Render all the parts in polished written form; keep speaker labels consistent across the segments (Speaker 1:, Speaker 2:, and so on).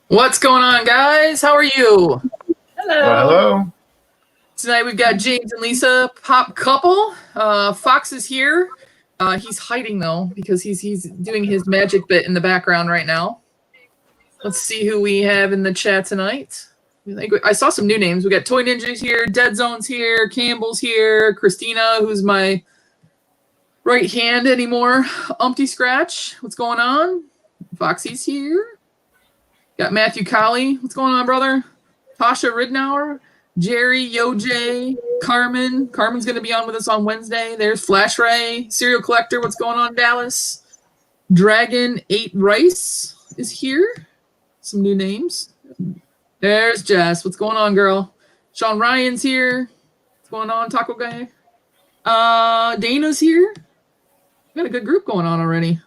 Speaker 1: What's going on, guys? How are you?
Speaker 2: Hello.
Speaker 3: Well, hello.
Speaker 1: Tonight we've got James and Lisa, pop couple. Fox is here. He's hiding though because he's doing his magic bit in the background right now. Let's see who we have in the chat tonight. I saw some new names. We got Toy Ninjas here, Dead Zone's here, Campbell's here, Christina, who's my right hand anymore. Umpty Scratch, what's going on? Foxy's here. Got Matthew Colley. What's going on, brother? Tasha Ridnour, Jerry, Yoj, Carmen. Carmen's going to be on with us on Wednesday. There's Flash Ray, Serial Collector. What's going on, Dallas? Dragon 8 Rice is here. Some new names. There's Jess. What's going on, girl? Sean Ryan's here. What's going on, Taco Guy? Dana's here. We got a good group going on already.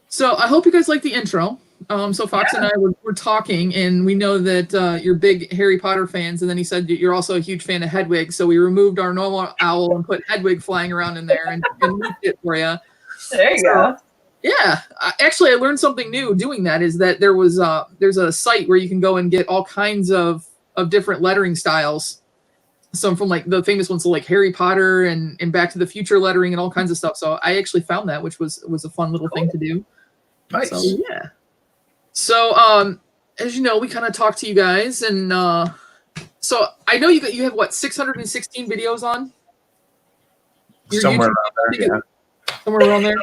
Speaker 1: So I hope you guys like the intro. So Fox and I were talking, and we know that you're big Harry Potter fans, and then he said that you're also a huge fan of Hedwig, so we removed our normal owl and put Hedwig flying around in there and moved it for you.
Speaker 2: There you go.
Speaker 1: Yeah, actually, I learned something new doing that. Is that there's a site where you can go and get all kinds of different lettering styles. Some from like the famous ones, so like Harry Potter and Back to the Future lettering and all kinds of stuff. So I actually found that, which was a fun little thing to do.
Speaker 3: Nice.
Speaker 1: So, yeah. So as you know, we kind of talked to you guys, and so I know you have what 616 videos on. Your
Speaker 3: Somewhere
Speaker 1: YouTube,
Speaker 3: around there, yeah.
Speaker 1: Somewhere around there.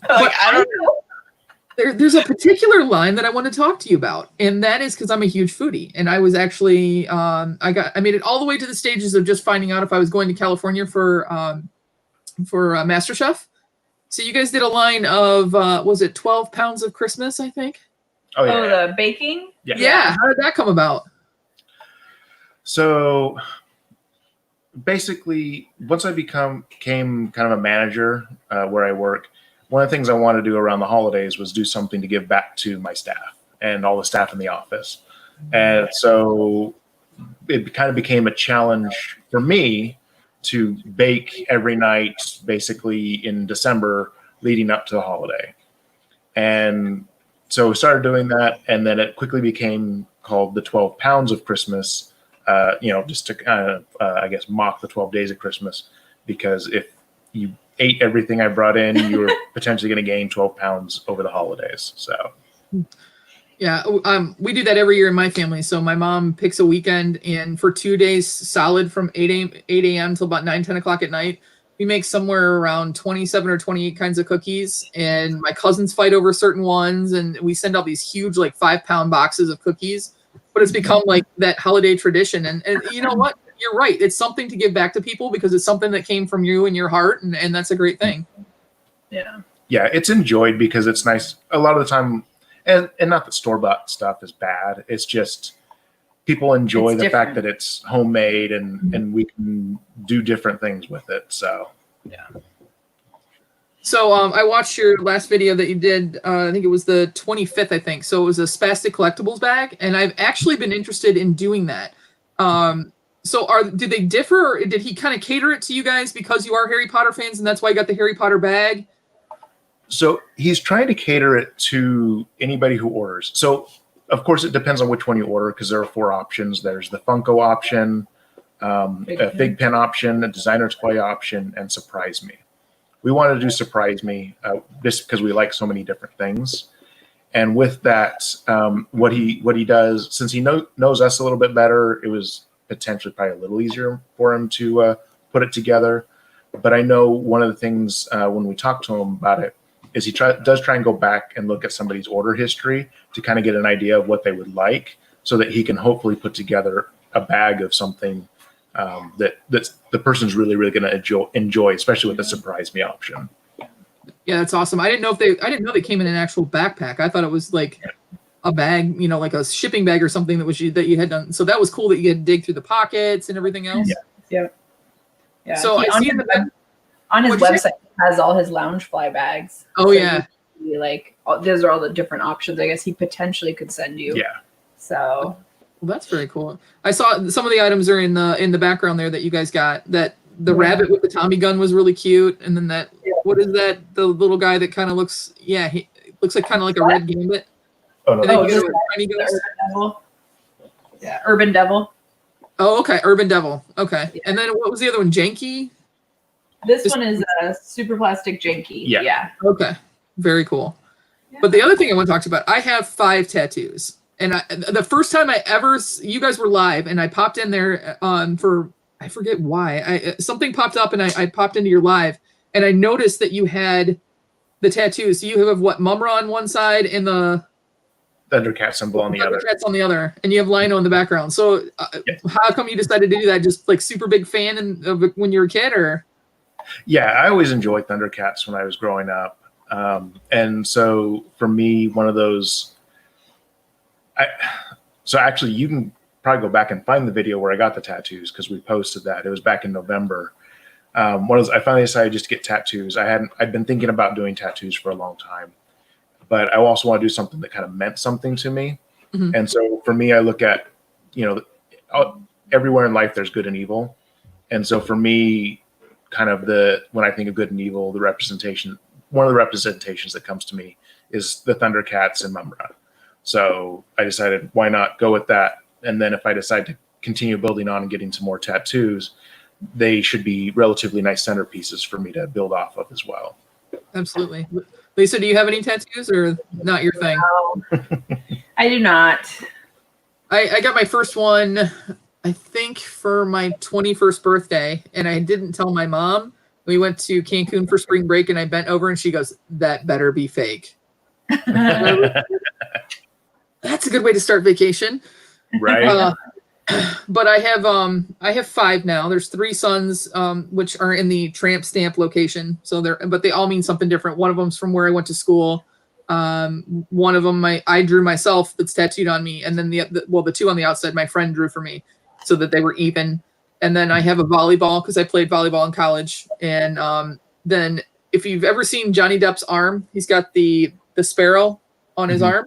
Speaker 2: Like, I don't know.
Speaker 1: There's a particular line that I want to talk to you about, and that is because I'm a huge foodie, and I was actually I made it all the way to the stages of just finding out if I was going to California for MasterChef. So you guys did a line of was it 12 pounds of Christmas, I think?
Speaker 3: Oh yeah.
Speaker 2: Oh, the baking?
Speaker 1: Yeah. How did that come about?
Speaker 3: So basically, once I became kind of a manager where I work, one of the things I wanted to do around the holidays was do something to give back to my staff and all the staff in the office. And so it kind of became a challenge for me to bake every night, basically in December leading up to the holiday. And so we started doing that, and then it quickly became called the 12 pounds of Christmas, just to kind of, I guess, mock the 12 days of Christmas, because if you ate everything I brought in, you were potentially going to gain 12 pounds over the holidays. So
Speaker 1: yeah, we do that every year in my family. So my mom picks a weekend, and for 2 days solid from 8 a.m. till about 9, 10 o'clock at night, we make somewhere around 27 or 28 kinds of cookies. And my cousins fight over certain ones, and we send out these huge, like 5-pound boxes of cookies. But it's become like that holiday tradition. And you know what? You're right. It's something to give back to people because it's something that came from you and your heart, and that's a great thing.
Speaker 2: Yeah.
Speaker 3: Yeah, it's enjoyed because it's nice. A lot of the time, and not that store-bought stuff is bad. It's just people enjoy the fact that it's homemade and we can do different things with it. So
Speaker 2: Yeah.
Speaker 1: So I watched your last video that you did. I think it was the 25th, I think. So it was a Spastic Collectibles bag, and I've actually been interested in doing that. So did they differ, or did he kind of cater it to you guys because you are Harry Potter fans, and that's why you got the Harry Potter bag?
Speaker 3: So he's trying to cater it to anybody who orders. So, of course, it depends on which one you order because there are 4 options. There's the Funko option, a Big Pen option, a designer's toy option, and Surprise Me. We wanted to do Surprise Me just because we like so many different things. And with that, what he does, since he knows us a little bit better, it was potentially probably a little easier for him to put it together. But I know one of the things when we talked to him about it is he does try and go back and look at somebody's order history to kind of get an idea of what they would like so that he can hopefully put together a bag of something that the person's really, really going to enjoy, especially with the Surprise Me option.
Speaker 1: Yeah, that's awesome. I didn't know they came in an actual backpack. I thought it was like a bag, like a shipping bag or something that you had done. So that was cool that you had to dig through the pockets and everything else.
Speaker 2: Yeah.
Speaker 1: So I see
Speaker 2: on his website he has all his Loungefly bags.
Speaker 1: Oh,
Speaker 2: so
Speaker 1: yeah.
Speaker 2: Those are all the different options I guess he potentially could send you.
Speaker 3: Yeah.
Speaker 2: So
Speaker 1: well, that's very cool. I saw some of the items are in the background there that you guys got. That the rabbit with the Tommy gun was really cute, and then what is that? The little guy that kind of looks Looks like kind of like a red gambit.
Speaker 3: Oh no,
Speaker 1: And then
Speaker 2: Oh,
Speaker 1: you
Speaker 2: this
Speaker 1: got
Speaker 2: is
Speaker 1: a tiny
Speaker 2: the
Speaker 1: ghost.
Speaker 2: Urban Devil. Yeah, Urban Devil.
Speaker 1: Oh, okay. Urban Devil. Okay. And then what was the other one? Janky?
Speaker 2: This one is a super plastic janky.
Speaker 3: Yeah.
Speaker 2: Yeah.
Speaker 1: Okay. Very cool.
Speaker 2: Yeah.
Speaker 1: But the other thing I want to talk about, I have 5 tattoos. And the first time you guys were live and I popped in there for, I forget why. Something popped up and I popped into your live and I noticed that you had the tattoos. So you have what, Mumra on one side and the
Speaker 3: Thundercat symbol on the other.
Speaker 1: Thundercats on the other, and you have Lino in the background. So
Speaker 3: Yes.
Speaker 1: how come you decided to do that? Just like super big fan of it when you were a kid, or?
Speaker 3: Yeah, I always enjoyed Thundercats when I was growing up. And so for me, one of those, so actually you can probably go back and find the video where I got the tattoos because we posted that. It was back in November. One of those, I finally decided just to get tattoos. I'd been thinking about doing tattoos for a long time, but I also want to do something that kind of meant something to me.
Speaker 1: Mhm.
Speaker 3: And so for me, I look at, everywhere in life, there's good and evil. And so for me, kind of when I think of good and evil, one of the representations that comes to me is the Thundercats and Mumra. So I decided, why not go with that? And then if I decide to continue building on and getting some more tattoos, they should be relatively nice centerpieces for me to build off of as well.
Speaker 1: Absolutely. Lisa, do you have any tattoos or not your thing?
Speaker 2: No, I do not.
Speaker 1: I got my first one, I think, for my 21st birthday, and I didn't tell my mom. We went to Cancun for spring break, and I bent over, and she goes, "That better be fake." That's a good way to start vacation.
Speaker 3: Right.
Speaker 1: But I have 5 now. There's 3 sons, which are in the tramp stamp location. So but they all mean something different. One of them's from where I went to school. One of them I drew myself that's tattooed on me, and then the 2 on the outside my friend drew for me, so that they were even. And then I have a volleyball because I played volleyball in college. And then if you've ever seen Johnny Depp's arm, he's got the sparrow on his arm.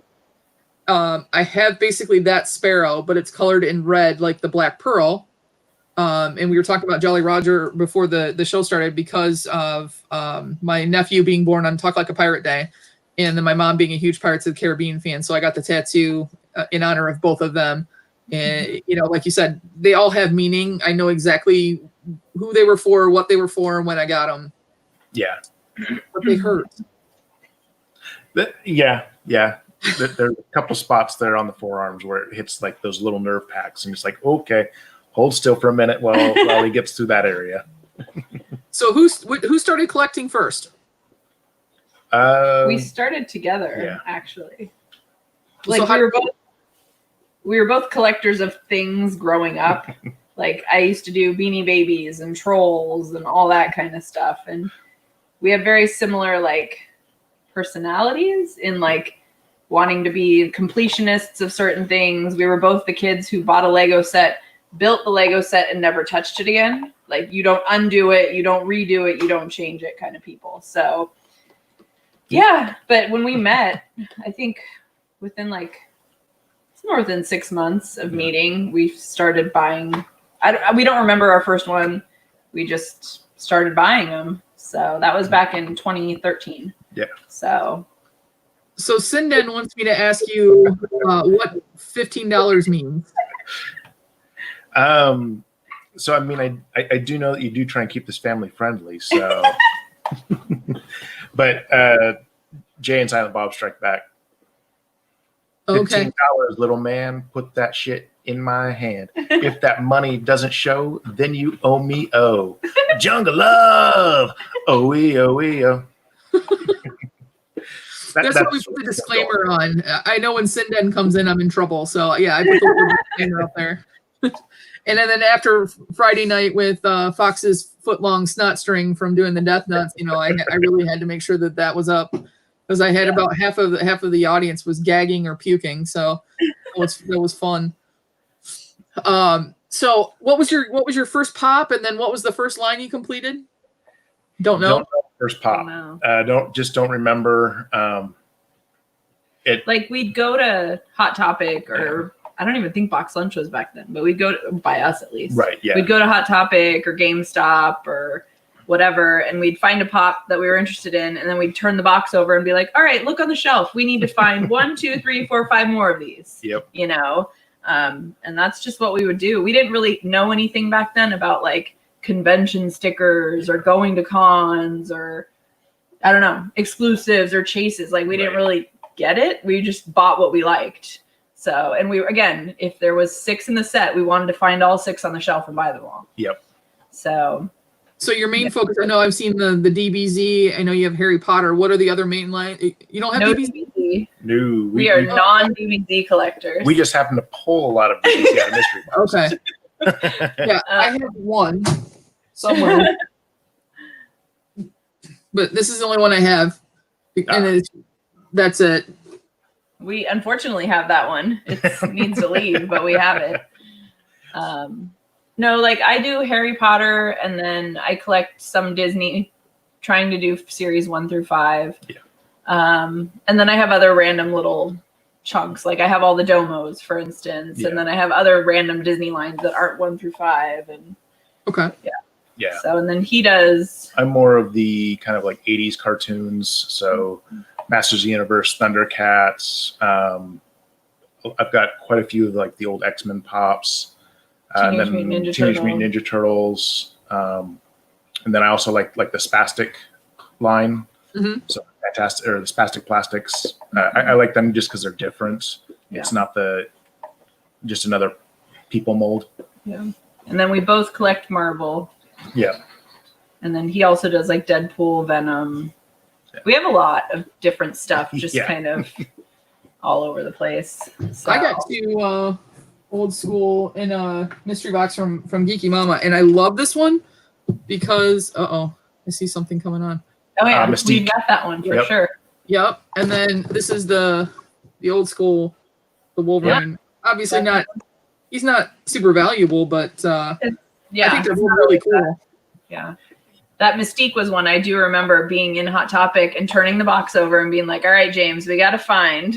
Speaker 1: I have basically that sparrow, but it's colored in red like the Black Pearl. And we were talking about Jolly Roger before the show started because of my nephew being born on Talk Like a Pirate Day, and then my mom being a huge Pirates of the Caribbean fan. So I got the tattoo in honor of both of them. And, like you said, they all have meaning. I know exactly who they were for, what they were for, and when I got them.
Speaker 3: Yeah.
Speaker 1: But they hurt.
Speaker 3: Yeah. There's a couple spots there on the forearms where it hits like those little nerve packs, and it's like, okay, hold still for a minute while he gets through that area.
Speaker 1: So who started collecting first?
Speaker 2: We started together,
Speaker 3: Yeah.
Speaker 2: actually.
Speaker 1: So
Speaker 2: Like we were both collectors of things growing up. Like I used to do Beanie Babies and Trolls and all that kind of stuff, and we have very similar like personalities in like wanting to be completionists of certain things. We were both the kids who bought a Lego set, built the Lego set, and never touched it again. Like you don't undo it, you don't redo it, you don't change it kind of people. So yeah, but when we met, I think within it's more than 6 months of meeting, we started buying. We don't remember our first one. We just started buying them. So that was back in 2013.
Speaker 3: Yeah.
Speaker 1: So Sinden wants me to ask you what $15 means.
Speaker 3: So I mean, I do know that you do try and keep this family friendly. So, but Jay and Silent Bob Strike Back.
Speaker 1: Okay.
Speaker 3: $15, little man, put that shit in my hand. If that money doesn't show, then you owe me. Oh, Jungle Love. Oh, oh.
Speaker 1: That's what we put the disclaimer on. I know when Sinden comes in, I'm in trouble. So yeah, I put the disclaimer up there. And then after Friday night with Fox's foot-long snot string from doing the Deathnut, I really had to make sure that was up, because I had about half of the audience was gagging or puking. So that was fun. So what was your first pop, and then what was the first line you completed? Don't know.
Speaker 3: First pop. Don't remember.
Speaker 2: Like we'd go to Hot Topic, or I don't even think Box Lunch was back then, but we'd go by us at least.
Speaker 3: Right. Yeah.
Speaker 2: We'd go to Hot Topic or GameStop or whatever, and we'd find a pop that we were interested in, and then we'd turn the box over and be like, all right, look on the shelf. We need to find 1, 2, 3, 4, 5 more of these.
Speaker 3: Yep.
Speaker 2: You know? And that's just what we would do. We didn't really know anything back then about like convention stickers or going to cons or I don't know, exclusives or chases. Like we didn't really get it. We just bought what we liked. So, and we, again, if there was 6 in the set, we wanted to find all 6 on the shelf and buy them all.
Speaker 3: Yep.
Speaker 2: So
Speaker 1: your main focus, I know I've seen the DBZ. I know you have Harry Potter. What are the other main line? You don't have
Speaker 2: no
Speaker 1: DBZ?
Speaker 3: No.
Speaker 2: We are non-DBZ collectors.
Speaker 3: We just happen to pull a lot of DBZ out of mystery boxes.
Speaker 1: Okay. Yeah, I have one somewhere. But this is the only one I have. And that's it.
Speaker 2: We unfortunately have that one. It needs to leave, but we have it. No, like I do Harry Potter, and then I collect some Disney, trying to do series 1 through 5.
Speaker 3: Yeah.
Speaker 2: And then I have other random little chunks. Like I have all the Domos, for instance, and then I have other random Disney lines that aren't 1 through 5. And
Speaker 1: okay.
Speaker 3: Yeah.
Speaker 2: So, and then he does.
Speaker 3: I'm more of the kind of like 80s cartoons. So Masters of the Universe, Thundercats. I've got quite a few of like the old X-Men pops.
Speaker 2: Teenage Mutant
Speaker 3: Ninja Turtles. And then I also like the Spastic line.
Speaker 1: Mm-hmm.
Speaker 3: So fantastic, or the Spastic Plastics. I like them just because they're different.
Speaker 2: Yeah.
Speaker 3: It's not just another people mold.
Speaker 2: Yeah. And then we both collect Marvel.
Speaker 3: Yeah.
Speaker 2: And then he also does like Deadpool, Venom.
Speaker 3: Yeah.
Speaker 2: We have a lot of different stuff, just kind of all over the place. So.
Speaker 1: I got 2 old school in a mystery box from Geeky Mama, and I love this one because I see something coming on.
Speaker 2: Oh yeah, we
Speaker 3: Mystique.
Speaker 2: got that one for sure.
Speaker 1: Yep. And then this is the old school, the Wolverine. Obviously he's not super valuable, but I think they're really cool.
Speaker 2: Yeah. That Mystique was one I do remember being in Hot Topic and turning the box over and being like, all right, James, we got to find,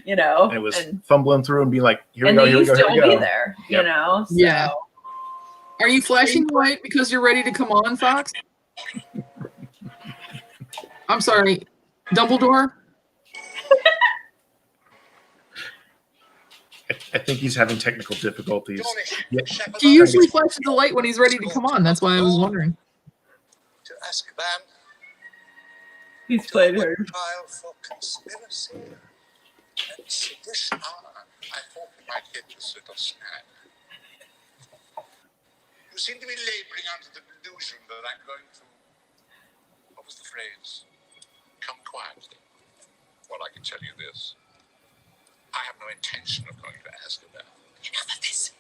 Speaker 2: you know.
Speaker 3: And it was fumbling through and being like, here we go.
Speaker 2: And they still be there, you know. So.
Speaker 1: Yeah. Are you flashing white because you're ready to come on, Fox? I'm sorry, Dumbledore?
Speaker 3: I think he's having technical difficulties. Yeah.
Speaker 1: He usually flashes the light when he's ready to come on. That's why I was wondering.
Speaker 4: To Azkaban.
Speaker 2: He's played her.
Speaker 4: Trial for conspiracy and sedition. I thought we might get this little snack. You seem to be laboring under the delusion that I'm going to. What was the phrase? Come quietly. Well, I can tell you this. I have no intention of going to Azkaban. Enough of this.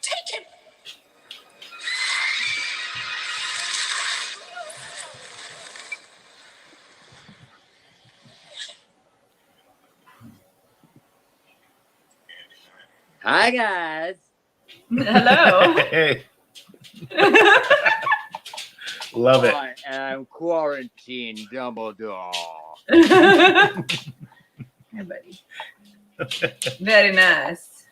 Speaker 4: Take him.
Speaker 5: Hi, guys.
Speaker 2: Hello.
Speaker 3: Hey. Love it.
Speaker 5: I am quarantine Dumbledore.
Speaker 2: Hey, buddy. Very nice.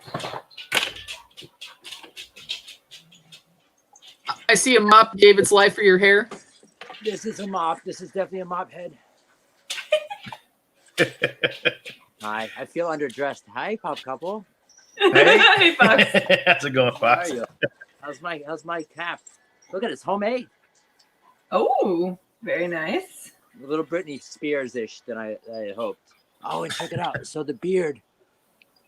Speaker 1: I see a mop gave its life for your hair.
Speaker 5: This is a mop. This is definitely a mop head. Hi, I feel underdressed. Hi, pop couple.
Speaker 3: Hey.
Speaker 2: Hey, Fox.
Speaker 3: How's it going,
Speaker 5: How
Speaker 3: Fox?
Speaker 5: are you? How's my cap? Look at it, it's homemade.
Speaker 2: Oh, very nice.
Speaker 5: A little Britney Spears-ish than I hoped. Oh, and check it out. So the beard,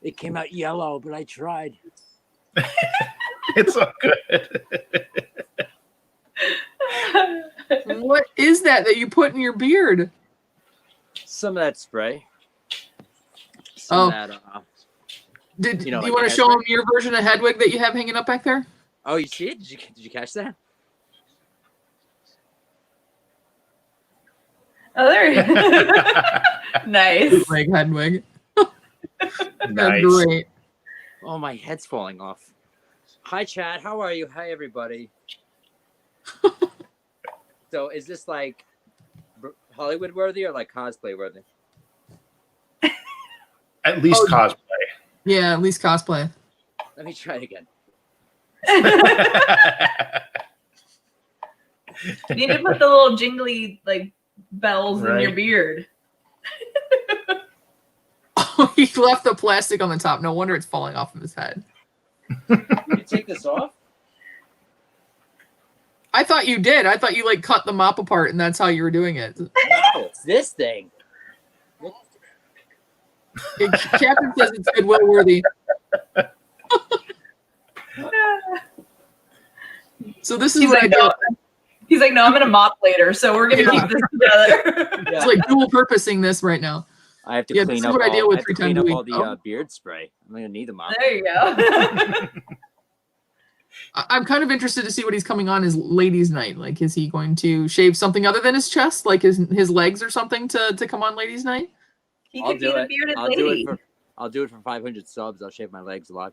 Speaker 5: it came out yellow, but I tried.
Speaker 3: It's all good.
Speaker 1: What is that you put in your beard?
Speaker 5: Some of that spray. Some of that.
Speaker 1: Do you
Speaker 5: like
Speaker 1: want to show them your version of Hedwig that you have hanging up back there?
Speaker 5: Oh, you see it? Did you catch that?
Speaker 2: Oh, there you go. Nice.
Speaker 1: Like Hedwig. That's
Speaker 3: Nice.
Speaker 1: great.
Speaker 5: Oh, my head's falling off. Hi, chat. How are you? Hi, everybody. So, is this like Hollywood worthy or like cosplay worthy?
Speaker 3: At least cosplay.
Speaker 1: Yeah, at least cosplay.
Speaker 5: Let me try it again.
Speaker 2: You need to put the little jingly like bells in your
Speaker 3: Right.
Speaker 2: beard.
Speaker 1: Oh, he left the plastic on the top. No wonder it's falling off of his head.
Speaker 5: You take this off?
Speaker 1: I thought you did. I thought you like cut the mop apart and that's how you were doing it.
Speaker 5: No, it's this thing.
Speaker 1: Captain says it's goodwill worthy. So this is
Speaker 2: He's
Speaker 1: what
Speaker 2: like,
Speaker 1: I do.
Speaker 2: no. He's like, no, I'm gonna mop later, so we're gonna keep this together.
Speaker 1: It's like dual purposing this right now.
Speaker 5: I have to
Speaker 1: Yeah,
Speaker 5: clean
Speaker 1: this is
Speaker 5: up
Speaker 1: what I
Speaker 5: all,
Speaker 1: deal with
Speaker 5: I have
Speaker 1: 3
Speaker 5: to clean
Speaker 1: times a
Speaker 5: up
Speaker 1: week.
Speaker 5: all the
Speaker 1: Oh.
Speaker 5: beard spray. I'm gonna need a mop.
Speaker 2: There you go.
Speaker 1: I'm kind of interested to see what he's coming on his ladies' night. Like, is he going to shave something other than his chest, like his legs or something, to come on ladies' night?
Speaker 2: He
Speaker 5: I'll
Speaker 2: could be
Speaker 5: do
Speaker 2: the
Speaker 5: it.
Speaker 2: bearded
Speaker 5: I'll do
Speaker 2: lady.
Speaker 5: it for 500 subs. I'll shave my legs live.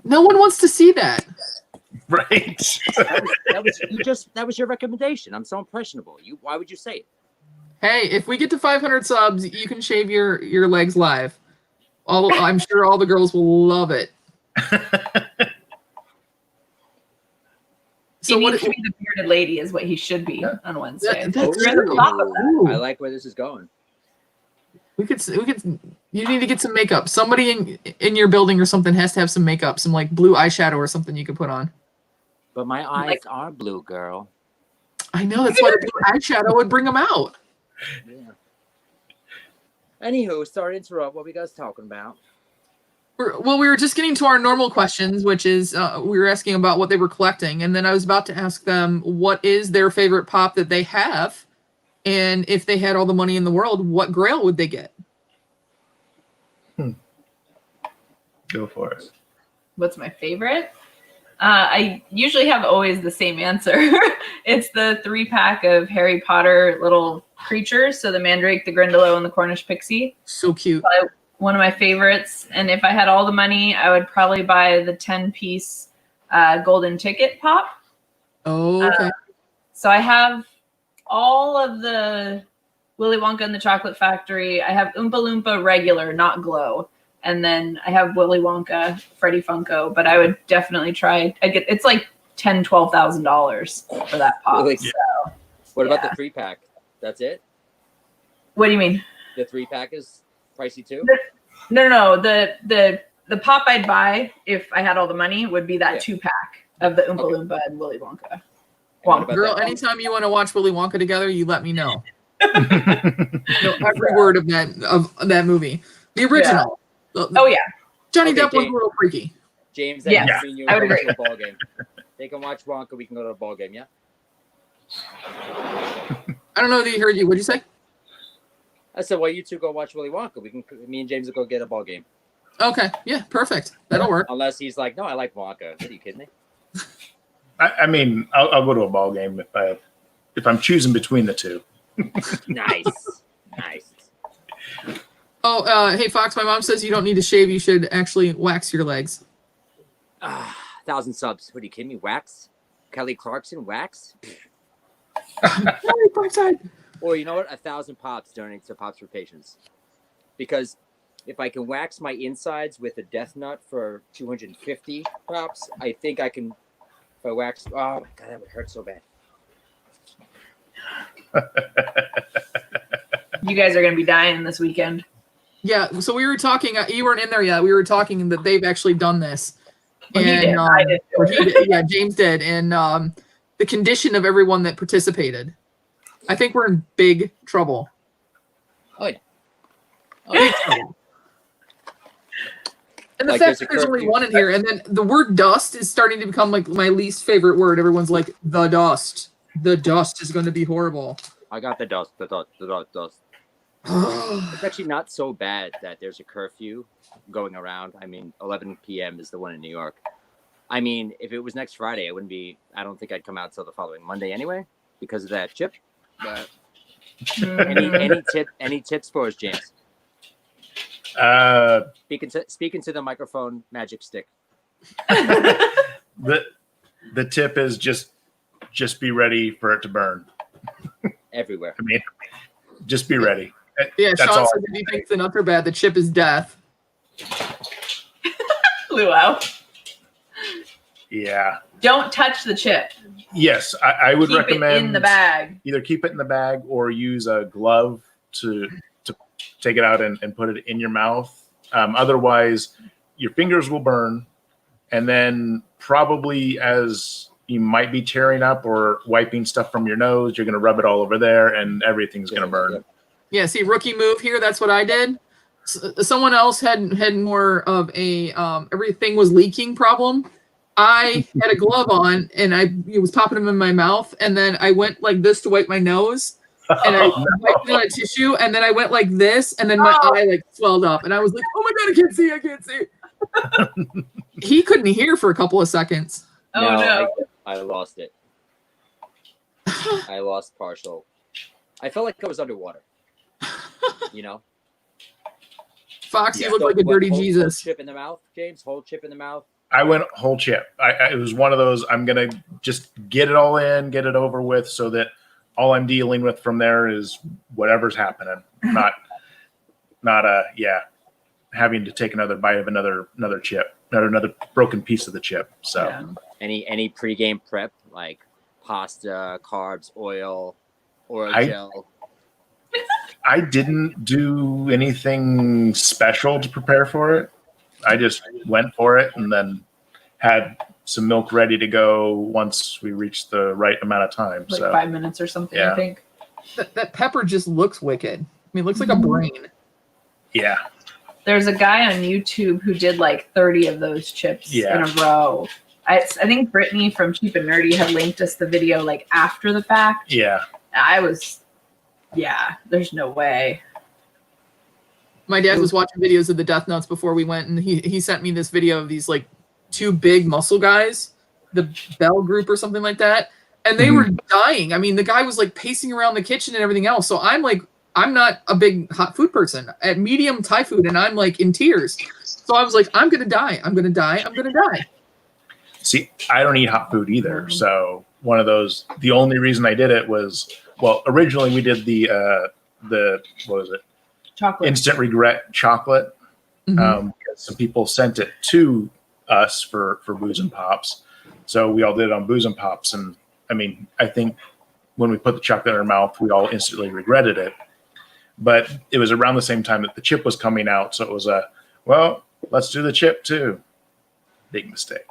Speaker 1: No one wants to see that.
Speaker 3: Right.
Speaker 5: That was your recommendation. I'm so impressionable. Why would you say it?
Speaker 1: Hey, if we get to 500 subs, you can shave your legs live. I'm sure all the girls will love it.
Speaker 2: He needs to be the bearded lady, is what he should be on Wednesday.
Speaker 1: That's
Speaker 2: We're on
Speaker 1: true.
Speaker 2: top of that.
Speaker 1: Ooh.
Speaker 5: I like where this is going.
Speaker 1: We could. You need to get some makeup. Somebody in your building or something has to have some makeup, some like blue eyeshadow or something you could put on.
Speaker 5: But my eyes are blue, girl.
Speaker 1: I know, that's why the blue eyeshadow would bring them out.
Speaker 5: Yeah. Anywho, sorry to interrupt. What were you guys talking about?
Speaker 1: We were just getting to our normal questions, which is we were asking about what they were collecting, and then I was about to ask them what is their favorite pop that they have, and if they had all the money in the world, what grail would they get?
Speaker 3: Go for it.
Speaker 2: What's my favorite? I usually have always the same answer. It's the 3-pack of Harry Potter little creatures. So the Mandrake, the Grindylow, and the Cornish Pixie.
Speaker 1: So cute.
Speaker 2: One of my favorites. And if I had all the money, I would probably buy the 10-piece golden ticket pop.
Speaker 1: Oh, okay.
Speaker 2: So I have all of the Willy Wonka and the Chocolate Factory. I have Oompa Loompa regular, not glow. And then I have Willy Wonka, Freddie Funko, but I would definitely try. It's like $10,000-$12,000 for that pop.
Speaker 5: Really?
Speaker 2: So,
Speaker 5: What about the 3-pack? That's it?
Speaker 2: what do you mean?
Speaker 5: The 3-pack is pricey too?
Speaker 2: No. The pop I'd buy if I had all the money would be that 2-pack of the Oompa Loompa and Willy Wonka.
Speaker 5: And what about
Speaker 1: Girl,
Speaker 5: that-
Speaker 1: anytime you want to watch Willy Wonka together, you let me know. Every word of that movie. The original.
Speaker 2: Oh yeah.
Speaker 1: Johnny
Speaker 5: Okay,
Speaker 1: Depp was
Speaker 5: Dave.
Speaker 1: a little freaky.
Speaker 5: James,
Speaker 2: Yes,
Speaker 5: that means you
Speaker 2: I would
Speaker 5: go
Speaker 2: agree.
Speaker 5: to a ball game. They can watch Wonka. We can go to a ball game. Yeah.
Speaker 1: I don't know that he heard you. What'd you say?
Speaker 5: I said, well, you two go watch Willy Wonka. Me and James will go get a ball game.
Speaker 1: Okay. Yeah, perfect. That'll work.
Speaker 5: Unless he's like, no, I like Wonka. What, are you kidding me?
Speaker 3: I mean, I'll go to a ball game if I'm choosing between the two.
Speaker 5: Nice. Nice.
Speaker 1: Oh, hey, Fox, my mom says you don't need to shave. You should actually wax your legs.
Speaker 5: 1,000 subs. What are you kidding me? Wax? Kelly Clarkson? Wax?
Speaker 1: Sorry, Fox-eyed.
Speaker 5: Or you know what? 1,000 pops donating to Pops for Patients. Because if I can wax my insides with a Deathnut for 250 pops, I think I can. If I wax, oh my god, that would hurt so bad.
Speaker 2: You guys are gonna be dying this weekend.
Speaker 1: Yeah, so we were talking. You weren't in there yet. We were talking that they've actually done this.
Speaker 2: Well, he did. I did.
Speaker 1: Or he did. Yeah, James did. And the condition of everyone that participated. I think we're in big trouble.
Speaker 5: Oh yeah.
Speaker 1: Big trouble. And the
Speaker 5: Like,
Speaker 1: fact
Speaker 5: there's a
Speaker 1: that there's only
Speaker 5: curfew.
Speaker 1: one in here, and then the word dust is starting to become like my least favorite word. Everyone's like, the dust. The dust is going to be horrible.
Speaker 5: I got the dust. It's actually not so bad that there's a curfew going around. I mean, 11 p.m. is the one in New York. I mean, if it was next Friday, I don't think I'd come out till the following Monday anyway because of that chip. But any tips for us, James? Speaking to the microphone magic stick.
Speaker 3: The tip is just be ready for it to burn.
Speaker 5: Everywhere.
Speaker 3: I mean, just be ready.
Speaker 1: Yeah,
Speaker 3: That's
Speaker 1: Sean
Speaker 3: all.
Speaker 1: said if he thinks the nuts are bad, the chip is death.
Speaker 2: Luau.
Speaker 3: Yeah.
Speaker 2: Don't touch the chip.
Speaker 3: Yes, I would
Speaker 2: Keep
Speaker 3: recommend
Speaker 2: it in the bag.
Speaker 3: either keep it in the bag or use a glove to take it out and put it in your mouth. Otherwise, your fingers will burn, and then probably as you might be tearing up or wiping stuff from your nose, you're going to rub it all over there, and everything's going to burn.
Speaker 1: Yeah, see, rookie move here. That's what I did. Someone else had more of a everything was leaking problem. I had a glove on, and it was popping them in my mouth, and then I went like this to wipe my nose, and I wiped it on a tissue, and then I went like this, and then my eye like swelled up, and I was like, "Oh my god, I can't see!" He couldn't hear for a couple of seconds.
Speaker 2: Oh no!
Speaker 5: I lost it. I lost partial. I felt like I was underwater. You know.
Speaker 1: Fox, you look like a dirty Jesus.
Speaker 5: Whole chip in the mouth, James. Whole chip in the mouth.
Speaker 3: I went whole chip. It was one of those. I'm gonna just get it all in, get it over with, so that all I'm dealing with from there is whatever's happening. Not having to take another bite of another chip, another broken piece of the chip. So
Speaker 5: any pregame prep like pasta, carbs, oil, gel.
Speaker 3: I didn't do anything special to prepare for it. I just went for it and then had some milk ready to go once we reached the right amount of time.
Speaker 2: Like
Speaker 3: so
Speaker 2: 5 minutes or something, I think.
Speaker 1: That pepper just looks wicked. I mean, it looks like a brain.
Speaker 3: Yeah.
Speaker 2: There's a guy on YouTube who did like 30 of those chips in a row. I think Brittany from Cheap and Nerdy had linked us the video like after the fact.
Speaker 3: Yeah.
Speaker 2: There's no way.
Speaker 1: My dad was watching videos of the Deathnuts before we went, and he sent me this video of these like two big muscle guys, the Bell Group or something like that, and they were dying. I mean, the guy was like pacing around the kitchen and everything else. So I'm like, I'm not a big hot food person. At medium Thai food, and I'm like in tears. So I was like, I'm gonna die. I'm gonna die. I'm gonna die.
Speaker 3: See, I don't eat hot food either. So one of those. The only reason I did it was, well, originally we did the what was it?
Speaker 2: Chocolate.
Speaker 3: Instant regret chocolate. Because some people sent it to us for Booze and Pops. So we all did it on Booze and Pops. And I mean, I think when we put the chocolate in our mouth, we all instantly regretted it. But it was around the same time that the chip was coming out. So it was let's do the chip too. Big mistake.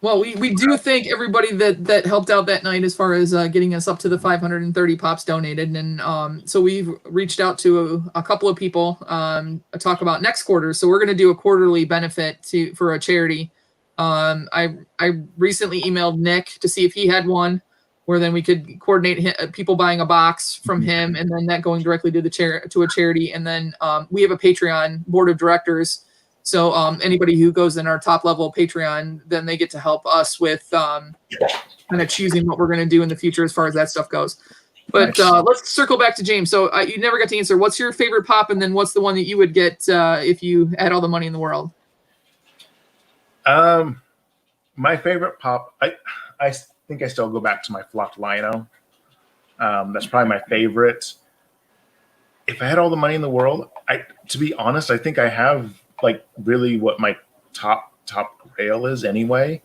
Speaker 1: Well, we do thank everybody that helped out that night as far as getting us up to the 530 pops donated. And so we've reached out to a couple of people to talk about next quarter. So we're going to do a quarterly benefit for a charity. I recently emailed Nick to see if he had one, where then we could coordinate people buying a box from him and then that going directly to to a charity. And then we have a Patreon board of directors. So anybody who goes in our top level Patreon, then they get to help us with kind of choosing what we're going to do in the future as far as that stuff goes. But let's circle back to James. So you never got to answer. What's your favorite pop, and then what's the one that you would get if you had all the money in the world?
Speaker 3: My favorite pop, I think I still go back to my flocked lino. That's probably my favorite. If I had all the money in the world, to be honest, I think I have like really what my top grail is anyway,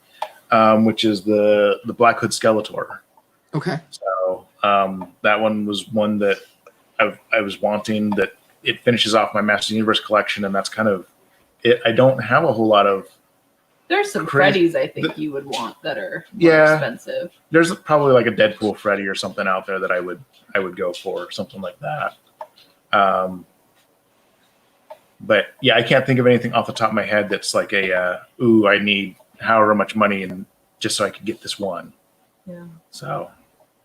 Speaker 3: which is the Black Hood Skeletor.
Speaker 1: Okay.
Speaker 3: So that one was one that I was wanting, that it finishes off my Masters Universe collection, and that's kind of it. I don't have a whole lot of.
Speaker 2: There's some Freddies I think you would want that are more expensive.
Speaker 3: There's probably like a Deadpool Freddy or something out there that I would go for, something like that. But yeah, I can't think of anything off the top of my head that's like I need however much money and just so I could get this one.
Speaker 2: Yeah. So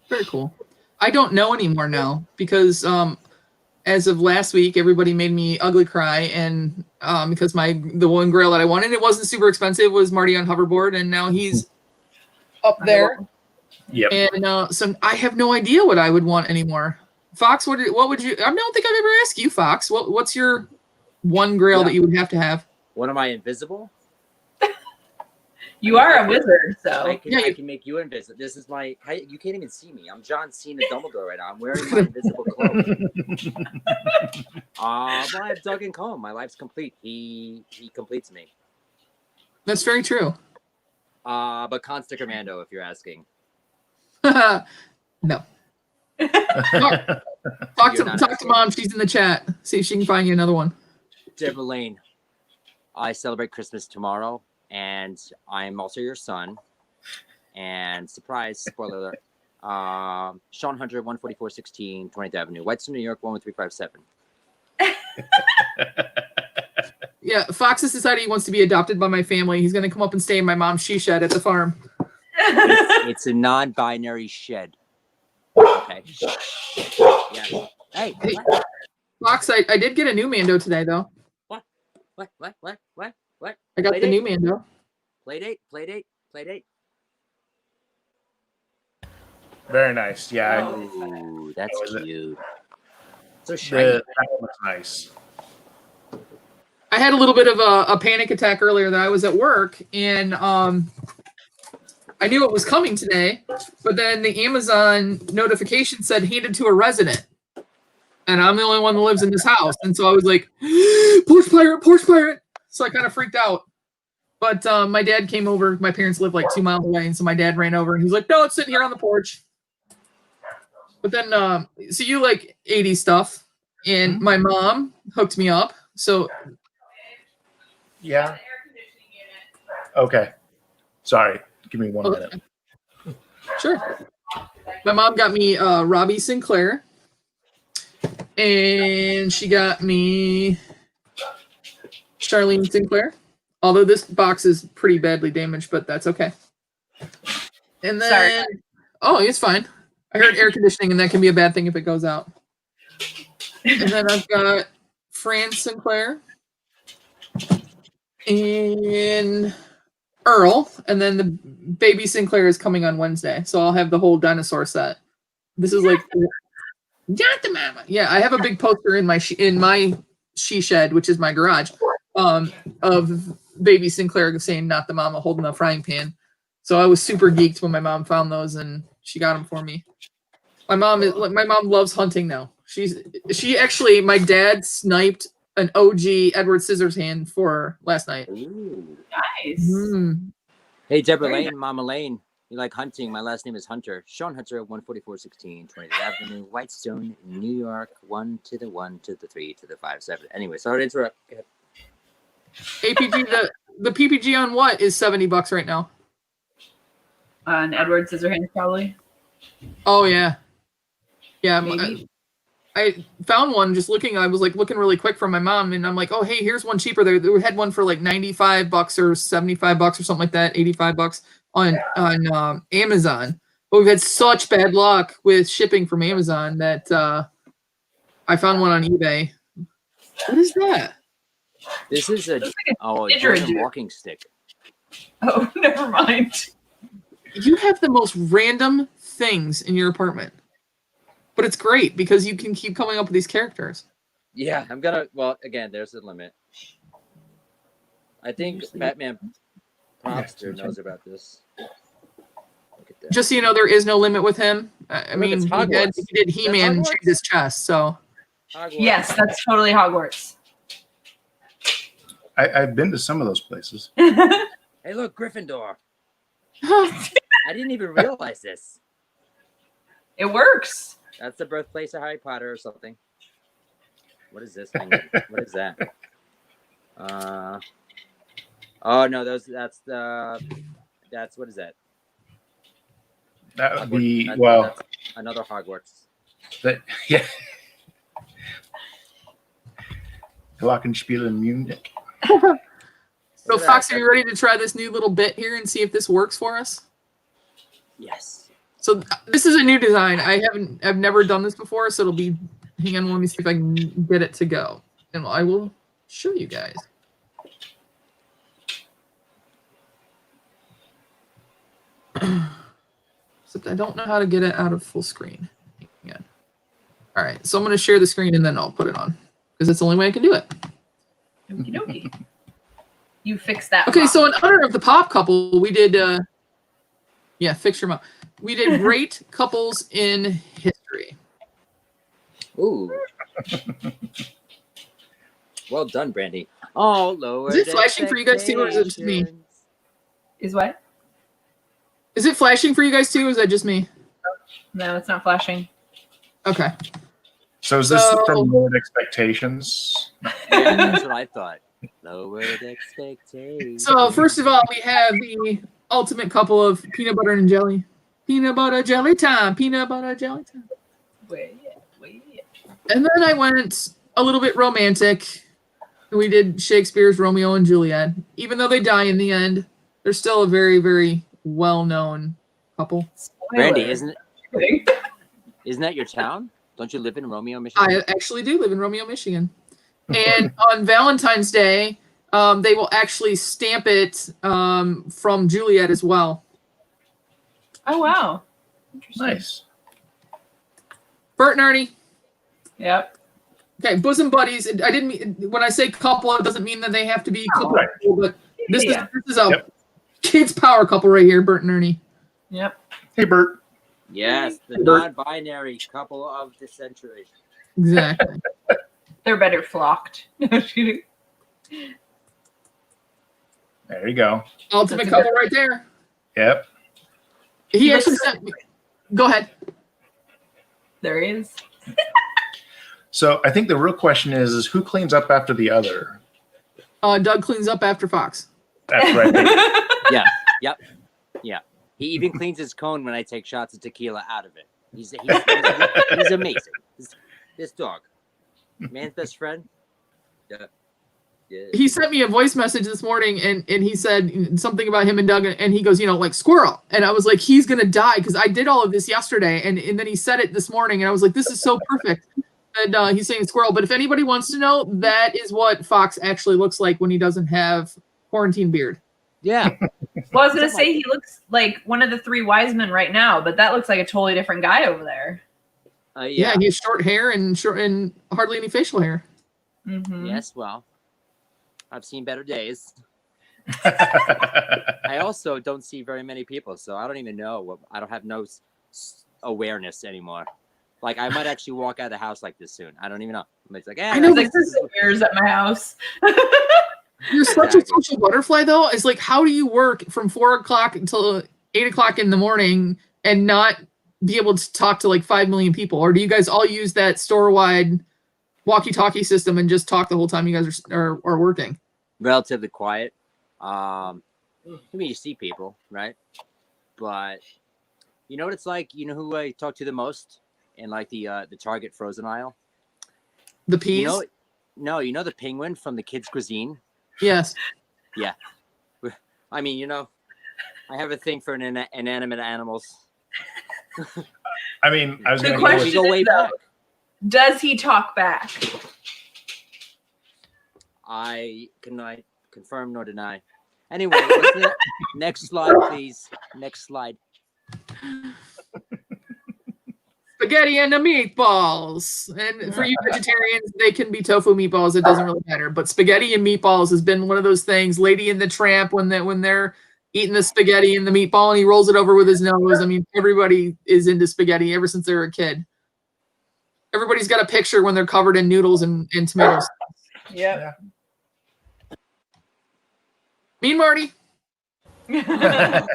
Speaker 1: very cool. I don't know anymore now because as of last week, everybody made me ugly cry, and because the one grail that I wanted, it wasn't super expensive, was Marty on hoverboard, and now he's up there.
Speaker 3: Yep.
Speaker 1: And so I have no idea what I would want anymore. Fox, what would you? I don't think I've ever asked you, Fox. What's your one grail that you would have to have?
Speaker 5: What, am I invisible?
Speaker 2: You are a wizard, so
Speaker 5: I can make you invisible. This is you can't even see me. I'm John Cena Dumbledore right now. I'm wearing my invisible cloak. Well, I have Doug and Comb. My life's complete. He completes me.
Speaker 1: That's very true.
Speaker 5: But Constant Commando, if you're asking.
Speaker 1: No. Talk to mom. She's in the chat. See if she can find you another one.
Speaker 5: Deborah Lane, I celebrate Christmas tomorrow, and I'm also your son. And surprise, spoiler alert, Sean Hunter, 14416 20th Avenue, Whitestone, New York, 11357.
Speaker 1: Yeah, Fox has decided he wants to be adopted by my family. He's going to come up and stay in my mom's she shed at the farm.
Speaker 5: It's a non-binary shed. Okay. Yeah. Hey. What?
Speaker 1: Fox, I did get a new Mando today, though.
Speaker 5: What?
Speaker 1: I got the new Mando.
Speaker 5: Playdate.
Speaker 3: Very nice. Yeah.
Speaker 5: Ooh, that's cute. So
Speaker 3: The,
Speaker 5: shiny.
Speaker 3: that one was nice.
Speaker 1: I had a little bit of a panic attack earlier that I was at work, and I knew it was coming today, but then the Amazon notification said handed to a resident. And I'm the only one that lives in this house. And so I was like, porch pirate. So I kind of freaked out. But my dad came over. My parents live like 2 miles away. And so my dad ran over and he's like, no, it's sitting here on the porch. But then, so you like 80s stuff. And my mom hooked me up. So.
Speaker 3: Yeah. Okay. Sorry. Give me 1 minute.
Speaker 1: Sure. My mom got me Robbie Sinclair. And she got me Charlene Sinclair. Although this box is pretty badly damaged, but that's okay. And then,
Speaker 2: Sorry.
Speaker 1: Oh, it's fine. I heard air conditioning, and that can be a bad thing if it goes out. And then I've got Fran Sinclair and Earl, and then the baby Sinclair is coming on Wednesday, so I'll have the whole dinosaur set. This is like. Not the mama. Yeah, I have a big poster in my she shed, which is my garage, of baby Sinclair saying "not the mama" holding a frying pan. So I was super geeked when my mom found those and she got them for me. My mom loves hunting now. She actually, my dad sniped an OG Edward Scissorhands for her last night.
Speaker 5: Ooh.
Speaker 2: Nice.
Speaker 5: Hey, Deborah
Speaker 2: Very
Speaker 5: Lane, Mama Lane. You like hunting? My last name is Hunter. Sean Hunter, 14416 20th Avenue, Whitestone, New York, 1 to the 1 to the 3 to the 5 7. Anyway, sorry to interrupt. Go ahead.
Speaker 1: APG, the PPG on what is $70 right now?
Speaker 2: On Edward Scissorhands, probably.
Speaker 1: Oh yeah, yeah.
Speaker 2: Maybe.
Speaker 1: I found one just looking. I was like looking really quick for my mom, and I'm like, oh hey, here's one cheaper. They had one for like $95 or $75 or something like that, $85 on Amazon. But we've had such bad luck with shipping from Amazon that I found one on eBay. What is that?
Speaker 5: This is a
Speaker 2: didgeridoo.
Speaker 5: German walking stick.
Speaker 2: Oh, never mind.
Speaker 1: You have the most random things in your apartment. But it's great because you can keep coming up with these characters.
Speaker 5: Yeah, I'm gonna. Well, again, there's a limit. I think Batman Propster knows about this. Look at that.
Speaker 1: Just so you know, there is no limit with him. I mean,
Speaker 5: it's
Speaker 1: he
Speaker 5: Hogwarts.
Speaker 1: did He-Man and
Speaker 5: Hogwarts?
Speaker 1: shaved his chest, so.
Speaker 5: Hogwarts.
Speaker 2: Yes, that's totally Hogwarts.
Speaker 3: I've been to some of those places.
Speaker 5: Hey, look, Gryffindor. I didn't even realize this.
Speaker 2: It works.
Speaker 5: That's the birthplace of Harry Potter or something. What is this thing? What is that? Oh no, that's what is that?
Speaker 3: That would
Speaker 5: Hogwarts.
Speaker 3: be
Speaker 5: That's another Hogwarts.
Speaker 3: Yeah. Glockenspiel in Munich.
Speaker 1: So, Fox, are you ready to try this new little bit here and see if this works for us?
Speaker 5: Yes.
Speaker 1: So this is a new design. I've never done this before, so it'll be. Hang on, let me see if I can get it to go, and I will show you guys. Except I don't know how to get it out of full screen. Hang on. All right, so I'm going to share the screen and then I'll put it on because that's the only way I can do it.
Speaker 2: Okie dokie. You fixed that.
Speaker 1: Okay,
Speaker 2: mom.
Speaker 1: so in honor of the pop couple, we did. Fix your mom. We did great couples in history.
Speaker 5: Ooh. Well done, Brandy. Oh, lower.
Speaker 1: Is it flashing for you guys too, or is it just me?
Speaker 2: Is what?
Speaker 1: Is it flashing for you guys too? Or is that just me?
Speaker 2: No, it's not flashing.
Speaker 1: Okay.
Speaker 3: So is this
Speaker 1: So-
Speaker 3: from Lowered Expectations?
Speaker 5: Yeah, that's what I thought. Lowered expectations.
Speaker 1: So first of all, we have the ultimate couple of peanut butter and jelly. Peanut butter jelly time. Peanut butter jelly time.
Speaker 2: Wait.
Speaker 1: And then I went a little bit romantic. We did Shakespeare's Romeo and Juliet. Even though they die in the end, they're still a very, very well-known couple.
Speaker 5: Randy,
Speaker 2: Spoiler.
Speaker 5: isn't that your town? Don't you live in Romeo, Michigan?
Speaker 1: I actually do live in Romeo, Michigan. And on Valentine's Day, they will actually stamp it from Juliet as well.
Speaker 2: Oh wow. Interesting.
Speaker 3: Nice.
Speaker 1: Bert and Ernie.
Speaker 2: Yep.
Speaker 1: Okay, bosom buddies. I didn't mean, when I say couple, it doesn't mean that they have to be couple,
Speaker 3: Right.
Speaker 1: but this
Speaker 2: Yeah.
Speaker 1: is a
Speaker 3: Yep.
Speaker 1: kids power couple right here, Bert and Ernie.
Speaker 2: Yep.
Speaker 3: Hey, Bert.
Speaker 5: Yes, the non-binary couple of the century.
Speaker 1: Exactly.
Speaker 2: They're better flocked.
Speaker 3: There you go.
Speaker 1: Ultimate
Speaker 2: That's a
Speaker 1: couple
Speaker 2: good-
Speaker 1: right there.
Speaker 3: Yep.
Speaker 1: He
Speaker 2: looks
Speaker 1: actually
Speaker 2: so-
Speaker 1: sent me. Go ahead.
Speaker 2: There he is.
Speaker 3: So I think the real question is who cleans up after the other?
Speaker 1: Doug cleans up after Fox.
Speaker 3: That's right.
Speaker 5: Yeah. He even cleans his cone when I take shots of tequila out of it. He's amazing. This dog, man's best friend. Yeah.
Speaker 1: He sent me a voice message this morning, and he said something about him and Doug, and he goes, like squirrel. And I was like, he's gonna die because I did all of this yesterday, and then he said it this morning, and I was like, this is so perfect. And he's saying squirrel. But if anybody wants to know, that is what Fox actually looks like when he doesn't have quarantine beard.
Speaker 5: Yeah.
Speaker 2: Well, I was gonna say he looks like one of the three wise men right now, but that looks like a totally different guy over there.
Speaker 1: Yeah, he has short hair and hardly any facial hair.
Speaker 2: Mm-hmm.
Speaker 5: Yes, well, I've seen better days. I also don't see very many people, so I don't even know. I don't have no awareness anymore. Like, I might actually walk out of the house like this soon. I don't even know. It's like,
Speaker 1: I know,
Speaker 2: Like there's some mirrors at my house.
Speaker 1: You're such a social butterfly, though. It's like, how do you work from 4 o'clock until 8 o'clock in the morning and not be able to talk to like 5 million people? Or do you guys all use that store-wide walkie-talkie system and just talk the whole time you guys are working?
Speaker 5: relatively quiet. I mean, you see people, right? But you know what it's like? You know who I talk to the most in like the Target frozen aisle?
Speaker 1: The peas?
Speaker 5: You know, no, you know the penguin from the kids' cuisine?
Speaker 1: Yes.
Speaker 5: Yeah. I mean, you know, I have a thing for inanimate animals.
Speaker 3: I mean, I was
Speaker 2: The
Speaker 3: going
Speaker 2: question
Speaker 5: We go way
Speaker 2: is, though,
Speaker 5: back.
Speaker 2: does he talk back?
Speaker 5: I cannot confirm nor deny. Anyway, what's the next slide, please? Next slide.
Speaker 1: Spaghetti and the meatballs. And for you vegetarians, they can be tofu meatballs. It doesn't really matter. But spaghetti and meatballs has been one of those things. Lady and the Tramp, when they're eating the spaghetti and the meatball and he rolls it over with his nose. I mean, everybody is into spaghetti ever since they were a kid. Everybody's got a picture when they're covered in noodles and tomatoes.
Speaker 2: Yep.
Speaker 1: Mean Marty?
Speaker 5: Yes.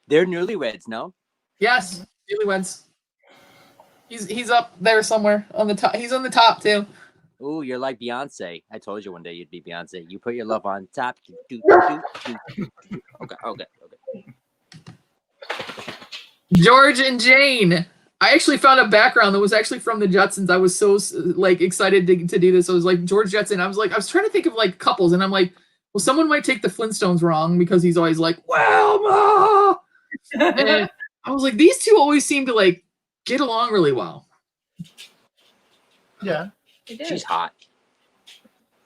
Speaker 5: They're newlyweds, no?
Speaker 1: Yes, newlyweds. He's up there somewhere on the top. He's on the top too.
Speaker 5: Ooh, you're like Beyonce. I told you one day you'd be Beyonce. You put your love on top. Okay.
Speaker 1: George and Jane. I actually found a background that was actually from the Jetsons. I was so like excited to do this. I was like George Jetson. I was trying to think of like couples, and I'm like, well, someone might take the Flintstones wrong because he's always like, well, ma. And I was like, these two always seem to like get along really well.
Speaker 3: Yeah.
Speaker 5: She's hot.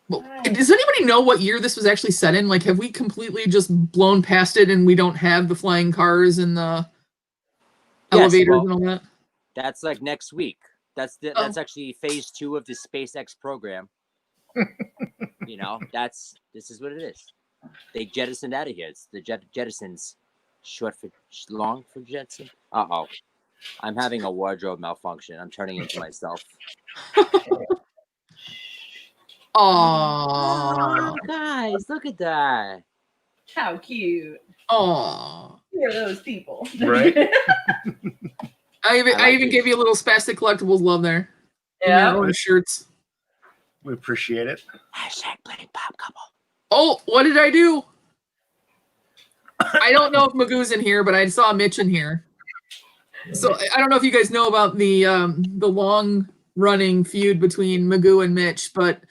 Speaker 1: Well, does anybody know what year this was actually set in? Like, have we completely just blown past it and we don't have the flying cars and the elevators and all that?
Speaker 5: That's like next week. That's actually phase 2 of the SpaceX program. You know, this is what it is. They jettisoned out of here. It's the Jettisons, long for Jetson. Uh-oh. I'm having a wardrobe malfunction. I'm turning into myself.
Speaker 1: Oh,
Speaker 5: guys, look at that.
Speaker 2: How cute.
Speaker 1: Oh,
Speaker 2: Who are those people?
Speaker 3: Right?
Speaker 1: I
Speaker 5: like
Speaker 1: even
Speaker 5: it.
Speaker 1: gave you a little spastic collectibles love there. In
Speaker 2: Yeah.
Speaker 1: your own shirts.
Speaker 3: We appreciate it.
Speaker 5: Hashtag playing pop couple.
Speaker 1: Oh, what did I do? I don't know if Magoo's in here, but I saw Mitch in here. So I don't know if you guys know about the long running feud between Magoo and Mitch, but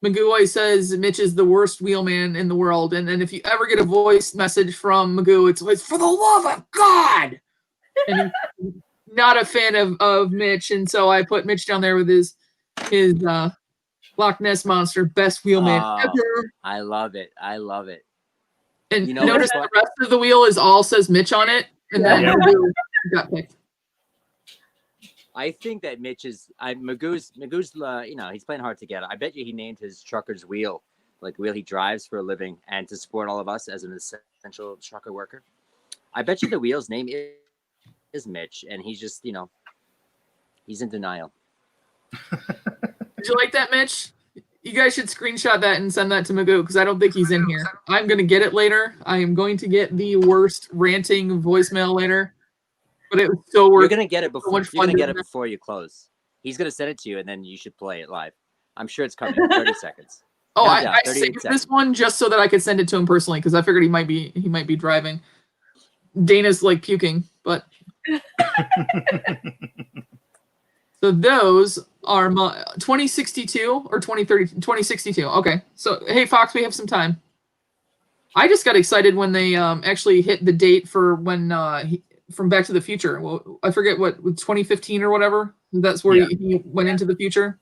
Speaker 1: Magoo always says Mitch is the worst wheelman in the world. And if you ever get a voice message from Magoo, it's for the love of God. And he's not a fan of Mitch, and so I put Mitch down there with his Loch Ness monster, best wheelman ever.
Speaker 5: I love it. I love it.
Speaker 1: And
Speaker 5: You know
Speaker 1: notice
Speaker 5: what's
Speaker 1: the rest of the wheel is all says Mitch on it, and then
Speaker 3: Yeah.
Speaker 1: Magoo got picked.
Speaker 5: I think that Magoo's he's playing hard to get. I bet you he named his trucker's wheel, like the wheel he drives for a living and to support all of us as an essential trucker worker. I bet you the wheel's name is Mitch, and he's just, he's in denial.
Speaker 1: Did you like that, Mitch? You guys should screenshot that and send that to Magoo because I don't think he's in here. I'm going to get it later. I am going to get the worst ranting voicemail later. But it was so worth
Speaker 5: You're gonna get it before
Speaker 1: before
Speaker 5: you close. He's gonna send it to you, and then you should play it live. I'm sure it's coming in 30 seconds.
Speaker 1: Oh,
Speaker 5: No
Speaker 1: I
Speaker 5: doubt, 38
Speaker 1: saved
Speaker 5: seconds.
Speaker 1: this one just so that I could send it to him personally because I figured he might be driving. Dana's like puking, but so those are 2062 or 2030 2062. Okay, so hey Fox, we have some time. I just got excited when they actually hit the date for when from Back to the Future. Well, I forget what 2015 or whatever. That's where he went into the future.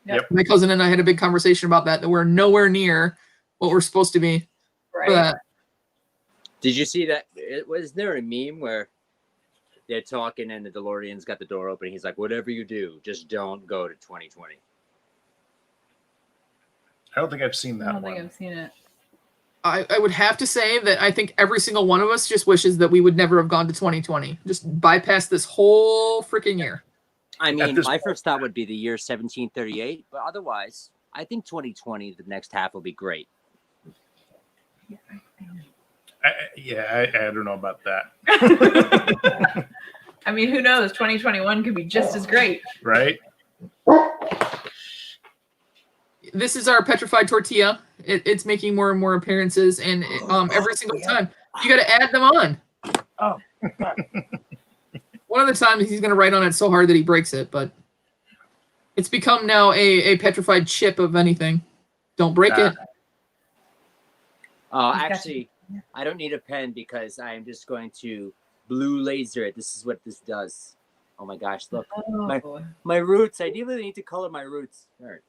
Speaker 3: Yep.
Speaker 1: My cousin and I had a big conversation about that we're nowhere near what we're supposed to be.
Speaker 2: Right.
Speaker 1: For that.
Speaker 5: Did you see that? Was there a meme where they're talking and the DeLorean's got the door open? He's like, "Whatever you do, just don't go to 2020."
Speaker 3: I don't think I've seen that
Speaker 2: I don't
Speaker 3: one.
Speaker 2: think I've seen it.
Speaker 1: I would have to say that I think every single one of us just wishes that we would never have gone to 2020. Just bypass this whole freaking year.
Speaker 5: I mean,
Speaker 3: this
Speaker 5: my
Speaker 3: point-
Speaker 5: first thought would be the year 1738, but otherwise, I think 2020, the next half, will be great.
Speaker 3: I don't know about that.
Speaker 2: I mean, who knows? 2021 could be just as great.
Speaker 3: Right?
Speaker 1: This is our petrified tortilla. It's making more and more appearances, and every single time you got to add them on.
Speaker 5: Oh,
Speaker 1: One of the times he's going to write on it so hard that he breaks it, but it's become now a petrified chip of anything. Don't break it.
Speaker 5: Actually, I don't need a pen because I am just going to blue laser it. This is what this does. Oh my gosh, look.
Speaker 2: Oh.
Speaker 5: My roots. I really need to color my roots. All right.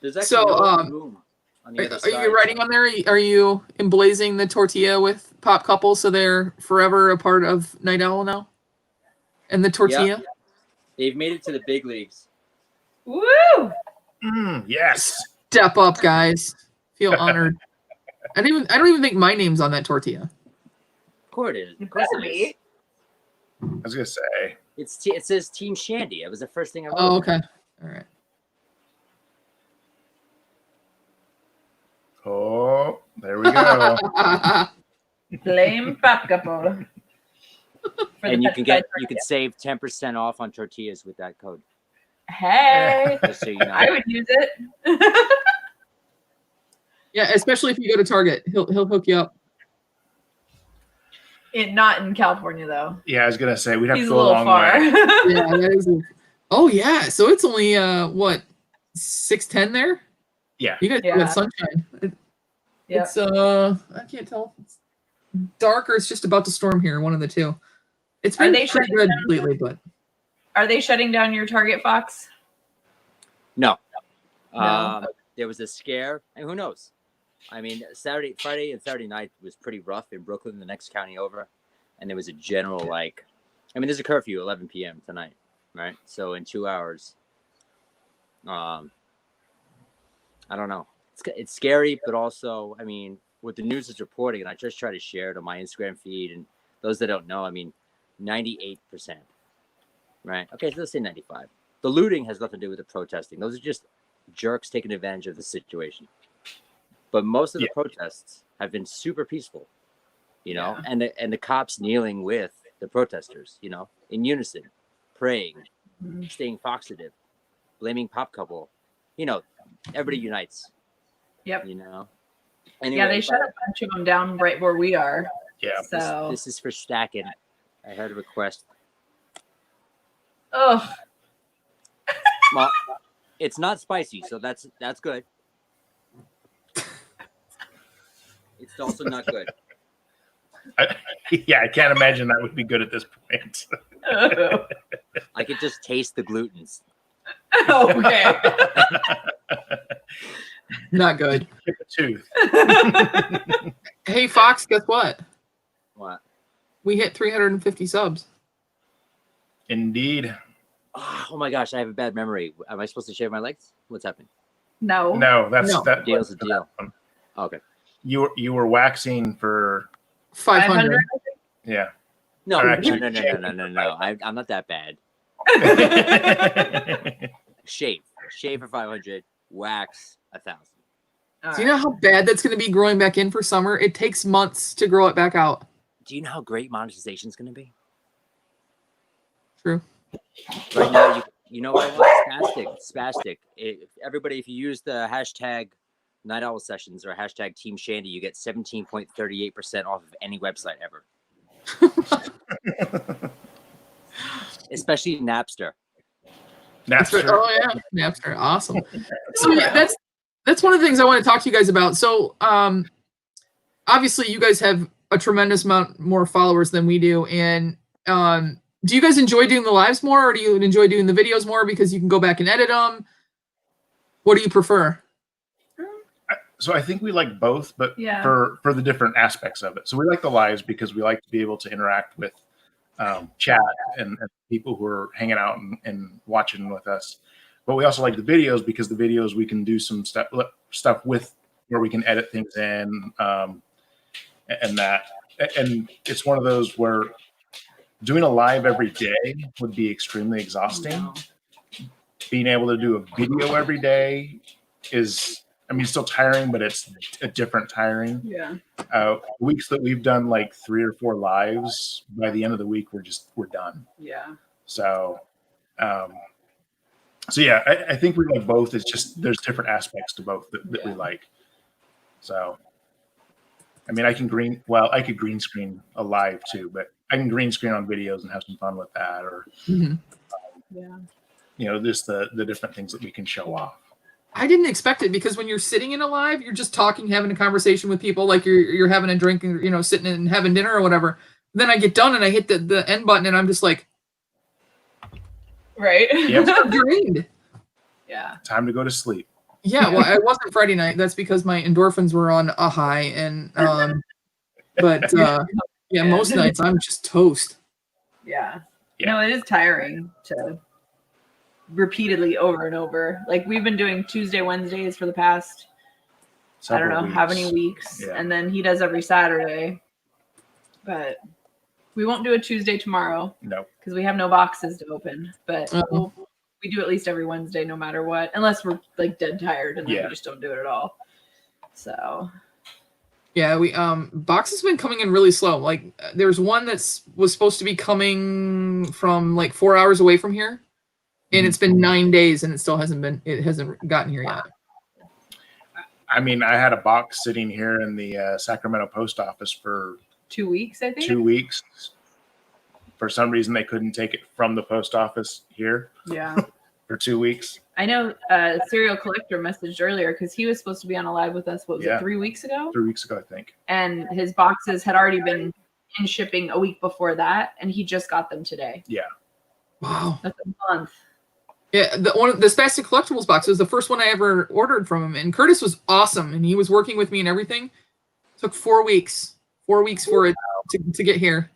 Speaker 5: There's actually no room on the other
Speaker 1: Are
Speaker 5: side.
Speaker 1: you writing on there? Are you emblazing the tortilla with Pop Couple so they're forever a part of Night Owl now? And the tortilla?
Speaker 5: Yep. They've made it to the big leagues.
Speaker 2: Woo!
Speaker 3: Yes.
Speaker 1: Step up, guys. Feel honored. I don't even think my name's on that tortilla.
Speaker 5: Of course it is. Of
Speaker 2: It
Speaker 5: course
Speaker 2: better
Speaker 5: it is.
Speaker 2: be.
Speaker 3: I was gonna say.
Speaker 5: It says Team Shandy. It was the first thing I wrote.
Speaker 1: Oh, okay. All right.
Speaker 3: Oh, there we go.
Speaker 2: Flame pop couple.
Speaker 5: And you can save 10% off on tortillas with that code.
Speaker 2: Hey,
Speaker 5: Just so you know.
Speaker 2: I would use it.
Speaker 1: Yeah, especially if you go to Target, he'll hook you up.
Speaker 2: Not in California though.
Speaker 3: Yeah, I was gonna say we'd have
Speaker 2: He's
Speaker 3: to
Speaker 2: a
Speaker 3: go a
Speaker 2: little
Speaker 3: long
Speaker 2: far.
Speaker 3: way.
Speaker 1: Yeah, that is. Oh yeah, so it's only what 6:10 there.
Speaker 3: Yeah.
Speaker 1: You guys
Speaker 2: Yeah.
Speaker 1: got sunshine.
Speaker 2: Yeah.
Speaker 1: It's I can't tell. It's dark or it's just about to storm here. One of the two. It's
Speaker 2: Are
Speaker 1: been
Speaker 2: they
Speaker 1: pretty
Speaker 2: shutting
Speaker 1: good
Speaker 2: down?
Speaker 1: lately, but
Speaker 2: Are they shutting down your Target, Fox?
Speaker 5: No.
Speaker 2: No.
Speaker 5: There was a scare, and who knows? I mean, Friday and Saturday night was pretty rough in Brooklyn, the next county over. And there was a general, there's a curfew 11 p.m. tonight, right? So in 2 hours, I don't know. It's scary, but also, I mean, what the news is reporting, and I just try to share it on my Instagram feed, and those that don't know, I mean, 98%, right? Okay, so let's say 95. The looting has nothing to do with the protesting. Those are just jerks taking advantage of the situation. But most of the
Speaker 3: Yeah.
Speaker 5: protests have been super peaceful, you know, and the cops kneeling with the protesters, you know, in unison, praying, staying foxative, blaming pop couple, you know, everybody unites.
Speaker 2: Yep.
Speaker 5: You know.
Speaker 2: Yeah, they shut a bunch of them down right where we are.
Speaker 3: Yeah.
Speaker 2: So
Speaker 5: This is for stacking. I had a request.
Speaker 2: oh,
Speaker 5: Well, it's not spicy, so that's good. It's also not good.
Speaker 3: Yeah, I can't imagine that would be good at this point.
Speaker 5: I could just taste the glutens.
Speaker 2: okay.
Speaker 1: Not good.
Speaker 3: Chip a tooth.
Speaker 1: Hey, Fox, guess what?
Speaker 5: What?
Speaker 1: We hit 350 subs.
Speaker 3: Indeed.
Speaker 5: Oh my gosh, I have a bad memory. Am I supposed to shave my legs? What's happening?
Speaker 2: No.
Speaker 3: No, that's
Speaker 1: No.
Speaker 3: that.
Speaker 5: Deal's a deal. Okay.
Speaker 3: You were waxing for
Speaker 1: 500.
Speaker 3: yeah.
Speaker 5: No,
Speaker 3: Or actually-
Speaker 5: no. I'm not that bad. Shave for 500. Wax 1,000.
Speaker 1: Do you know how bad that's going to be growing back in for summer? It takes months to grow it back out.
Speaker 5: Do you know how great monetization is going to be?
Speaker 1: True.
Speaker 5: Right now, you know what I want? Spastic. Everybody, if you use the hashtag Night Owl Sessions or hashtag Team Shandy, you get 17.38% off of any website ever. Especially Napster.
Speaker 3: Napster.
Speaker 1: Oh yeah, Napster, awesome. So yeah, that's one of the things I want to talk to you guys about. So obviously you guys have a tremendous amount more followers than we do, and do you guys enjoy doing the lives more, or do you enjoy doing the videos more because you can go back and edit them? What do you prefer?
Speaker 3: So I think we like both, but
Speaker 2: Yeah.
Speaker 3: for the different aspects of it. So we like the lives because we like to be able to interact with chat and people who are hanging out and watching with us. But we also like the videos because the videos we can do some stuff with where we can edit things in and that. And it's one of those where doing a live every day would be extremely exhausting. Being able to do a video every day is, I mean, still tiring, but it's a different tiring.
Speaker 2: Yeah.
Speaker 3: Weeks that we've done like 3 or 4 lives, by the end of the week, we're done.
Speaker 2: Yeah.
Speaker 3: So, yeah, I think we like both. It's just there's different aspects to both that we like. So, I mean, I could green screen a live too, but I can green screen on videos and have some fun with that, or
Speaker 2: Yeah.
Speaker 3: you know, just the different things that we can show off.
Speaker 1: I didn't expect it because when you're sitting in a live, you're just talking, having a conversation with people, like you're having a drink and, you know, sitting and having dinner or whatever. Then I get done and I hit the end button and I'm just like,
Speaker 2: Right.
Speaker 3: Yep.
Speaker 1: I'm drained.
Speaker 2: Yeah.
Speaker 3: Time to go to sleep.
Speaker 1: Yeah, well, I wasn't Friday night. That's because my endorphins were on a high, and but yeah, most nights I'm just toast.
Speaker 2: Yeah.
Speaker 3: Yeah.
Speaker 2: No, it is tiring to repeatedly over and over. Like we've been doing Tuesday, Wednesdays for the past I don't know how many weeks,
Speaker 3: Yeah.
Speaker 2: and then he does every Saturday. But we won't do a Tuesday tomorrow
Speaker 3: No.
Speaker 2: because we have no boxes to open. But
Speaker 1: Uh-oh.
Speaker 2: we do at least every Wednesday, no matter what, unless we're like dead tired, and then
Speaker 3: Yeah.
Speaker 2: we just don't do it at all. So
Speaker 1: Yeah, we boxes have been coming in really slow. Like there's one was supposed to be coming from like 4 hours away from here, and it's been 9 days, and it hasn't gotten here yet.
Speaker 3: I mean, I had a box sitting here in the Sacramento post office for
Speaker 2: 2 weeks, I think.
Speaker 3: 2 weeks. For some reason, they couldn't take it from the post office here
Speaker 2: Yeah.
Speaker 3: for 2 weeks.
Speaker 2: I know Serial Collector messaged earlier because he was supposed to be on a live with us, what was
Speaker 3: Yeah.
Speaker 2: it, 3 weeks ago?
Speaker 3: 3 weeks ago, I think.
Speaker 2: And his boxes had already been in shipping a week before that, and he just got them today.
Speaker 3: Yeah.
Speaker 1: Wow.
Speaker 2: That's a month.
Speaker 1: Yeah, the Spastic Collectibles box was the first one I ever ordered from him, and Curtis was awesome, and he was working with me and everything. Took 4 weeks. 4 weeks for it to get here,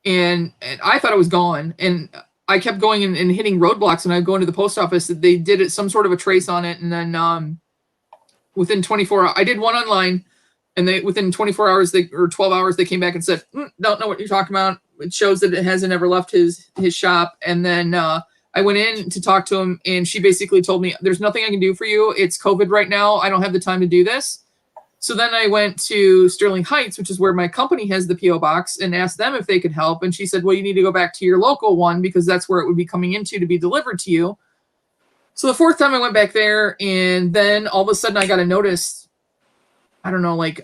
Speaker 1: and I thought it was gone, and I kept going and hitting roadblocks, and I'd go into the post office. They did some sort of a trace on it, and then within 24 hours, I did one online, and within 24 hours or 12 hours they came back and said, don't know what you're talking about. It shows that it hasn't ever left his shop. And then I went in to talk to him, and she basically told me, there's nothing I can do for you. It's COVID right now. I don't have the time to do this. So then I went to Sterling Heights, which is where my company has the PO box, and asked them if they could help. And she said, well, you need to go back to your local one because that's where it would be coming into to be delivered to you. So the fourth time I went back there, and then all of a sudden I got a notice, I don't know, like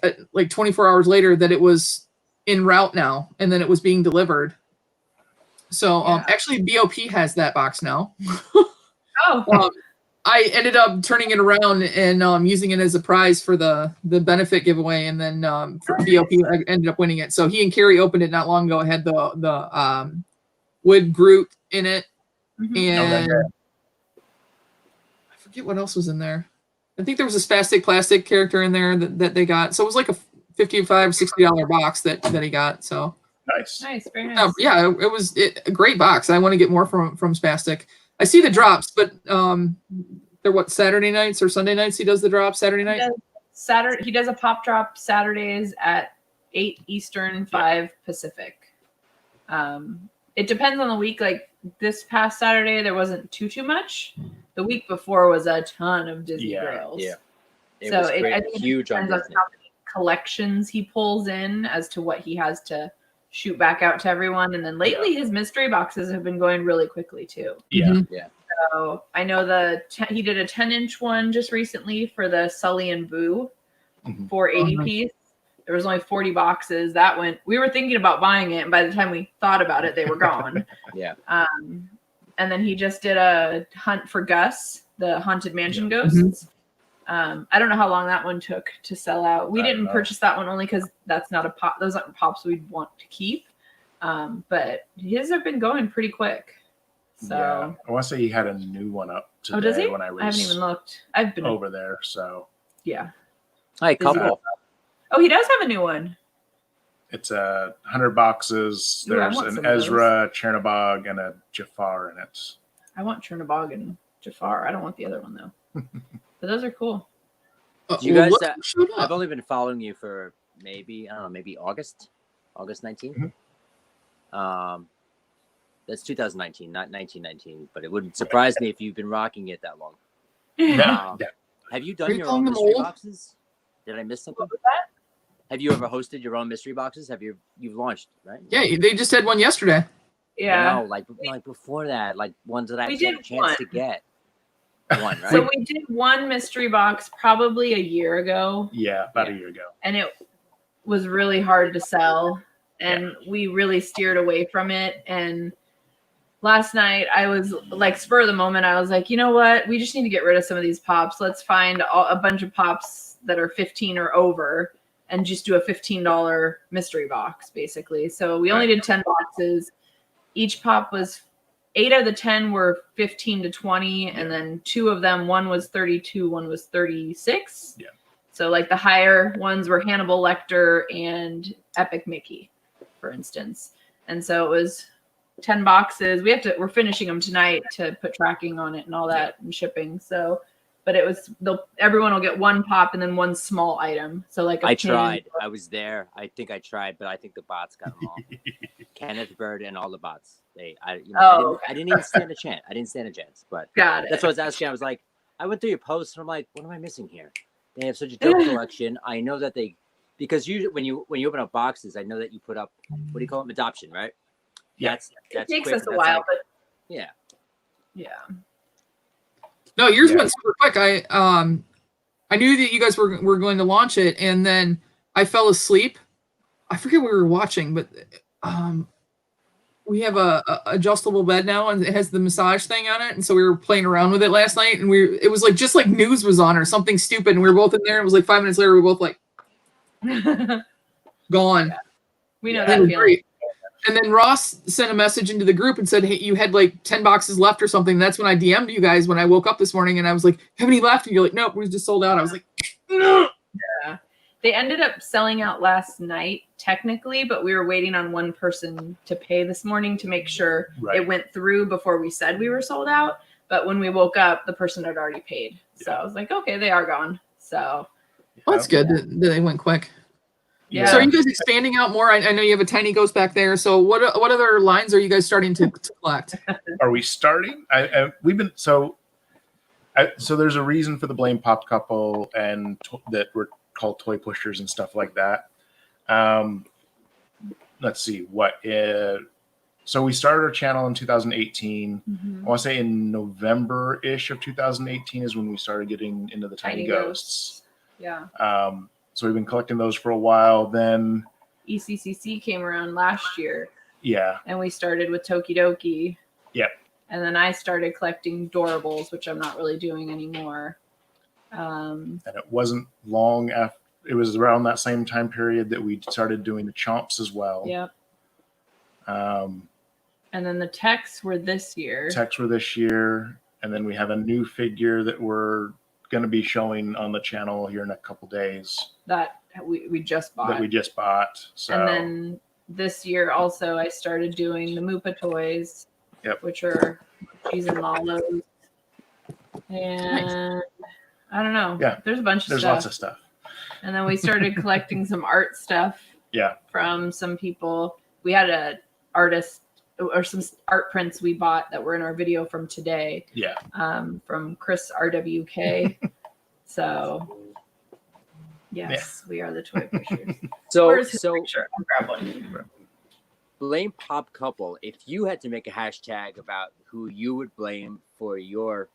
Speaker 1: 24 hours later that it was en route now, and then it was being delivered. So actually BOP has that box now.
Speaker 2: Oh.
Speaker 1: I ended up turning it around and using it as a prize for the benefit giveaway, and then for BOP I ended up winning it. So he and Carrie opened it not long ago. It had the wood Groot in it, and I forget what else was in there. I think there was a spastic plastic character in there that they got. So it was like a $55, $60 box that he got. So
Speaker 3: Nice,
Speaker 2: very nice.
Speaker 1: yeah, it was a great box. I want to get more from Spastic. I see the drops, but they're what, Saturday nights or Sunday nights he does the drop? Saturday night?
Speaker 2: He does a pop drop Saturdays at 8 Eastern, 5 Pacific. It depends on the week. Like this past Saturday, there wasn't too much. The week before was a ton of Disney Grails.
Speaker 5: Yeah. It
Speaker 2: so
Speaker 5: was great.
Speaker 2: I think
Speaker 5: Huge
Speaker 2: it
Speaker 5: on
Speaker 2: depends on
Speaker 5: Disney.
Speaker 2: how many collections he pulls in as to what he has to shoot back out to everyone. And then lately his mystery boxes have been going really quickly too. So I know he did a 10-inch one just recently for the Sully and Boo 480 piece. There was only 40 boxes. We were thinking about buying it, and by the time we thought about it, they were gone. And then he just did a hunt for Gus, the Haunted Mansion ghosts. I don't know how long that one took to sell out. We didn't purchase that one only because that's not a pop. Those aren't pops we'd want to keep. But his have been going pretty quick. So
Speaker 3: I want to say he had a new one up today.
Speaker 2: Oh, does he?
Speaker 3: When I
Speaker 2: haven't even looked. I've been
Speaker 3: over there. So
Speaker 5: Hi, couple.
Speaker 2: Oh, he does have a new one.
Speaker 3: it's 100 boxes.
Speaker 2: Ooh, I
Speaker 3: There's
Speaker 2: want
Speaker 3: an
Speaker 2: some of those.
Speaker 3: Ezra, Chernobog, and a Jafar in it.
Speaker 2: I want Chernobog and Jafar. I don't want the other one though. But those are cool.
Speaker 5: You guys,
Speaker 1: look who showed
Speaker 5: I've
Speaker 1: up.
Speaker 5: only been following you for maybe August 19th. That's 2019, not 1919. But it wouldn't surprise me if you've been rocking it that long. Have you done
Speaker 1: Are you
Speaker 5: your
Speaker 1: calling
Speaker 5: own
Speaker 1: them
Speaker 5: mystery
Speaker 1: old?
Speaker 5: boxes? Did I miss something?
Speaker 2: What was that?
Speaker 5: Have you ever hosted your own mystery boxes? You've launched, right?
Speaker 1: Yeah, they just had one yesterday.
Speaker 2: Yeah.
Speaker 5: No, like before that, like ones that I
Speaker 2: We
Speaker 5: had a
Speaker 2: did
Speaker 5: chance
Speaker 2: one.
Speaker 5: to get. One, right?
Speaker 2: So we did one mystery box probably a year ago,
Speaker 3: Yeah, about a year ago.
Speaker 2: and it was really hard to sell, and we really steered away from it. And last night I was like, spur of the moment, I was like, you know what? We just need to get rid of some of these pops. Let's find a bunch of pops that are 15 or over and just do a $15 mystery box, basically. So we only did 10 boxes. Each pop was 8 out of the 10 were 15 to 20, and then 2 of them, one was 32, one was 36.
Speaker 3: Yeah.
Speaker 2: So like the higher ones were Hannibal Lecter and Epic Mickey, for instance. And so it was 10 boxes. We're finishing them tonight to put tracking on it and all that and shipping. So, but it was everyone will get one pop and then one small item. So like
Speaker 5: I tried. I was there. I think I tried, but I think the bots got them all. Kenneth Bird and all the bots. I didn't even stand a chance. I didn't stand a chance. But
Speaker 2: Got it.
Speaker 5: that's what I was asking. I was like, I went through your posts and I'm like, what am I missing here? They have such a dope collection. I know that because usually when you open up boxes, I know that you put up, what do you call them? Adoption, right?
Speaker 3: Yeah.
Speaker 5: That's
Speaker 2: It takes
Speaker 5: quick.
Speaker 2: us a
Speaker 5: That's
Speaker 2: while,
Speaker 5: like-
Speaker 2: but
Speaker 5: yeah.
Speaker 1: No, yours went super quick. I knew that you guys were going to launch it, and then I fell asleep. I forget what we were watching, but we have a adjustable bed now, and it has the massage thing on it. And so we were playing around with it last night, and it was like just like news was on or something stupid, and we were both in there. And it was like 5 minutes later, we were both like gone.
Speaker 2: we know
Speaker 1: It
Speaker 2: that
Speaker 1: was
Speaker 2: feeling.
Speaker 1: great. And then Ross sent a message into the group and said, hey, you had like 10 boxes left or something. That's when I DM'd you guys when I woke up this morning, and I was like, have any left? And you're like, nope, we just sold out. I was like, no.
Speaker 2: Yeah. They ended up selling out last night, technically, but we were waiting on one person to pay this morning to make sure it went through before we said we were sold out. But when we woke up, the person had already paid. So I was like, okay, they are gone. So
Speaker 1: Well, that's good that they went quick.
Speaker 2: yeah.
Speaker 1: So are you guys expanding out more? I know you have a tiny ghost back there. So what other lines are you guys starting to collect?
Speaker 3: Are we starting? We've been so there's a reason for the Blame Pop Couple and that we're called toy pushers and stuff like that. Let's see so we started our channel in 2018.
Speaker 2: Mhm.
Speaker 3: I want to say in November-ish of 2018 is when we started getting into the tiny ghosts.
Speaker 2: Yeah.
Speaker 3: So we've been collecting those for a while. Then
Speaker 2: ECCC came around last year,
Speaker 3: yeah,
Speaker 2: and we started with Tokidoki.
Speaker 3: Yep.
Speaker 2: And then I started collecting Doorables, which I'm not really doing anymore.
Speaker 3: and it wasn't long after. It was around that same time period that we started doing the chomps as well.
Speaker 2: Yep. And then the techs were this year.
Speaker 3: Techs were this year, and then we have a new figure that we're going to be showing on the channel here in a couple days
Speaker 2: That we just bought.
Speaker 3: that we just bought. So
Speaker 2: And then this year also I started doing the Moopa toys,
Speaker 3: Yep.
Speaker 2: which are cheese and Lalos. And I don't know.
Speaker 3: Yeah.
Speaker 2: There's a bunch of
Speaker 3: there's
Speaker 2: stuff.
Speaker 3: lots of stuff.
Speaker 2: And then we started collecting some art stuff
Speaker 3: Yeah.
Speaker 2: from some people. We had a artist or some art prints we bought that were in our video from today,
Speaker 3: Yeah.
Speaker 2: from Chris RWK. So yes, we are the toy pushers.
Speaker 5: So
Speaker 2: Where's his
Speaker 5: so
Speaker 2: picture? I'll grab one.
Speaker 5: blame Pop Couple. If you had to make a hashtag about who you would blame for your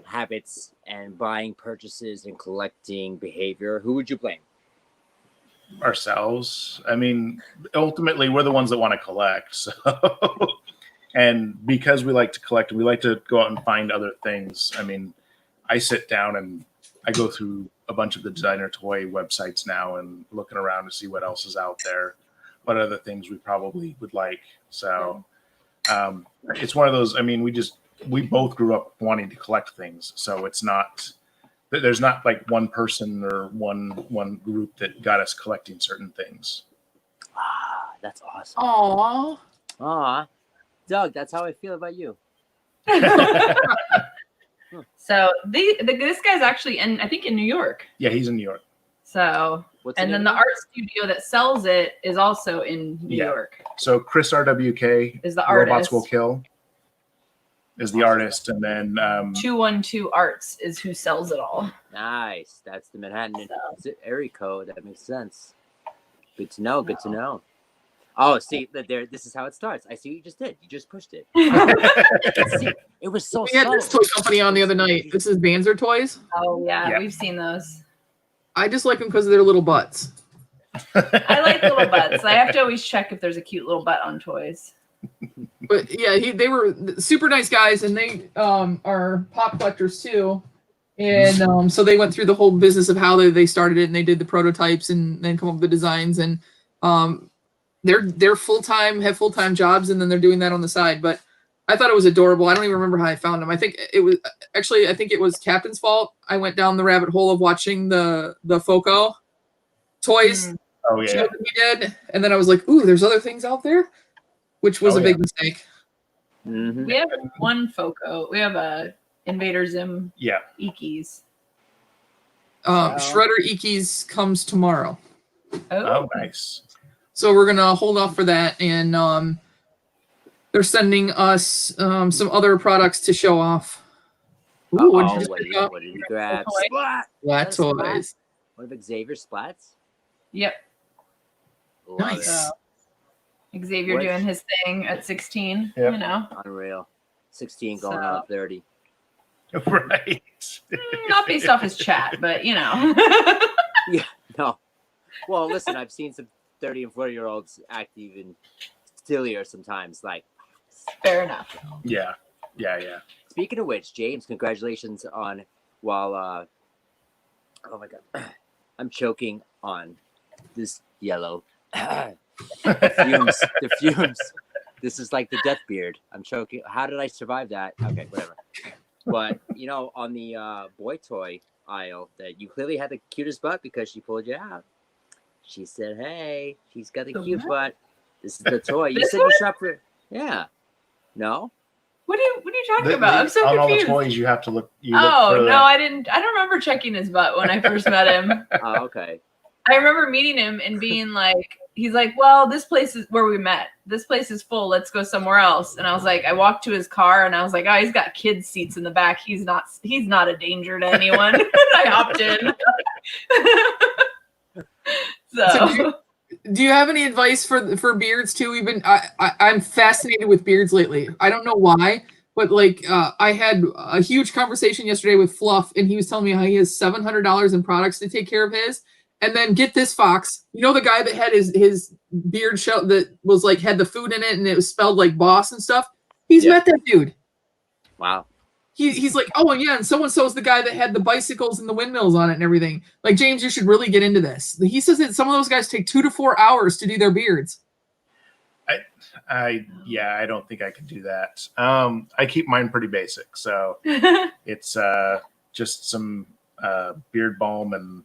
Speaker 5: habits and buying purchases and collecting behavior, who would you blame?
Speaker 3: Ourselves. I mean, ultimately, we're the ones that want to collect. So, and because we like to collect, we like to go out and find other things. I mean, I sit down and I go through a bunch of the designer toy websites now and looking around to see what else is out there, what other things we probably would like. So, it's one of those. I mean, we both grew up wanting to collect things, so it's not. There's not like one person or one group that got us collecting certain things.
Speaker 5: Ah, that's awesome.
Speaker 1: Aww.
Speaker 5: Aw, Doug, that's how I feel about you.
Speaker 2: So this guy's actually I think in New York.
Speaker 3: Yeah, he's in New York.
Speaker 2: So
Speaker 5: What's
Speaker 2: and
Speaker 5: the
Speaker 2: then
Speaker 5: name
Speaker 2: the
Speaker 5: of
Speaker 2: art studio that sells it is also in New
Speaker 3: Yeah.
Speaker 2: York.
Speaker 3: So Chris RWK,
Speaker 2: Is the
Speaker 3: Robots
Speaker 2: artist.
Speaker 3: Will Kill, is the artist, and then
Speaker 2: 212 Arts is who sells it all.
Speaker 5: it? Nice. That's the Manhattan
Speaker 2: So.
Speaker 5: area code. That makes sense. Good to know. Good to know. Oh, see, this is how it starts. I see what you just did. You just pushed it. See, it was so
Speaker 1: We had this toy company on the other night. This is Banzer Toys.
Speaker 2: Oh yeah,
Speaker 3: Yeah.
Speaker 2: we've seen those.
Speaker 1: I just like them because of their little butts.
Speaker 2: I like little butts. I have to always check if there's a cute little butt on toys.
Speaker 1: But yeah, they were super nice guys, and they are pop collectors too. And so they went through the whole business of how they started it, and they did the prototypes and then come up with the designs. And they're have full-time jobs, and then they're doing that on the side. But I thought it was adorable. I don't even remember how I found them. I think it was Captain's fault. I went down the rabbit hole of watching the Foco toys.
Speaker 3: oh yeah,
Speaker 1: Show that we did, and then I was like, "Ooh, there's other things out there," which was
Speaker 3: Oh,
Speaker 1: a big mistake.
Speaker 5: Mhm.
Speaker 2: We have one Foco. We have a Invader Zim
Speaker 3: yeah.
Speaker 2: Ikis.
Speaker 1: Shredder Ikis comes tomorrow,
Speaker 3: Oh, nice.
Speaker 1: so we're gonna hold off for that, and they're sending us some other products to show off. Ooh, what did you just pick up?
Speaker 5: What did you grab?
Speaker 2: Toy.
Speaker 5: Splat.
Speaker 1: Flat
Speaker 5: Splat.
Speaker 1: toys.
Speaker 5: One of Xavier Splats.
Speaker 2: Yep.
Speaker 5: Love
Speaker 1: Nice.
Speaker 5: it.
Speaker 2: So Xavier
Speaker 5: What?
Speaker 2: doing his thing at 16.
Speaker 3: Yep.
Speaker 2: You know,
Speaker 5: Unreal. 16 going
Speaker 2: So-
Speaker 5: on 30.
Speaker 3: Right.
Speaker 2: not based off his chat, but you know.
Speaker 5: No. Well, listen, I've seen some 30 and 40-year-olds act even sillier sometimes. Like,
Speaker 2: Fair enough.
Speaker 3: Yeah. Yeah.
Speaker 5: speaking of which, James, congratulations on oh my God, I'm choking on this yellow. The fumes. This is like the death beard. I'm choking. How did I survive that? Okay, whatever. But, on the boy toy aisle, that you clearly had the cutest butt because she pulled you out. She said, hey, she's got a
Speaker 2: The
Speaker 5: cute
Speaker 2: what?
Speaker 5: butt. This is the toy. You
Speaker 2: This
Speaker 5: said you
Speaker 2: one?
Speaker 5: shop for. Yeah. No?
Speaker 2: What are you talking about? I'm so
Speaker 3: on
Speaker 2: confused.
Speaker 3: all the toys, you have to look. You look
Speaker 2: Oh
Speaker 3: for
Speaker 2: no,
Speaker 3: the-
Speaker 2: I didn't. I don't remember checking his butt when I first met him.
Speaker 5: Oh, okay.
Speaker 2: I remember meeting him and being like, he's like, well, this place is where we met. This place is full. Let's go somewhere else. And I was like, I walked to his car and I was like, oh, he's got kids seats in the back. He's not a danger to anyone. I hopped in. So
Speaker 1: do you have any advice for beards too? I'm fascinated with beards lately. I don't know why, but like I had a huge conversation yesterday with Fluff, and he was telling me how he has $700 in products to take care of his. And then get this, Fox. You know the guy that had his beard show that was like had the food in it and it was spelled like boss and stuff? He's met that dude.
Speaker 5: Wow.
Speaker 1: He's like, oh yeah, and so-and-so is the guy that had the bicycles and the windmills on it and everything. Like, James, you should really get into this. He says that some of those guys take 2 to 4 hours to do their beards.
Speaker 3: I don't think I could do that. I keep mine pretty basic, so it's just some beard balm and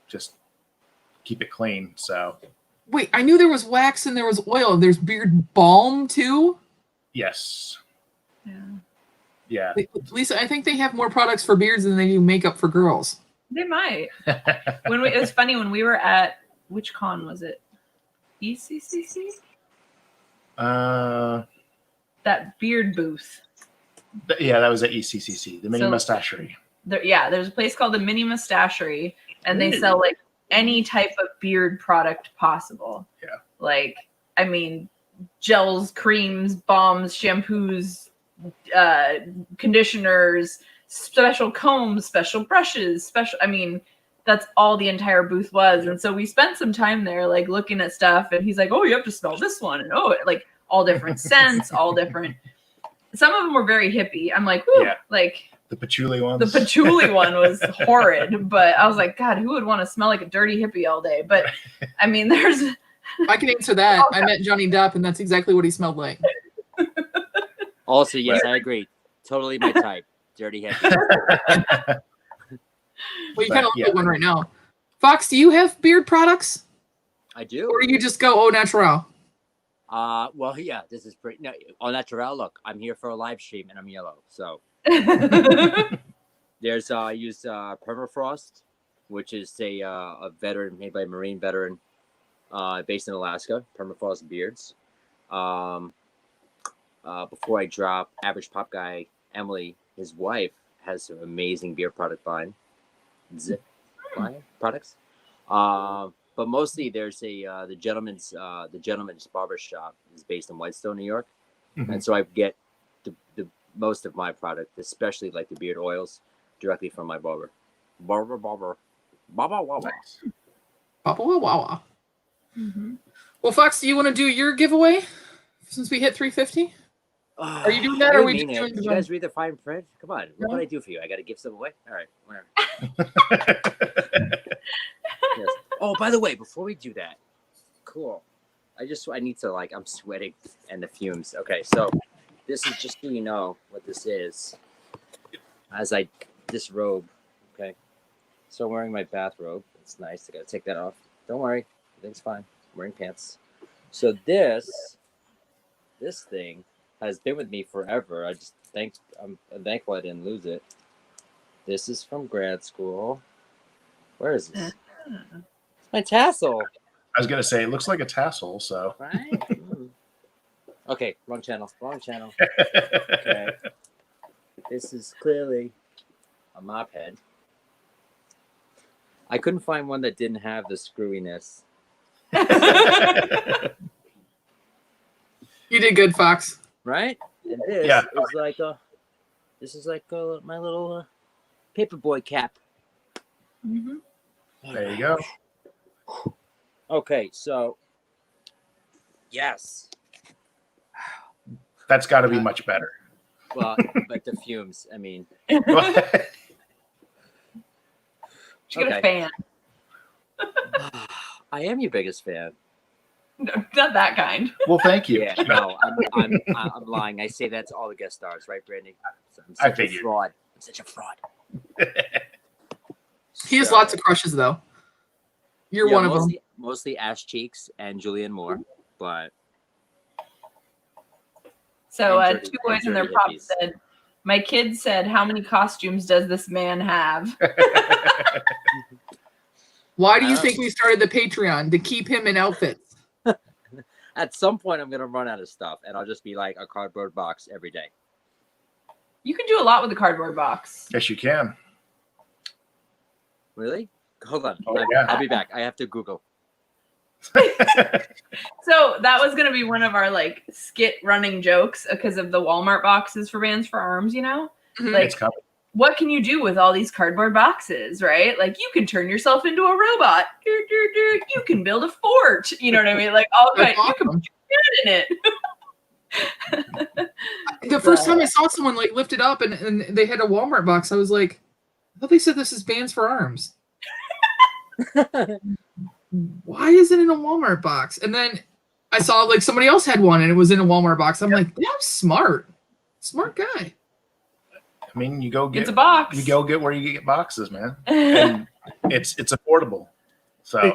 Speaker 3: just keep it clean. So
Speaker 1: wait, I knew there was wax and there was oil. There's beard balm too?
Speaker 3: Yes.
Speaker 2: yeah.
Speaker 1: Lisa, I think they have more products for beards than they do makeup for girls.
Speaker 2: They might. It was funny when we were at, which con was it? ECCC? That beard booth.
Speaker 3: That was at ECCC, the Mini Mustachery.
Speaker 2: There's a place called the Mini Mustachery, and they sell like any type of beard product possible.
Speaker 3: Yeah.
Speaker 2: Like, I mean, gels, creams, balms, shampoos, conditioners, special combs, special brushes, that's all the entire booth was. And so we spent some time there, like looking at stuff, and he's like, oh, you have to smell this one. And like all different scents, all different. Some of them were very hippie. I'm like, whoo, like
Speaker 3: the patchouli ones.
Speaker 2: The patchouli one was horrid, but I was like, God, who would want to smell like a dirty hippie all day? But I mean,
Speaker 1: I can answer that. I met Johnny Depp, and that's exactly what he smelled like.
Speaker 5: Also, yes, I agree. Totally my type. Dirty hippie.
Speaker 1: Well, you kind of look like one right now. Fox, do you have beard products?
Speaker 5: I do.
Speaker 1: Or you just go au naturel?
Speaker 5: Well, yeah, this is pretty. No, au naturel. Look, I'm here for a live stream, and I'm yellow. So there's I use Permafrost, which is a veteran made by a Marine veteran, based in Alaska. Permafrost beards. Before I drop, Average Pop Guy Emily, his wife, has some amazing beard product line. Zip line products. But mostly there's the gentleman's barber shop is based in Whitestone, New York, and so I get the most of my product, especially like the beard oils, directly from my barber. Baba wawa.
Speaker 1: Baba wawa. Well, Fox, do you want to do your giveaway since we hit 350? Are you doing that, or are we just doing?
Speaker 5: Did you guys read the fine print? Come on, what can I do for you? I got to give some away. All right, whatever. Yes. Oh, by the way, before we do that, cool. I need to I'm sweating and the fumes. Okay, so this is just so you know what this is. As I disrobe, okay. So I'm wearing my bathrobe. It's nice. I gotta take that off. Don't worry, everything's fine. I'm wearing pants. So this thing has been with me forever. I'm thankful I didn't lose it. This is from grad school. Where is this? It's my tassel.
Speaker 3: I was gonna say it looks like a tassel, so
Speaker 5: right. Okay, wrong channel. Okay. This is clearly a mop head. I couldn't find one that didn't have the screwiness.
Speaker 1: You did good, Fox.
Speaker 5: Right? And this is like my little paperboy cap.
Speaker 3: There you go.
Speaker 5: Okay, so yes.
Speaker 3: That's got to be much better.
Speaker 5: Well, but the fumes, I mean.
Speaker 2: You got a fan.
Speaker 5: I am your biggest fan.
Speaker 2: No, not that kind.
Speaker 3: Well, thank you.
Speaker 5: Yeah, no, I'm lying. I say that to all the guest stars, right, Brandy? I'm such a fraud. I'm such a fraud.
Speaker 1: He has lots of crushes, though. You're one of them.
Speaker 5: Mostly Ash Cheeks and Julianne Moore, but.
Speaker 2: So, two boys in their pop said, my kid said, how many costumes does this man have?
Speaker 1: Why do you think we started the Patreon? To keep him in outfits.
Speaker 5: At some point, I'm gonna run out of stuff, and I'll just be like a cardboard box every day.
Speaker 2: You can do a lot with a cardboard box.
Speaker 3: Yes, you can.
Speaker 5: Really? Hold on.
Speaker 3: Oh, yeah.
Speaker 5: I'll be back. I have to Google.
Speaker 2: So that was going to be one of our like skit running jokes because of the Walmart boxes for Bands for Arms, you know?
Speaker 1: Mhm.
Speaker 2: Like,
Speaker 3: It's coming.
Speaker 2: what can you do with all these cardboard boxes, right? Like, you can turn yourself into a robot. You can build a fort. You know what I mean? Like, all
Speaker 1: That's
Speaker 2: kind. You can
Speaker 1: awesome.
Speaker 2: put your head in it.
Speaker 1: The first time I saw someone like lift it up and they had a Walmart box, I was like, I thought they said this is Bands for Arms. Why is it in a Walmart box? And then I saw like somebody else had one and it was in a Walmart box. I'm like, that's smart. Smart guy.
Speaker 3: I mean, you go get
Speaker 2: It's a box.
Speaker 3: you go get where you get boxes, man, and it's affordable. So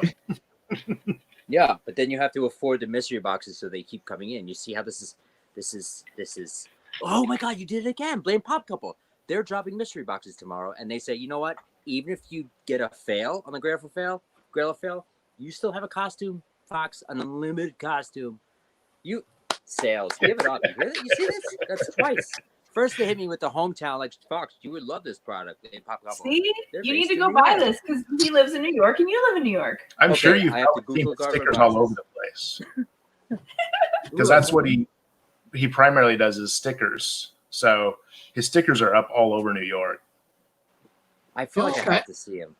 Speaker 5: Yeah, but then you have to afford the mystery boxes so they keep coming in. You see how this is. Oh my God, you did it again. Blame Pop Couple. They're dropping mystery boxes tomorrow, and they say, you know what? Even if you get a fail on the Grail fail, you still have a costume, Fox, an unlimited costume. You sales, give it up. Really? You see this? That's twice. First, they hit me with the hometown, like, Fox, you would love this product. They Pop Couple.
Speaker 2: See?
Speaker 5: They're
Speaker 2: You need
Speaker 5: based
Speaker 2: to
Speaker 5: in
Speaker 2: go
Speaker 5: New
Speaker 2: buy
Speaker 5: York.
Speaker 2: this because he lives in New York and you live in New York.
Speaker 3: I'm
Speaker 5: Okay,
Speaker 3: sure you've
Speaker 5: I have to
Speaker 3: probably seen
Speaker 5: Google
Speaker 3: stickers
Speaker 5: cardboard
Speaker 3: all over
Speaker 5: boxes.
Speaker 3: the place because that's what he primarily does is stickers. So his stickers are up all over New York.
Speaker 5: I feel like I
Speaker 1: Okay.
Speaker 5: have to see him.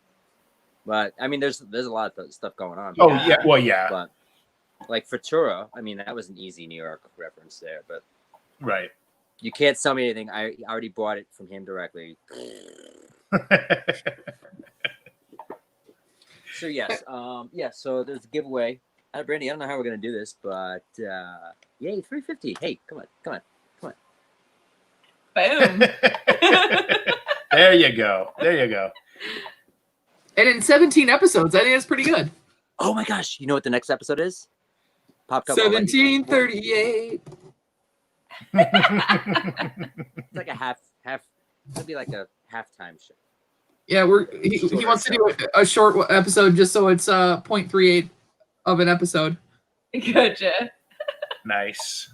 Speaker 5: But, I mean, there's a lot of stuff going on.
Speaker 3: Oh yeah, well yeah,
Speaker 5: But, like, Futura, I mean, that was an easy New York reference there. But
Speaker 3: right.
Speaker 5: you can't sell me anything. I already bought it from him directly. So, yes. So there's a giveaway. Brandy, I don't know how we're going to do this, but yay, 350. Hey, come on.
Speaker 2: Boom.
Speaker 3: There you go.
Speaker 1: And in 17 episodes, I think that's pretty good.
Speaker 5: Oh, my gosh. You know what the next episode is? Pop Couple.
Speaker 1: 1738.
Speaker 5: It's like a half. It'll be like a halftime show.
Speaker 1: Yeah, he wants to do a short episode just so it's 0.38 of an episode.
Speaker 2: Gotcha.
Speaker 3: Nice.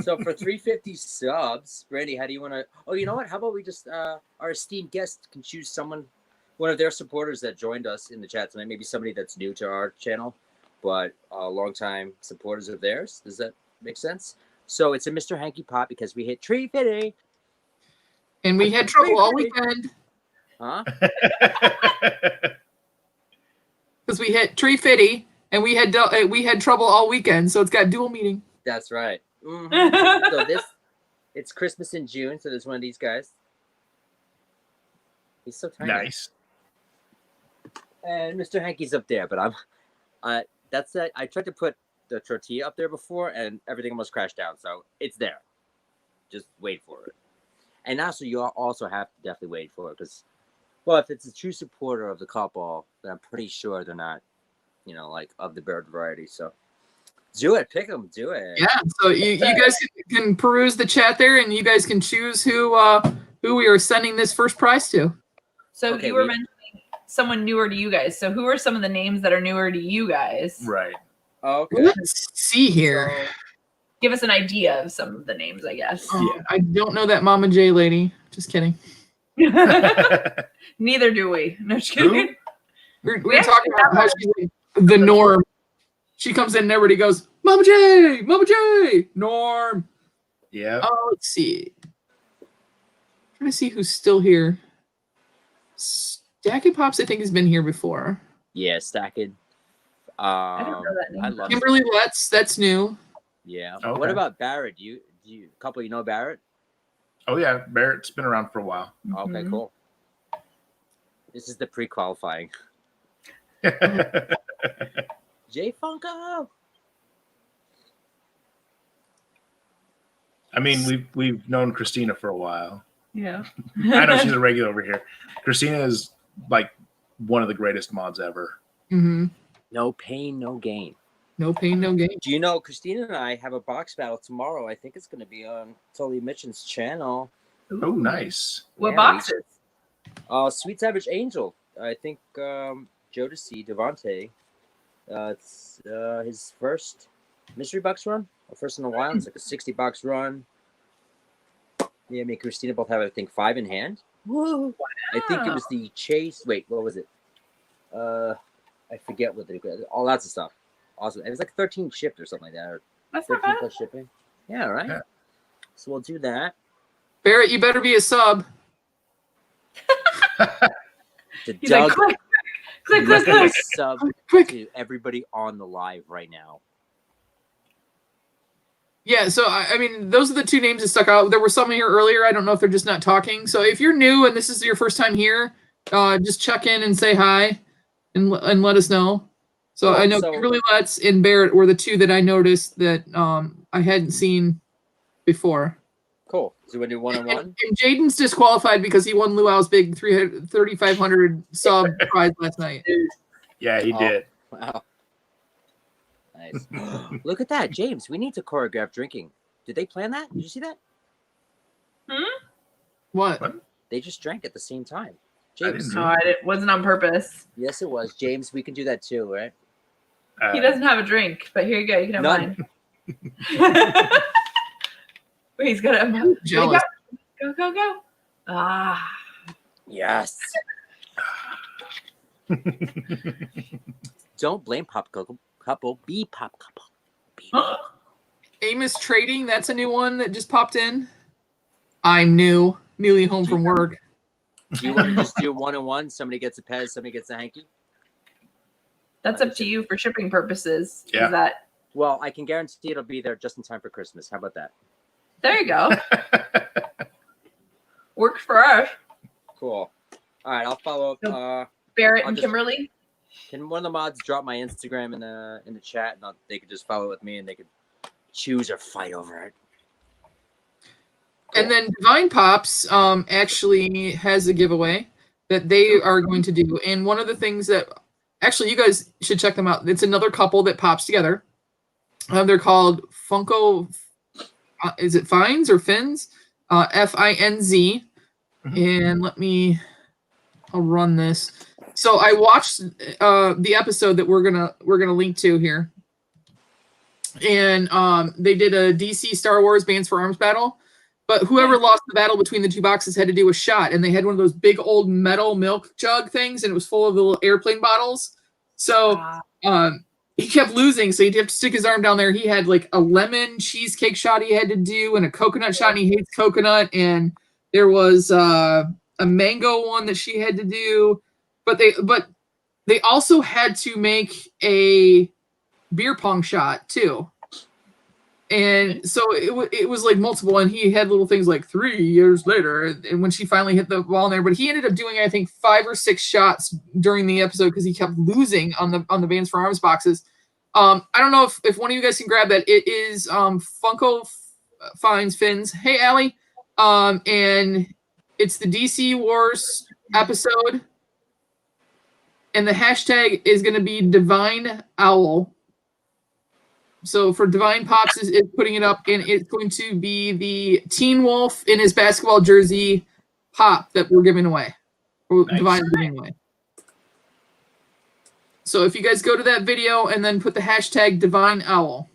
Speaker 5: So for 350 subs, Brandy, how do you want to? Oh, you know what? How about we just our esteemed guest can choose one of their supporters that joined us in the chat tonight. Maybe somebody that's new to our channel, but longtime supporters of theirs. Does that make sense? So it's a Mr. Hanky Pop because we hit 350.
Speaker 1: And we had trouble all weekend
Speaker 5: Huh?
Speaker 1: because we hit tree fitty and we had trouble all weekend, so it's got dual meaning.
Speaker 5: That's right. Mm-hmm. So it's Christmas in June. So there's one of these guys. He's so tiny.
Speaker 3: Nice.
Speaker 5: And Mr. Hanky's up there, but that's it. I tried to put the tortilla up there before, and everything almost crashed down. So it's there. Just wait for it. And also, you also have to definitely wait for it because, well, if it's a true supporter of the couple, then I'm pretty sure they're not, like of the bird variety. So do it, pick them, do it.
Speaker 1: Yeah, so you guys can peruse the chat there, and you guys can choose who we are sending this first prize to.
Speaker 2: So
Speaker 5: Okay,
Speaker 2: you were mentioning someone newer to you guys. So who are some of the names that are newer to you guys?
Speaker 3: Right.
Speaker 5: Okay.
Speaker 1: Let's see here.
Speaker 5: So,
Speaker 2: Give us an idea of some of the names, I guess.
Speaker 3: Yeah.
Speaker 1: I don't know that Mama J lady. Just kidding.
Speaker 2: Neither do we. No, just kidding.
Speaker 1: We're talking about how she's like the norm. She comes in and everybody goes, Mama J, Norm.
Speaker 3: Yeah.
Speaker 1: Oh, let's see. Trying to see who's still here. Stack Pops, I think, has been here before.
Speaker 5: yeah, Stacked.
Speaker 2: I don't know that name.
Speaker 5: I love
Speaker 1: Kimberly Letts, that's new.
Speaker 5: Yeah.
Speaker 3: Okay.
Speaker 5: What about Barrett? Couple, you know Barrett?
Speaker 3: Oh yeah, Barrett's been around for a while.
Speaker 5: Okay,
Speaker 2: Mhm.
Speaker 5: cool. This is the pre-qualifying. Jay Funko.
Speaker 3: I mean, we've known Christina for a while.
Speaker 2: Yeah.
Speaker 3: I know she's a regular over here. Christina is like one of the greatest mods ever.
Speaker 1: Mm-hmm.
Speaker 5: No pain, no gain.
Speaker 1: No pain, no gain.
Speaker 5: Do you know Christina and I have a box battle tomorrow? I think it's going to be on Totally Mitchen's channel.
Speaker 3: Oh, nice.
Speaker 2: What
Speaker 5: Yeah,
Speaker 2: boxes?
Speaker 5: Sweet Savage Angel. I think Jodeci Devante. It's his first mystery box run. First in a while. It's like a $60 run. Yeah, me and Christina both have, I think, 5 in hand. Woo! I think it was the chase. Wait, what was it? I forget what they got. All lots of stuff. Awesome. It was like 13 shipped or something like that. Or
Speaker 2: That's not
Speaker 5: 13
Speaker 2: bad.
Speaker 5: plus shipping. Yeah, right.
Speaker 3: Yeah.
Speaker 5: So we'll do that.
Speaker 1: Barrett, you better be a sub.
Speaker 5: To
Speaker 2: He's like,
Speaker 5: Doug,
Speaker 2: click, click,
Speaker 5: you
Speaker 2: click,
Speaker 5: must be a
Speaker 2: click.
Speaker 5: sub
Speaker 1: Quick.
Speaker 5: to everybody on the live right now.
Speaker 1: Yeah, so I mean, those are the 2 names that stuck out. There were some here earlier. I don't know if they're just not talking. So if you're new and this is your first time here, just check in and say hi, and let us know. So
Speaker 5: Cool.
Speaker 1: I know
Speaker 5: So-
Speaker 1: Kimberly Letts and Barrett were the 2 that I noticed that I hadn't seen before.
Speaker 5: Cool. So we do 1-on-1.
Speaker 1: And Jaden's disqualified because he won Luau's big 3,500 sub prize last night.
Speaker 3: Yeah, he
Speaker 5: Oh.
Speaker 3: did.
Speaker 5: Wow. Nice. Look at that, James. We need to choreograph drinking. Did they plan that? Did you see that?
Speaker 1: What?
Speaker 3: What?
Speaker 5: They just drank at the same time.
Speaker 3: I
Speaker 5: James.
Speaker 3: didn't
Speaker 2: No, it wasn't on purpose.
Speaker 5: Yes, it was. James, we can do that too, right?
Speaker 2: He doesn't have a drink, but here you go. You can have
Speaker 5: None.
Speaker 2: mine. Wait, he's got a
Speaker 1: Jealous.
Speaker 2: Go, go, go. Ah.
Speaker 5: Yes. Don't blame Pop Couple. Be Pop Couple. Be
Speaker 1: Amos Trading, that's a new one that just popped in. I'm newly home from work.
Speaker 5: Do you want to just do 1-on-1? Somebody gets a Pez, somebody gets a hanky?
Speaker 2: That's up to you for shipping purposes.
Speaker 3: Yeah.
Speaker 2: Is that
Speaker 5: Well, I can guarantee it'll be there just in time for Christmas. How about that?
Speaker 2: there you go. Works for us.
Speaker 5: Cool. All right, I'll follow up.
Speaker 2: Barrett
Speaker 5: I'll
Speaker 2: and
Speaker 5: just-
Speaker 2: Kimberly.
Speaker 5: Can one of the mods drop my Instagram in the chat, and they could just follow with me, and they could choose or fight over it.
Speaker 1: And then Divine Pops actually has a giveaway that they are going to do. And one of the things that actually you guys should check them out. It's another couple that pops together. They're called Funko. Is it Finds or Fins? FINZ. And I'll run this. So I watched the episode that we're gonna link to here. And they did a DC Star Wars Bands for Arms battle. But whoever lost the battle between the 2 boxes had to do a shot, and they had one of those big old metal milk jug things, and it was full of the little airplane bottles. So he kept losing, so he'd have to stick his arm down there. He had like a lemon cheesecake shot he had to do, and a coconut shot, and he hates coconut. And there was a mango one that she had to do, but they also had to make a beer pong shot too. And so it was like multiple, and he had little things like 3 years later, and when she finally hit the wall in there, but he ended up doing, I think, 5 or 6 shots during the episode because he kept losing on the Bands for Arms boxes. I don't know if one of you guys can grab that. It is Funko Finds Fins. Hey, Allie. And it's the DC Wars episode, and the hashtag is going to be Divine Owl. So for Divine Pops is putting it up, and it's going to be the Teen Wolf in his basketball jersey pop that we're giving away. Or
Speaker 3: Nice.
Speaker 1: Divine is giving away. So if you guys go to that video and then put the hashtag Divine Owl,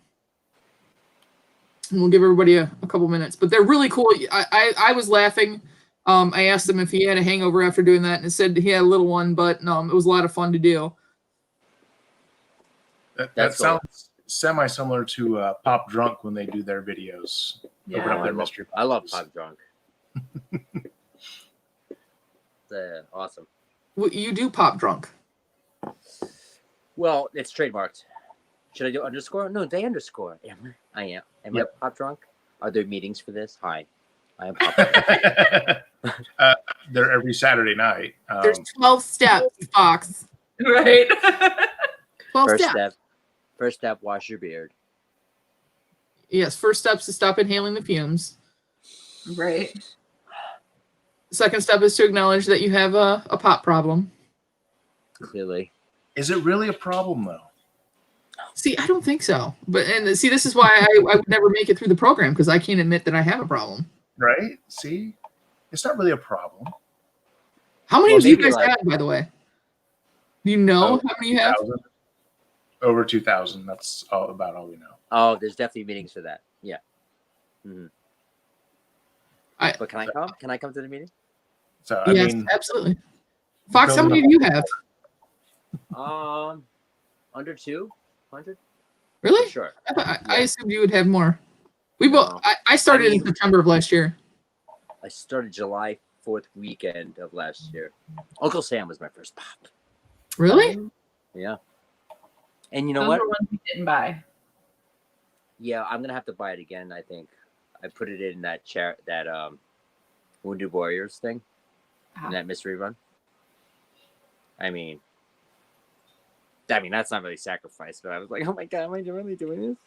Speaker 1: and we'll give everybody a couple minutes. But they're really cool. I was laughing. I asked him if he had a hangover after doing that, and it said he had a little one, but it was a lot of fun to do.
Speaker 3: That
Speaker 5: That's cool.
Speaker 3: sounds semi-similar to Pop Drunk when they do their videos. Open
Speaker 2: Yeah.
Speaker 3: up their mystery
Speaker 5: I love
Speaker 3: boxes.
Speaker 5: Pop Drunk. Awesome.
Speaker 1: You do pop drunk.
Speaker 5: Well, it's trademarked. Should I do underscore? No, they underscore. I am. Am
Speaker 3: Yep.
Speaker 5: I Pop Drunk? Are there meetings for this? Hi, I am Pop Drunk.
Speaker 3: They're every Saturday night.
Speaker 1: There's 12 steps, Fox.
Speaker 2: Right.
Speaker 1: 12
Speaker 5: First
Speaker 1: steps.
Speaker 5: step, wash your beard.
Speaker 1: Yes, first step is to stop inhaling the fumes.
Speaker 2: Right.
Speaker 1: Second step is to acknowledge that you have a pop problem.
Speaker 5: Clearly.
Speaker 3: Is it really a problem though?
Speaker 1: See, I don't think so. And see, this is why I would never make it through the program, because I can't admit that I have a problem.
Speaker 3: Right? See, it's not really a problem.
Speaker 1: How many
Speaker 5: Well,
Speaker 1: do you
Speaker 5: maybe
Speaker 1: guys
Speaker 5: like-
Speaker 1: have, by the way? Do you know how many you have?
Speaker 3: 2,000? Over 2,000. That's about all we know.
Speaker 5: Oh, there's definitely meetings for that. Yeah. Mm-hmm. But can I come? Can I come to the meeting?
Speaker 3: So I
Speaker 1: Yes,
Speaker 3: mean,
Speaker 1: absolutely. Fox, how
Speaker 3: building
Speaker 1: many do you have?
Speaker 5: Under 200.
Speaker 1: Really?
Speaker 5: For sure.
Speaker 1: I assumed you would have more. We both.
Speaker 5: No.
Speaker 1: I started in September of last year.
Speaker 5: I started July 4th weekend of last year. Uncle Sam was my first pop.
Speaker 1: Really?
Speaker 5: Yeah. And you know
Speaker 2: Those
Speaker 5: what?
Speaker 2: were ones we didn't buy.
Speaker 5: Yeah, I'm gonna have to buy it again. I think I put it in that Wounded Warriors thing, in that mystery run. I mean, that's not really sacrifice, but I was like, oh my god, am I really doing this?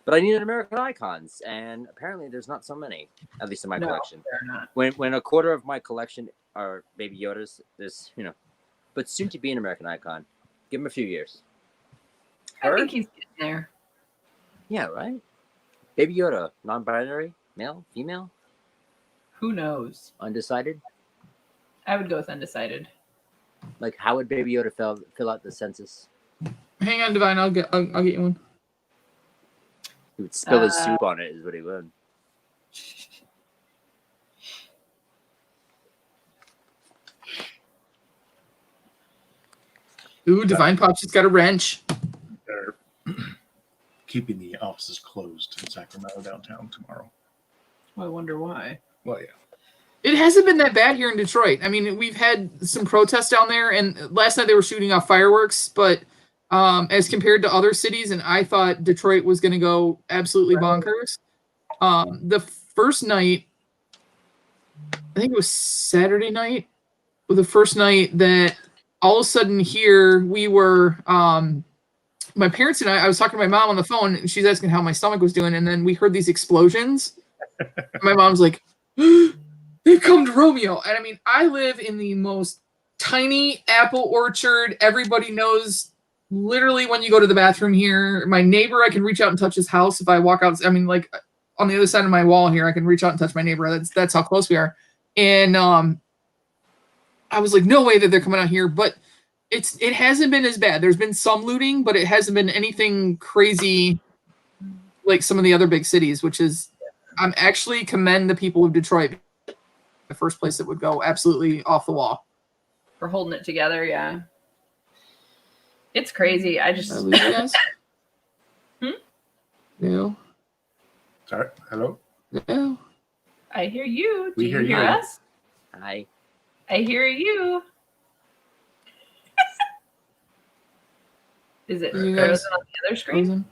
Speaker 5: But I needed American icons, and apparently there's not so many, at least in my collection.
Speaker 2: They're not.
Speaker 5: When a quarter of my collection are Baby Yodas, there's but soon to be an American icon. Give him a few years.
Speaker 2: I think he's getting there.
Speaker 5: Yeah, right. Baby Yoda, non-binary, male, female,
Speaker 2: Who knows?
Speaker 5: undecided.
Speaker 2: I would go with undecided.
Speaker 5: Like, how would Baby Yoda fill out the census?
Speaker 1: Hang on, Divine. I'll get you one.
Speaker 5: He would spill his soup on it, is what he would.
Speaker 1: Ooh, Divine Pop's just got a wrench.
Speaker 3: they're keeping the offices closed in Sacramento downtown tomorrow.
Speaker 2: I wonder why.
Speaker 3: Well, yeah.
Speaker 1: It hasn't been that bad here in Detroit. I mean, we've had some protests down there, and last night they were shooting off fireworks, but as compared to other cities, and I thought Detroit was going to go absolutely bonkers. The first night, I think it was Saturday night, was the first night that all of a sudden here we were, my parents and I was talking to my mom on the phone, and she's asking how my stomach was doing, and then we heard these explosions. My mom's like, they've come to Romeo. And I mean, I live in the most tiny apple orchard. Everybody knows literally when you go to the bathroom here. My neighbor, I can reach out and touch his house if I walk out. I mean, like on the other side of my wall here, I can reach out and touch my neighbor. That's how close we are. And I was like, no way that they're coming out here. But it hasn't been as bad. There's been some looting, but it hasn't been anything crazy like some of the other big cities, which is, I'm actually commend the people of Detroit. The first place that would go absolutely off the wall.
Speaker 2: For holding it together, yeah. It's crazy. I just.
Speaker 1: Did I lose you guys? No.
Speaker 3: Sorry. Hello?
Speaker 1: No.
Speaker 2: I hear you. Do
Speaker 3: We
Speaker 2: you
Speaker 3: hear
Speaker 2: hear
Speaker 3: you.
Speaker 2: us?
Speaker 5: Hi.
Speaker 2: I hear you. Is it
Speaker 1: You
Speaker 2: frozen
Speaker 1: guys
Speaker 2: on the other screen?
Speaker 1: Frozen?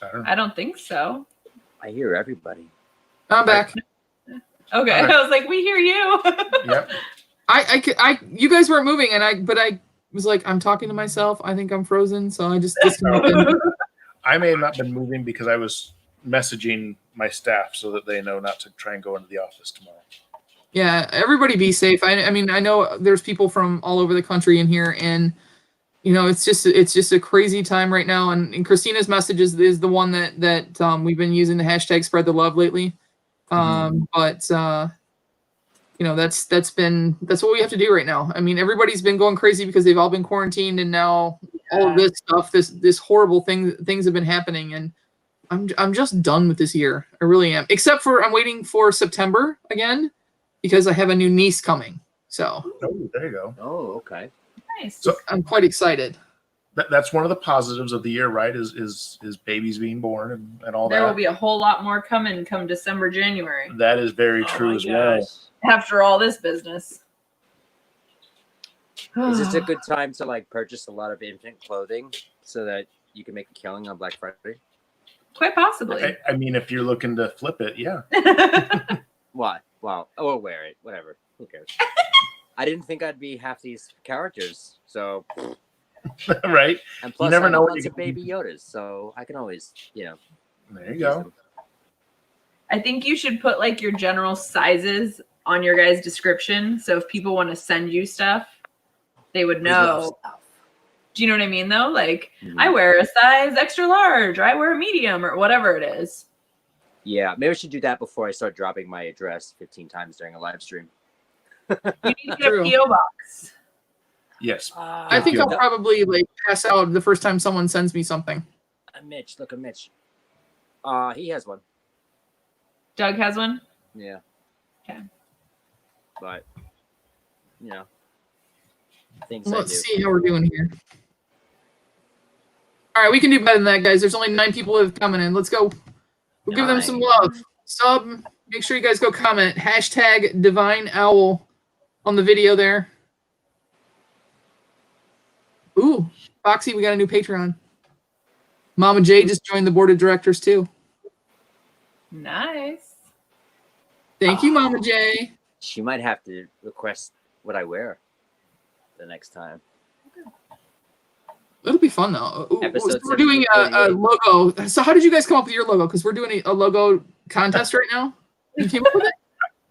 Speaker 3: I don't know.
Speaker 2: I don't think so.
Speaker 5: I hear everybody.
Speaker 1: I'm back.
Speaker 2: Okay,
Speaker 3: All right.
Speaker 2: I was like, we hear you.
Speaker 3: Yep.
Speaker 1: You guys weren't moving, and I was like, I'm talking to myself. I think I'm frozen, so I just disconnected.
Speaker 3: I may have not been moving because I was messaging my staff so that they know not to try and go into the office tomorrow.
Speaker 1: Yeah, everybody be safe. I mean, I know there's people from all over the country in here, and it's just a crazy time right now. And Christina's message is the one that we've been using the hashtag spread the love lately. But that's what we have to do right now. I mean, everybody's been going crazy because they've all been quarantined, and now all of this stuff, this horrible things have been happening, and I'm just done with this year. I really am. Except for I'm waiting for September again because I have a new niece coming. So
Speaker 3: Oh, there you go.
Speaker 5: Oh, okay.
Speaker 2: Nice.
Speaker 3: So
Speaker 1: I'm quite excited.
Speaker 3: that's one of the positives of the year, right? Is babies being born and all
Speaker 2: There
Speaker 3: that.
Speaker 2: will be a whole lot more coming come December, January.
Speaker 3: That is very
Speaker 5: Oh
Speaker 3: true
Speaker 5: my
Speaker 3: as well.
Speaker 5: gosh.
Speaker 2: After all this business.
Speaker 5: Is this a good time to like purchase a lot of infant clothing so that you can make a killing on Black Friday?
Speaker 2: Quite possibly.
Speaker 3: I mean, if you're looking to flip it, yeah.
Speaker 5: Why? Wow. Or wear it. Whatever. Who cares? I didn't think I'd be half these characters. So,
Speaker 3: Right?
Speaker 5: and plus,
Speaker 3: never
Speaker 5: I
Speaker 3: know
Speaker 5: have
Speaker 3: what
Speaker 5: lots
Speaker 3: you
Speaker 5: of Baby Yodas, so I can always,
Speaker 3: There you
Speaker 5: use
Speaker 3: go.
Speaker 5: them.
Speaker 2: I think you should put like your general sizes on your guys' description. So if people want to send you stuff, they would know. Do you know what I mean though? Like I wear a size extra large, or I wear a medium, or whatever it is.
Speaker 5: Yeah, maybe I should do that before I start dropping my address 15 times during a live stream.
Speaker 2: You need to get
Speaker 1: True.
Speaker 2: a PO box.
Speaker 3: Yes.
Speaker 1: I think I'll
Speaker 3: Yeah.
Speaker 1: probably like pass out the first time someone sends me something.
Speaker 5: Mitch, look at Mitch. He has one.
Speaker 2: Doug has one.
Speaker 5: Yeah.
Speaker 2: Okay.
Speaker 5: But things
Speaker 1: Let's
Speaker 5: I do.
Speaker 1: see how we're doing here. All right, we can do better than that, guys. There's only 9 people who have coming in. Let's go. We'll give them some love. Sub. Make sure you guys go comment. Hashtag Divine Owl on the video there. Ooh, Foxy, we got a new Patreon. Mama J just joined the board of directors too.
Speaker 2: Nice.
Speaker 1: Thank you, Mama J.
Speaker 5: She might have to request what I wear the next time.
Speaker 1: It'll be fun though. Ooh,
Speaker 5: Episode
Speaker 1: we're doing a
Speaker 5: 78.
Speaker 1: logo. So how did you guys come up with your logo? Because we're doing a logo contest right now. You came up with it?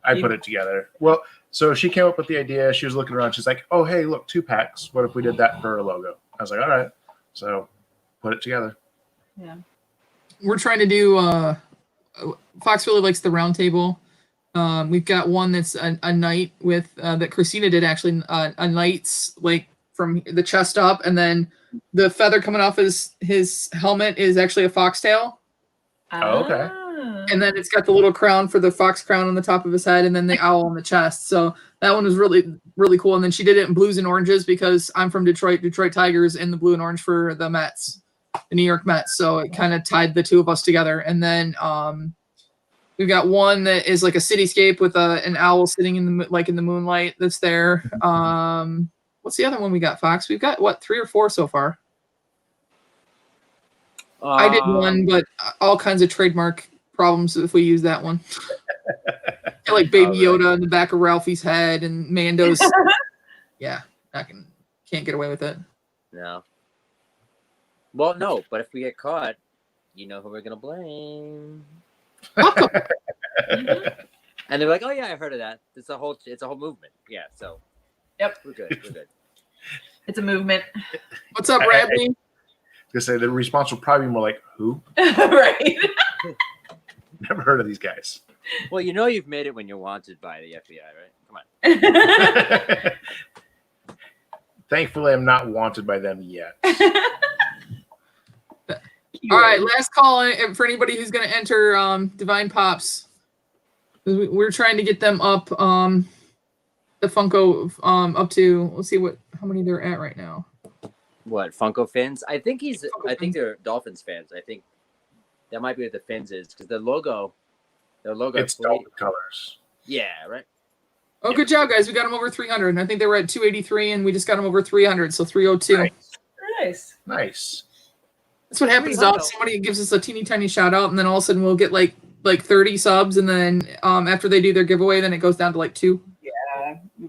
Speaker 3: I put it together. Well, so she came up with the idea. She was looking around. She's like, "Oh, hey, look, 2-packs. What if we did that for a logo?" I was like, "All right." So put it together.
Speaker 2: Yeah.
Speaker 1: We're trying to do. Fox really likes the round table. We've got one that's a knight with that Christina did actually. A knight's like from the chest up, and then the feather coming off his helmet is actually a foxtail.
Speaker 3: Oh, okay.
Speaker 1: And then it's got the little crown for the fox crown on the top of his head, and then the owl on the chest. So that one was really, really cool. And then she did it in blues and oranges because I'm from Detroit Tigers, in the blue and orange for the Mets, the New York Mets. So it kind of tied the two of us together. And then we've got one that is like a cityscape with an owl sitting in the moonlight that's there. What's the other one we got, Fox? We've got, what, 3 or 4 so far? I did one, but all kinds of trademark problems if we use that one. Like Baby Yoda in the back of Ralphie's head and Mando's. Yeah, can't get away with it.
Speaker 5: No. Well, no, but if we get caught, you know who we're gonna blame. And they're like, "Oh yeah, I heard of that. It's a whole movement." Yeah, so
Speaker 2: yep,
Speaker 5: we're good.
Speaker 2: It's a movement.
Speaker 1: What's up, Bradley?
Speaker 3: To say the response will probably be more like, "Who?"
Speaker 2: Right.
Speaker 3: Never heard of these guys.
Speaker 5: Well, you know you've made it when you're wanted by the FBI, right? Come on.
Speaker 3: Thankfully, I'm not wanted by them yet.
Speaker 1: All right, last call for anybody who's going to enter Divine Pops. We're trying to get them up, the Funko up to, let's see how many they're at right now.
Speaker 5: What, Funko Fins? I think they're Dolphins fans. I think that might be what the Fins is, because their logo.
Speaker 3: It's Dolphin colors.
Speaker 5: Yeah, right.
Speaker 1: Oh, good job, guys. We got them over 300. And I think they were at 283, and we just got them over 300, so 302.
Speaker 2: Nice.
Speaker 1: That's what happens, Doc. Somebody gives us a teeny tiny shout out, and then all of a sudden we'll get like 30 subs, and then after they do their giveaway, then it goes down to like 2.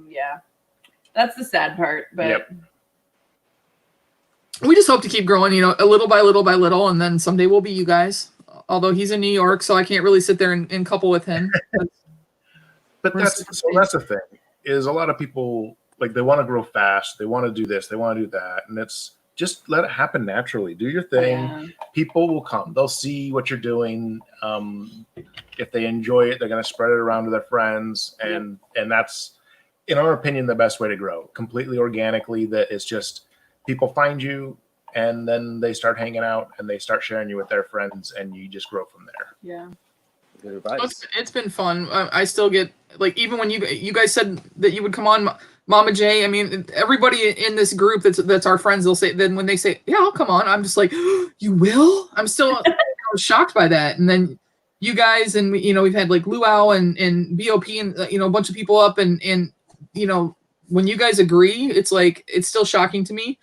Speaker 2: Yeah. That's the sad part, but
Speaker 3: Yep.
Speaker 1: We just hope to keep growing, a little by little by little, and then someday we'll be you guys. Although he's in New York, so I can't really sit there and couple with him.
Speaker 3: But that's the thing, is a lot of people, like, they want to grow fast, they want to do this, they want to do that, and it's just let it happen naturally. Do your thing.
Speaker 2: Yeah.
Speaker 3: People will come. They'll see what you're doing. If they enjoy it, they're going to spread it around to their friends, and that's, in our opinion, the best way to grow. Completely organically, that it's just people find you, and then they start hanging out, and they start sharing you with their friends, and you just grow from there.
Speaker 2: Yeah.
Speaker 5: Good advice.
Speaker 1: It's been fun. I still get, like, even when you guys said that you would come on, Mama J, I mean, everybody in this group that's our friends, they'll say, then when they say, yeah, I'll come on, I'm just like, you will? I'm still shocked by that. And then you guys, and we've had like Luau and BOP and a bunch of people up, and when you guys agree, it's like, it's still shocking to me.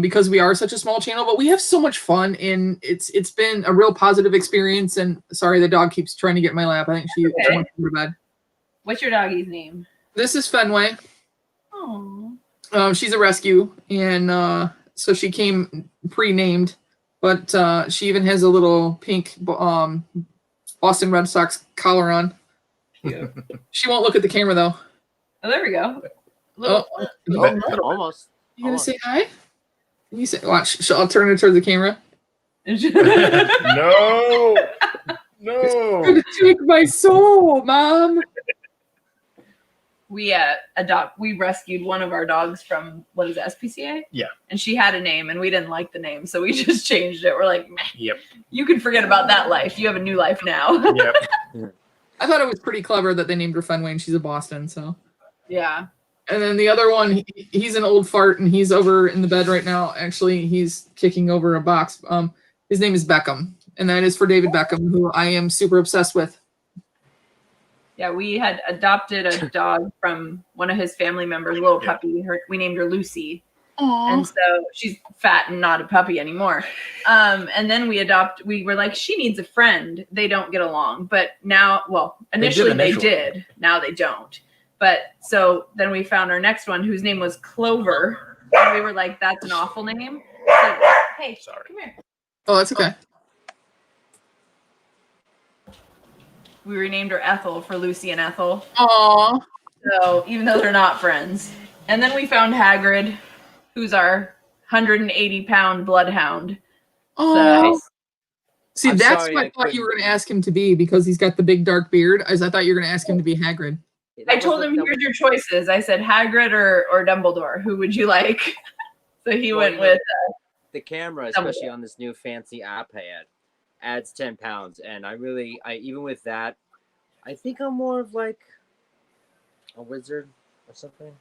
Speaker 1: Because we are such a small channel, but we have so much fun, and it's been a real positive experience. And sorry, the dog keeps trying to get in my lap. I think she wants to go to bed.
Speaker 2: What's your doggy's name?
Speaker 1: This is Fenway.
Speaker 2: Oh.
Speaker 1: She's a rescue, and so she came pre-named, but she even has a little pink Boston Red Sox collar on.
Speaker 2: Cute.
Speaker 1: She won't look at the camera though.
Speaker 2: Oh, there we go.
Speaker 5: Almost.
Speaker 1: You gonna say hi? You say, watch. I'll turn it towards the camera.
Speaker 3: No.
Speaker 1: It's gonna take my soul, Mom.
Speaker 2: we rescued one of our dogs from what is it, SPCA?
Speaker 3: Yeah.
Speaker 2: And she had a name and we didn't like the name, so we just changed it. We're like, meh,
Speaker 3: Yep.
Speaker 2: you can forget about that life. You have a new life now.
Speaker 3: Yep.
Speaker 1: I thought it was pretty clever that they named her Fenway, and she's a Boston. So
Speaker 2: Yeah.
Speaker 1: And then the other one, he's an old fart, and he's over in the bed right now. Actually, he's kicking over a box. His name is Beckham, and that is for David Beckham, who I am super obsessed with.
Speaker 2: Yeah, we had adopted a dog from one of his family members, a little puppy. We named her Lucy.
Speaker 1: Aww.
Speaker 2: And so she's fat and not a puppy anymore. And then we were like, she needs a friend. They don't get along. But now, well, initially they did. Now they don't. But so then we found our next one whose name was Clover. And we were like, that's an awful name. So, hey,
Speaker 3: Sorry.
Speaker 2: come here.
Speaker 1: Oh, that's okay.
Speaker 2: We renamed her Ethel for Lucy and Ethel.
Speaker 1: Aww.
Speaker 2: So even though they're not friends. And then we found Hagrid, who's our 180-pound bloodhound.
Speaker 1: Oh,
Speaker 2: So,
Speaker 1: see,
Speaker 5: I'm
Speaker 1: that's
Speaker 5: sorry,
Speaker 1: what
Speaker 5: I
Speaker 1: I thought you
Speaker 5: couldn't-
Speaker 1: were going to ask him to be, because he's got the big dark beard. As I thought you were going to ask him to be Hagrid.
Speaker 2: I told him, here's your choices. I said Hagrid or Dumbledore. Who would you like? So he went with
Speaker 5: the camera, especially on this new fancy iPad, adds 10 pounds. And I even with that, I think I'm more of like a wizard or something.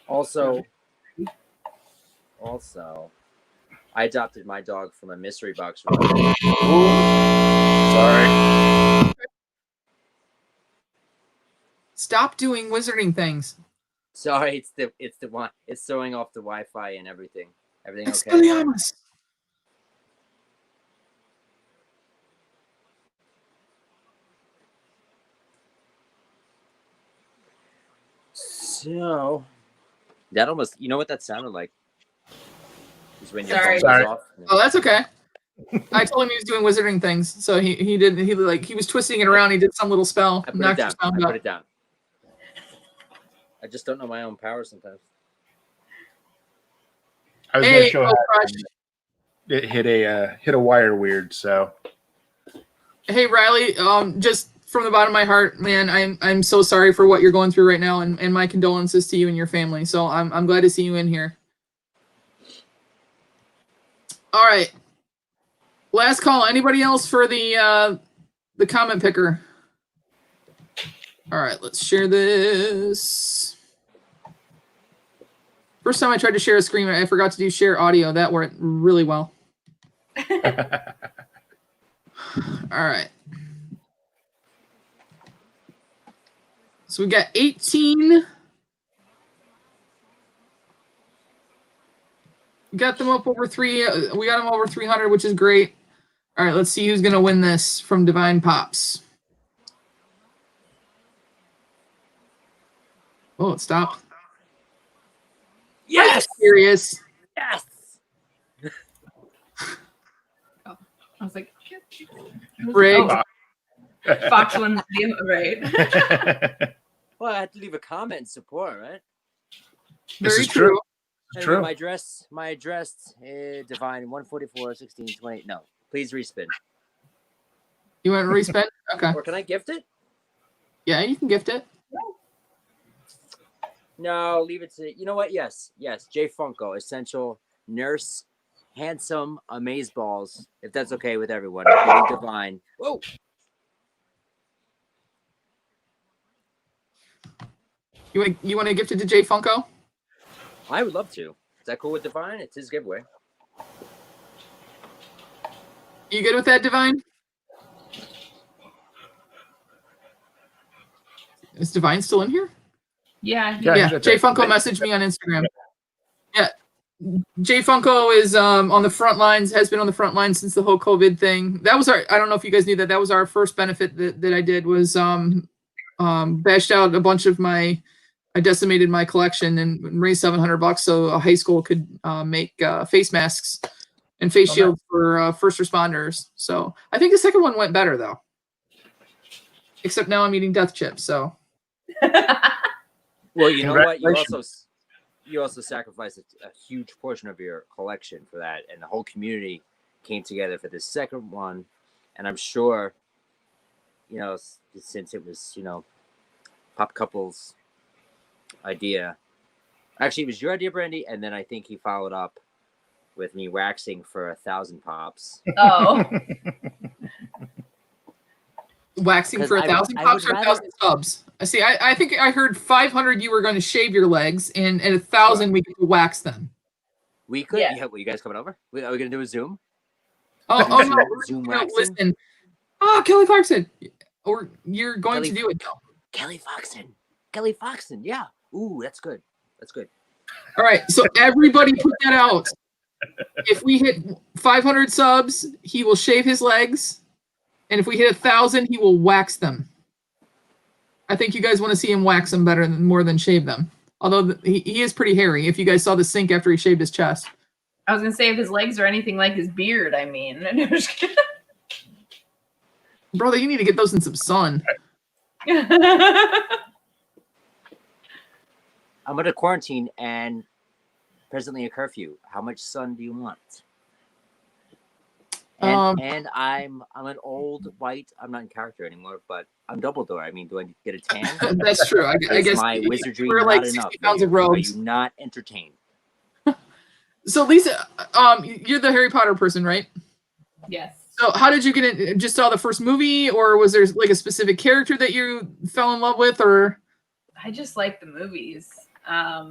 Speaker 5: Also, I adopted my dog from a mystery box.
Speaker 3: Sorry.
Speaker 1: Stop doing wizarding things.
Speaker 5: Sorry, it's the one. It's throwing off the Wi-Fi and everything. Everything okay?
Speaker 1: Expelliarmus.
Speaker 5: So that almost, you know what that sounded like? Is when your
Speaker 2: Sorry.
Speaker 5: phone goes off.
Speaker 1: Oh, that's okay. I told him he was doing wizarding things, so he was twisting it around. He did some little spell.
Speaker 5: I put
Speaker 1: knocked
Speaker 5: it
Speaker 1: your
Speaker 5: down.
Speaker 1: sound
Speaker 5: I
Speaker 1: out.
Speaker 5: put it down. I just don't know my own power sometimes.
Speaker 3: I was going to
Speaker 1: Hey,
Speaker 3: show
Speaker 1: oh,
Speaker 3: how
Speaker 1: Crush.
Speaker 3: it hit a wire weird. So
Speaker 1: Hey, Riley. Just from the bottom of my heart, man, I'm so sorry for what you're going through right now, and my condolences to you and your family. So I'm glad to see you in here. All right. Last call. Anybody else for the comment picker? All right, let's share this. First time I tried to share a screen, I forgot to do share audio. That worked really well. All right. So we got 18. We got them up over we got them over 300, which is great. All right, let's see who's going to win this from Divine Pops. Oh, it stopped.
Speaker 5: Yes.
Speaker 1: Serious.
Speaker 5: Yes.
Speaker 2: I was like,
Speaker 1: Rigged.
Speaker 2: Fox won right.
Speaker 5: Well, I had to leave a comment in support, right?
Speaker 3: This
Speaker 1: Very
Speaker 3: is true.
Speaker 5: Anyway,
Speaker 3: True.
Speaker 5: my address is Divine 144 16 28. No, please respin.
Speaker 1: You want to respend? Okay.
Speaker 5: Or can I gift it?
Speaker 1: Yeah, you can gift it.
Speaker 5: No, leave it to, you know what? Yes. Jay Funko, essential nurse, handsome, amazeballs. If that's okay with everyone, including Divine. Whoa.
Speaker 1: You want to gift it to Jay Funko?
Speaker 5: I would love to. Is that cool with Divine? It's his giveaway.
Speaker 1: You good with that, Divine? Is Divine still in here?
Speaker 2: Yeah.
Speaker 1: Yeah,
Speaker 3: that's
Speaker 1: Jay
Speaker 3: it.
Speaker 1: Funko messaged me on Instagram. Yeah, Jay Funko is on the front lines, has been on the front lines since the whole COVID thing. That was I don't know if you guys knew that was our first benefit that I did was bashed out a bunch of I decimated my collection and raised $700 so a high school could make face masks and face shields for first responders. So I think the second one went better though. Except now I'm eating death chips, so.
Speaker 5: Well, you know what?
Speaker 3: Congratulations.
Speaker 5: You also sacrificed a huge portion of your collection for that, and the whole community came together for the second one. And I'm sure, since it was, Pop Couple's idea. Actually, it was your idea, Brandy, and then I think he followed up with me waxing for 1,000 pops.
Speaker 2: Oh,
Speaker 1: Waxing for 1,000
Speaker 5: I
Speaker 1: pops
Speaker 5: would
Speaker 1: or
Speaker 5: rather-
Speaker 1: 1,000 subs? I see. I think I heard 500 you were going to shave your legs, and at 1,000 we could wax them.
Speaker 5: We could.
Speaker 2: Yeah.
Speaker 5: Yeah. Well, you guys coming over? Are we gonna do a Zoom?
Speaker 1: Oh no!
Speaker 5: Zoom
Speaker 1: No,
Speaker 5: waxing.
Speaker 1: listen. Oh, Kelly Clarkson. Or you're going
Speaker 5: Kelly-
Speaker 1: to do it now.
Speaker 5: Kelly Foxton. Kelly Foxton. Yeah. Ooh, that's good. That's good.
Speaker 1: All right, so everybody put that out. If we hit 500 subs, he will shave his legs, and if we hit 1,000, he will wax them. I think you guys want to see him wax them more than shave them. Although he is pretty hairy. If you guys saw the sink after he shaved his chest.
Speaker 2: I was gonna say if his legs are anything like his beard. I mean,
Speaker 1: Brother, you need to get those in some sun.
Speaker 5: I'm under quarantine and presently a curfew. How much sun do you want? And I'm an old white. I'm not in character anymore, but I'm Dumbledore. I mean, do I get a tan?
Speaker 1: That's true. I
Speaker 5: Is
Speaker 1: guess
Speaker 5: my wizardry
Speaker 1: we're
Speaker 5: not
Speaker 1: like
Speaker 5: enough?
Speaker 1: 60 pounds of robes.
Speaker 5: Are you not entertained?
Speaker 1: So Lisa, you're the Harry Potter person, right?
Speaker 2: Yes.
Speaker 1: So how did you get in? Just saw the first movie, or was there like a specific character that you fell in love with, or?
Speaker 2: I just like the movies. I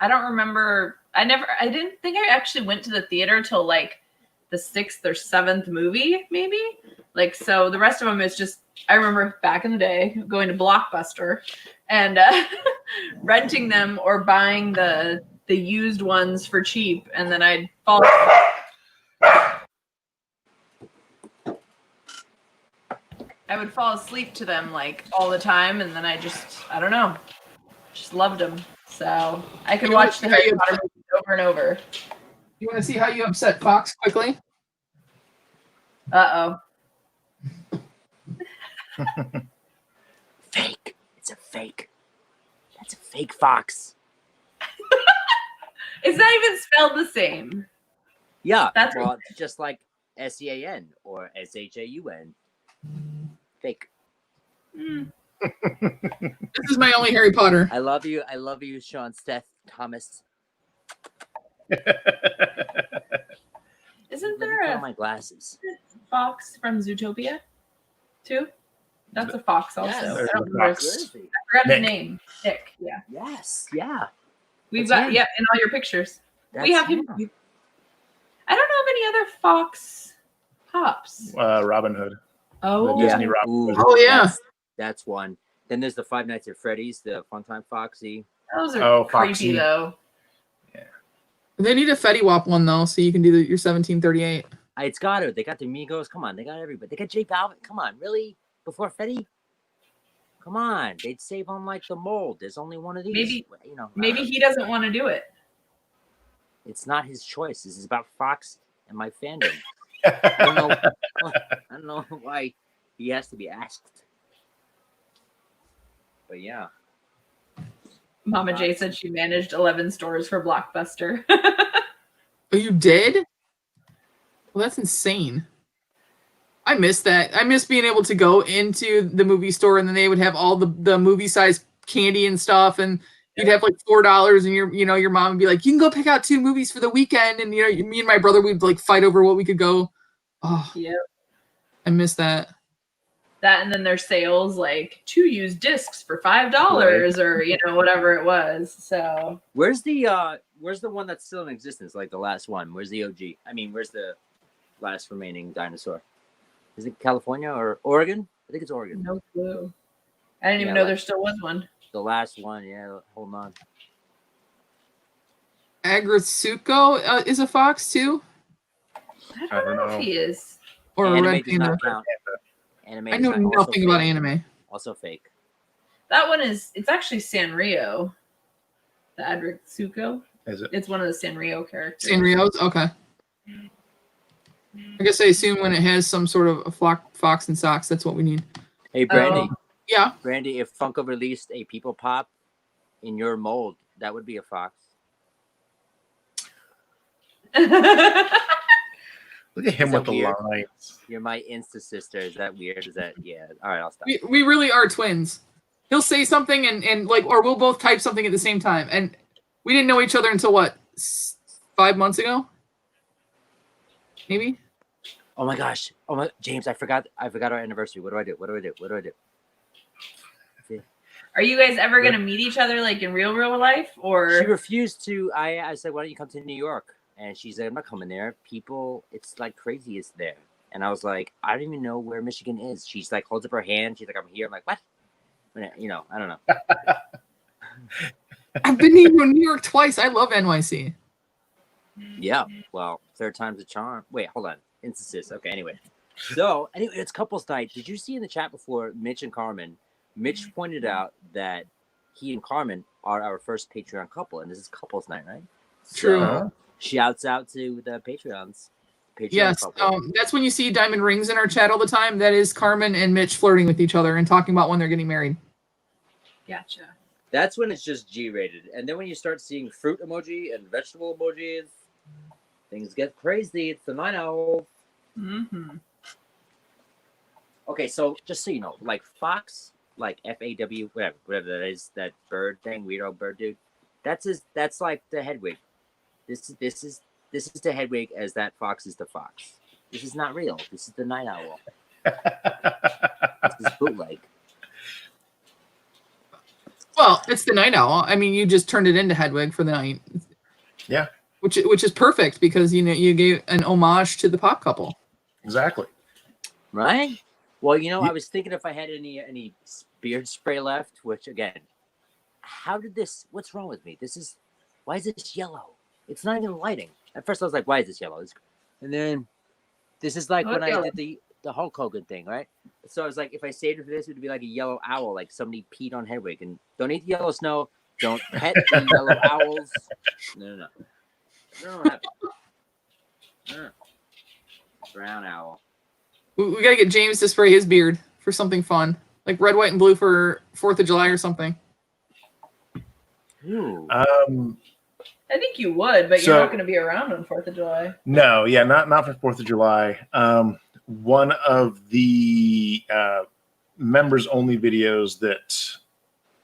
Speaker 2: don't remember. I didn't think I actually went to the theater till like the 6th or 7th movie, maybe. Like, so the rest of them is just, I remember back in the day going to Blockbuster and renting them or buying the used ones for cheap. And then I'd fall. I would fall asleep to them like all the time. And then I don't know, just loved them. So I could watch the Harry Potter movies over and over.
Speaker 1: You want to see how you upset Fox quickly?
Speaker 2: Uh-oh.
Speaker 5: Fake. It's a fake. That's a fake fox.
Speaker 2: It's not even spelled the same.
Speaker 5: Yeah.
Speaker 2: That's
Speaker 5: well, it's just like SEAN or SHAUN. Fake.
Speaker 2: Mm.
Speaker 1: This is my only Harry Potter.
Speaker 5: I love you. I love you, Sean Steph Thomas.
Speaker 2: Isn't
Speaker 5: Let me
Speaker 2: there
Speaker 5: put on
Speaker 2: a
Speaker 5: my glasses.
Speaker 2: fox from Zootopia too? That's a fox also.
Speaker 5: Yes.
Speaker 2: I
Speaker 3: There's
Speaker 2: don't
Speaker 3: a
Speaker 2: remember.
Speaker 3: fox.
Speaker 5: Where is he?
Speaker 2: I forgot his
Speaker 3: Nick.
Speaker 2: name. Nick. Yeah.
Speaker 5: Yes. Yeah.
Speaker 2: We've
Speaker 5: That's
Speaker 2: got
Speaker 5: him.
Speaker 2: in all your pictures.
Speaker 5: That's
Speaker 2: We have him.
Speaker 5: him.
Speaker 2: I don't know of any other fox pops.
Speaker 3: Robin Hood.
Speaker 2: Oh,
Speaker 3: The Disney Robin
Speaker 5: Ooh,
Speaker 3: Hood.
Speaker 1: Oh, yeah.
Speaker 5: That's one. Then there's the Five Nights at Freddy's, the Funtime Foxy.
Speaker 2: those are
Speaker 3: Oh,
Speaker 2: creepy
Speaker 3: Foxy.
Speaker 2: though.
Speaker 1: They need a Fetty Wap one though, so you can do your 1738.
Speaker 5: It's got it. They got the Migos. Come on, they got everybody. They got J Balvin. Come on, really? Before Fetty? Come on, they'd save on like the mold. There's only one of these.
Speaker 2: Maybe-
Speaker 5: you know.
Speaker 2: Maybe he doesn't want to do it.
Speaker 5: It's not his choice. This is about Fox and my fandom. I don't know. I don't know why he has to be asked. But yeah.
Speaker 2: Mama J said she managed 11 stores for Blockbuster.
Speaker 1: Oh, you did? Well, that's insane. I miss that. I miss being able to go into the movie store and then they would have all the movie size candy and stuff, and you'd have like $4, and your mom would be like, "You can go pick out 2 movies for the weekend," and me and my brother would like fight over what we could go. Oh,
Speaker 2: Yep.
Speaker 1: I miss that.
Speaker 2: That and then their sales like 2 used discs for $5 or whatever it was. So
Speaker 5: Where's the one that's still in existence, like the last one? Where's the OG? I mean, where's the last remaining dinosaur? Is it California or Oregon? I think it's Oregon.
Speaker 2: no clue. I didn't even
Speaker 5: Yeah,
Speaker 2: know there still was one.
Speaker 5: The last one, yeah. Hold on.
Speaker 1: Agritsuko is a fox too,
Speaker 2: I don't know if he is.
Speaker 1: or a
Speaker 5: Anime
Speaker 1: red
Speaker 5: does
Speaker 1: panda.
Speaker 5: not count. Anime
Speaker 1: I
Speaker 5: is
Speaker 1: know
Speaker 5: not- also
Speaker 1: nothing about
Speaker 5: fake.
Speaker 1: anime.
Speaker 5: Also fake.
Speaker 2: That one it's actually Sanrio. The Agritsuko.
Speaker 3: Is it?
Speaker 2: It's one of the Sanrio characters.
Speaker 1: Sanrio's? Okay. I guess I assume when it has some sort of a fox and socks, that's what we need.
Speaker 5: Hey, Brandy.
Speaker 1: Yeah.
Speaker 5: Brandy, if Funko released a People Pop in your mold, that would be a fox.
Speaker 3: Look at him
Speaker 5: Is
Speaker 3: with
Speaker 5: that
Speaker 3: the
Speaker 5: weird?
Speaker 3: lines.
Speaker 5: You're my Insta sister. Is that weird? Is that, yeah. All right, I'll stop.
Speaker 1: We really are twins. he'll say something and like, or we'll both type something at the same time. And we didn't know each other until what, 5 months ago? Maybe?
Speaker 5: Oh my gosh. Oh my James, I forgot our anniversary. What do I do?
Speaker 2: Are you guys ever gonna meet each other like in real life, or
Speaker 5: She refused to. I said, why don't you come to New York? And she said, I'm not coming there. People, it's like crazy is there. And I was like, I don't even know where Michigan is. She's like, holds up her hand. She's like, I'm here. I'm like, what? You know, I don't know.
Speaker 1: I've been to New York twice. I love NYC.
Speaker 5: Yeah. Well, third time's a charm. Wait, hold on. Instances. Okay. Anyway, it's couples night. Did you see in the chat before Mitch and Carmen? Mitch pointed out that he and Carmen are our first Patreon couple, and this is couples night, right?
Speaker 1: True.
Speaker 5: So, shouts out to the Patreons.
Speaker 1: Yes, that's when you see diamond rings in our chat all the time. That is Carmen and Mitch flirting with each other and talking about when they're getting married.
Speaker 2: Gotcha.
Speaker 5: That's when it's just G-rated. And then when you start seeing fruit emoji and vegetable emojis, things get crazy. It's the night owl.
Speaker 2: Mm-hmm.
Speaker 5: Okay, so just so you know, like Fox, like FAW, whatever that is, that bird thing, weirdo bird dude. That's like the Hedwig. This is the Hedwig as that Fox is the Fox. This is not real. This is the night owl. This is bootleg.
Speaker 1: Well, it's the night owl. I mean, you just turned it into Hedwig for the night.
Speaker 3: Yeah.
Speaker 1: Which is perfect because you gave an homage to the pop couple.
Speaker 3: Exactly.
Speaker 5: Right? Well, I was thinking if I had any beard spray left, which again, what's wrong with me? Why is this yellow? It's not even lighting. At first I was like, why is this yellow? And then this is like when I did the Hulk Hogan thing, right? So I was like, if I saved it for this, it would be like a yellow owl, like somebody peed on Hedwig. And don't eat the yellow snow. Don't pet the yellow owls. No. Brown owl.
Speaker 1: We got to get James to spray his beard for something fun. Like red, white, and blue for 4th of July or something.
Speaker 5: Ooh.
Speaker 2: I think you would, but you're not going to be around on 4th of July.
Speaker 3: No, yeah, not for 4th of July. One of the members only videos that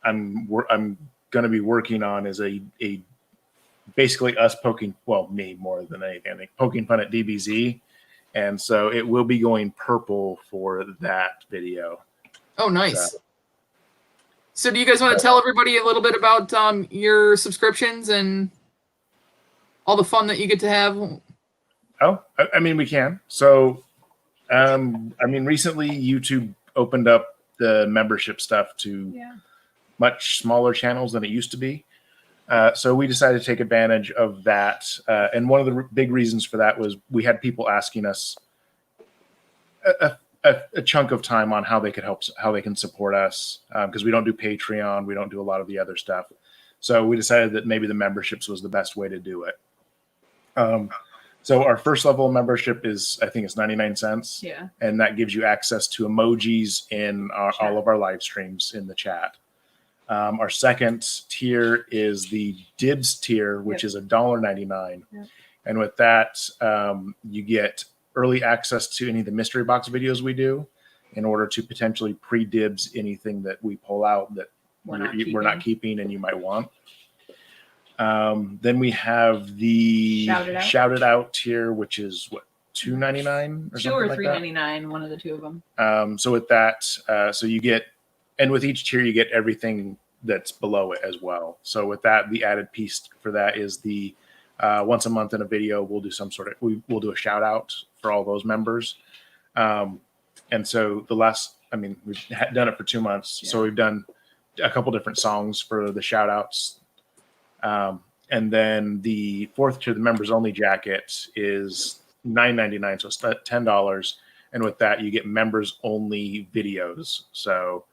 Speaker 3: I'm going to be working on is a basically us me more than anything, I think, poking fun at DBZ. And so it will be going purple for that video.
Speaker 1: Oh, nice. So do you guys want to tell everybody a little bit about your subscriptions and all the fun that you get to have?
Speaker 3: Oh, I mean, we can. So, recently YouTube opened up the membership stuff to much smaller channels than it used to be. So we decided to take advantage of that. And one of the big reasons for that was we had people asking us a chunk of time on how they could help, how they can support us. Because we don't do Patreon. We don't do a lot of the other stuff. So we decided that maybe the memberships was the best way to do it. So our first level membership is, I think it's 99 cents.
Speaker 2: Yeah.
Speaker 3: And that gives you access to emojis in all of our live streams in the chat. Our second tier is the Dibs tier, which is $1.99. Yep. And with that, you get early access to any of the mystery box videos we do in order to potentially pre-dibs anything that we pull out that we're not keeping and you might want. Then we have the Shout It Out tier, which is what, $2.99 or
Speaker 2: $2
Speaker 3: something
Speaker 2: or
Speaker 3: like
Speaker 2: $3.99, one of the two of them.
Speaker 3: So with that, so you get, and with each tier you get everything that's below it as well. So with that, the added piece for that is the once a month in a video we'll do we'll do a shout out for all those members. And so we've done it for 2 months. So we've done a couple different songs for the shout outs. And then the fourth tier, the members only jacket, is $9.99, so it's $10. And with that, you get members only videos. So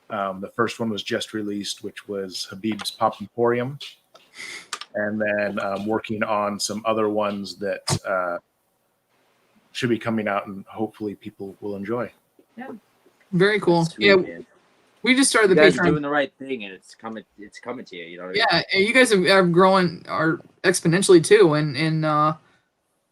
Speaker 3: the first one was just released, which was Habib's Pop Emporium. And then working on some other ones that should be coming out and hopefully people will enjoy.
Speaker 2: Yeah.
Speaker 1: Very cool.
Speaker 5: Sweet,
Speaker 1: yeah.
Speaker 5: Man.
Speaker 1: We just started the
Speaker 5: you guys
Speaker 1: Patreon.
Speaker 5: Are doing the right thing, and it's coming to you. You know what I mean?
Speaker 1: Yeah, you guys are growing exponentially too, and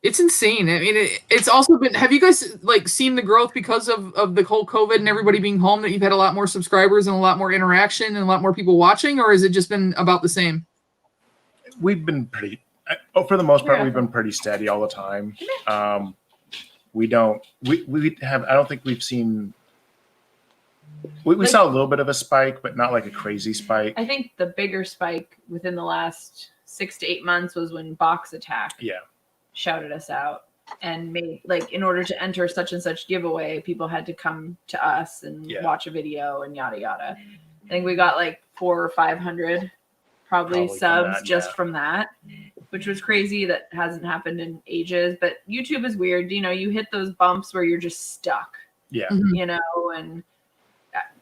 Speaker 1: It's insane. I mean, it's also been. Have you guys like seen the growth because of the whole COVID and everybody being home? That you've had a lot more subscribers and a lot more interaction and a lot more people watching, or has it just been about the same?
Speaker 3: We've been pretty. For the most part, we've been pretty steady all the time. We don't. We have. I don't think we've seen. We saw a little bit of a spike, but not like a crazy spike.
Speaker 2: I think the bigger spike within the last 6 to 8 months was when Box Attack shouted us out and made, like, in order to enter such and such giveaway, people had to come to us and watch a video and yada yada. I think we got like 400 or 500 probably subs from that, which was crazy. That hasn't happened in ages. But YouTube is weird. You know, you hit those bumps where you're just stuck.
Speaker 3: Yeah.
Speaker 2: You know, and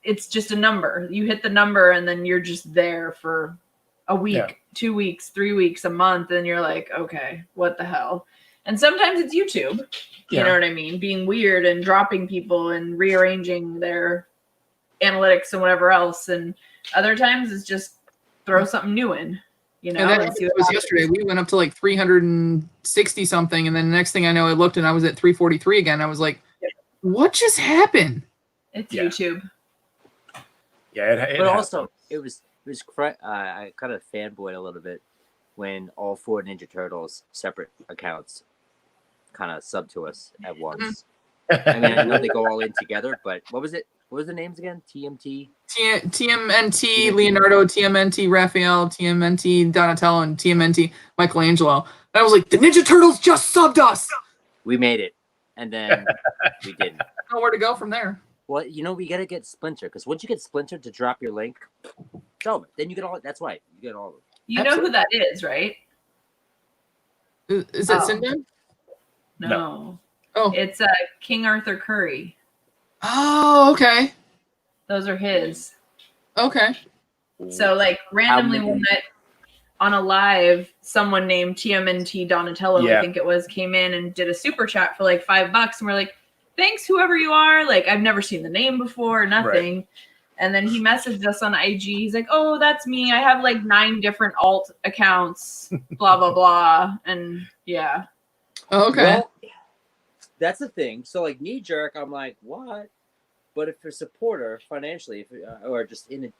Speaker 2: it's just a number. You hit the number and then you're just there for a week, 2 weeks, 3 weeks, a month, and you're like, okay, what the hell? And sometimes it's YouTube. You know what I mean? Being weird and dropping people and rearranging their analytics and whatever else. And other times it's just throw something new in. You know,
Speaker 1: and that was yesterday. We went up to like 360 something, and then the next thing I know, I looked and I was at 343 again. I was like, what just happened?
Speaker 2: It's YouTube.
Speaker 5: Yeah, but also it was I kind of fanboyed a little bit when all 4 Ninja Turtles separate accounts kind of subbed to us at once. I mean, I know they go all in together, but what was it? What was the names again? TMNT,
Speaker 1: Leonardo, TMNT, Raphael, TMNT, Donatello, and TMNT, Michelangelo. And I was like, the Ninja Turtles just subbed us.
Speaker 5: We made it, and then we didn't.
Speaker 1: I don't know where to go from there.
Speaker 5: Well, you know, we got to get Splinter, because once you get Splinter to drop your link, then you get all. That's right, you get all of them.
Speaker 2: You know who that is, right?
Speaker 1: Is that Sinbad?
Speaker 2: No.
Speaker 1: Oh,
Speaker 2: it's King Arthur Curry.
Speaker 1: Oh, okay.
Speaker 2: Those are his.
Speaker 1: Okay.
Speaker 2: So, like, randomly one night on a live, someone named TMNT Donatello, I think it was, came in and did a super chat for like $5, and we're like, thanks, whoever you are. Like, I've never seen the name before, nothing. Right. And then he messaged us on IG. He's like, oh, that's me. I have like 9 different alt accounts, blah, blah, blah. And yeah.
Speaker 1: Oh, okay.
Speaker 5: Well, that's the thing. So, like, knee jerk, I'm like, what? But if you're a supporter financially, or just in a,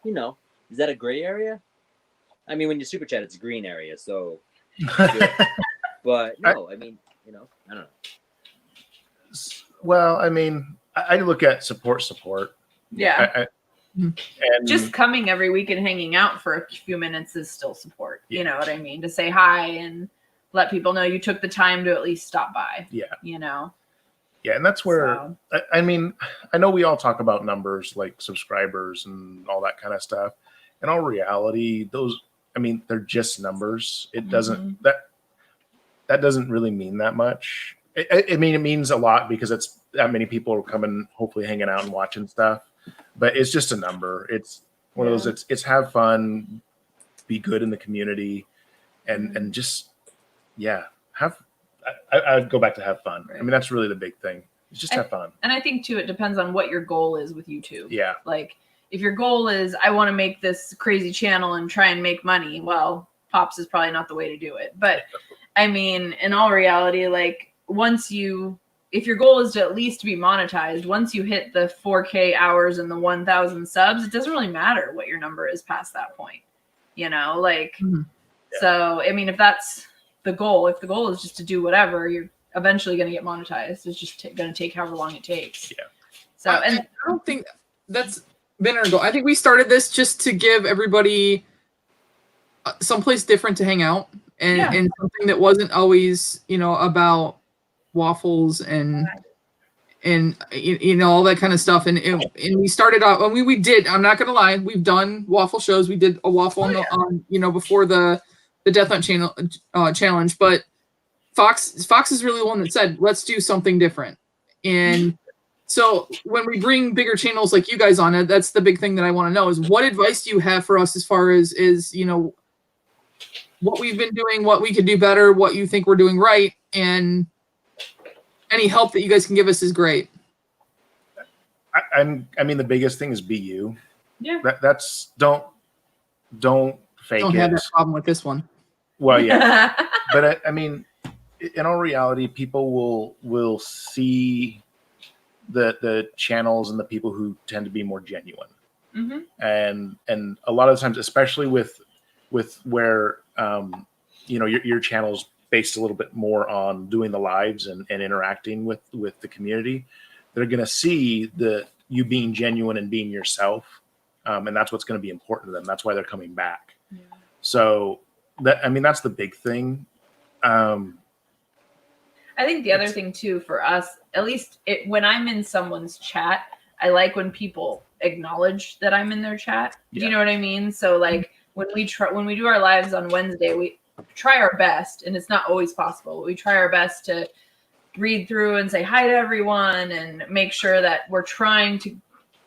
Speaker 5: you know, is that a gray area? I mean, when you super chat, it's a green area. So, but no, I mean, you know, I don't know.
Speaker 3: Well, I mean, I look at support.
Speaker 2: Yeah.
Speaker 3: And
Speaker 2: just coming every week and hanging out for a few minutes is still support. You know what I mean? To say hi and let people know you took the time to at least stop by. Yeah. You know?
Speaker 3: Yeah. And that's where, I mean, I know we all talk about numbers like subscribers and all that kind of stuff. In all reality, those, I mean, they're just numbers. It doesn't, that doesn't really mean that much. I mean, it means a lot because it's that many people are coming, hopefully hanging out and watching stuff, but it's just a number. It's one of those, it's have fun, be good in the community, and just, I'd go back to have fun. Right. I mean, that's really the big thing. It's just have fun.
Speaker 2: And I think too, it depends on what your goal is with YouTube.
Speaker 3: Yeah.
Speaker 2: Like if your goal is, I want to make this crazy channel and try and make money. Well, Pops is probably not the way to do it. But I mean, in all reality, like, if your goal is to at least be monetized, once you hit the 4K hours and the 1,000 subs, it doesn't really matter what your number is past that point, you know, like, so, I mean, if that's the goal, if the goal is just to do whatever, you're eventually going to get monetized. It's just going to take however long it takes. Yeah. So, and
Speaker 1: I don't think that's been our goal. I think we started this just to give everybody someplace different to hang out and something that wasn't always, you know, about waffles and you know, all that kind of stuff, and we started out, and we did, I'm not gonna lie, we've done waffle shows. We did a waffle on you know, before the Deathnut challenge, but Fox is really the one that said, let's do something different. And so when we bring bigger channels like you guys on it, that's the big thing that I want to know is, what advice do you have for us as far as you know, what we've been doing, what we could do better, what you think we're doing right, and any help that you guys can give us is great.
Speaker 3: I mean, the biggest thing is be you.
Speaker 2: Yeah.
Speaker 3: That's don't fake it.
Speaker 1: Don't have that problem with this one.
Speaker 3: Well, yeah, but I mean, in all reality, people will see the channels and the people who tend to be more genuine.
Speaker 2: Mm-hmm.
Speaker 3: And a lot of the times, especially with where your channel's based a little bit more on doing the lives and interacting with the community, they're going to see you being genuine and being yourself, and that's what's going to be important to them. That's why they're coming back.
Speaker 2: Yeah.
Speaker 3: So that's the big thing.
Speaker 2: I think the other thing too for us, at least when I'm in someone's chat, I like when people acknowledge that I'm in their chat. Do you know what I mean? So like when we do our lives on Wednesday, we try our best, and it's not always possible, but we try our best to read through and say hi to everyone and make sure that we're trying to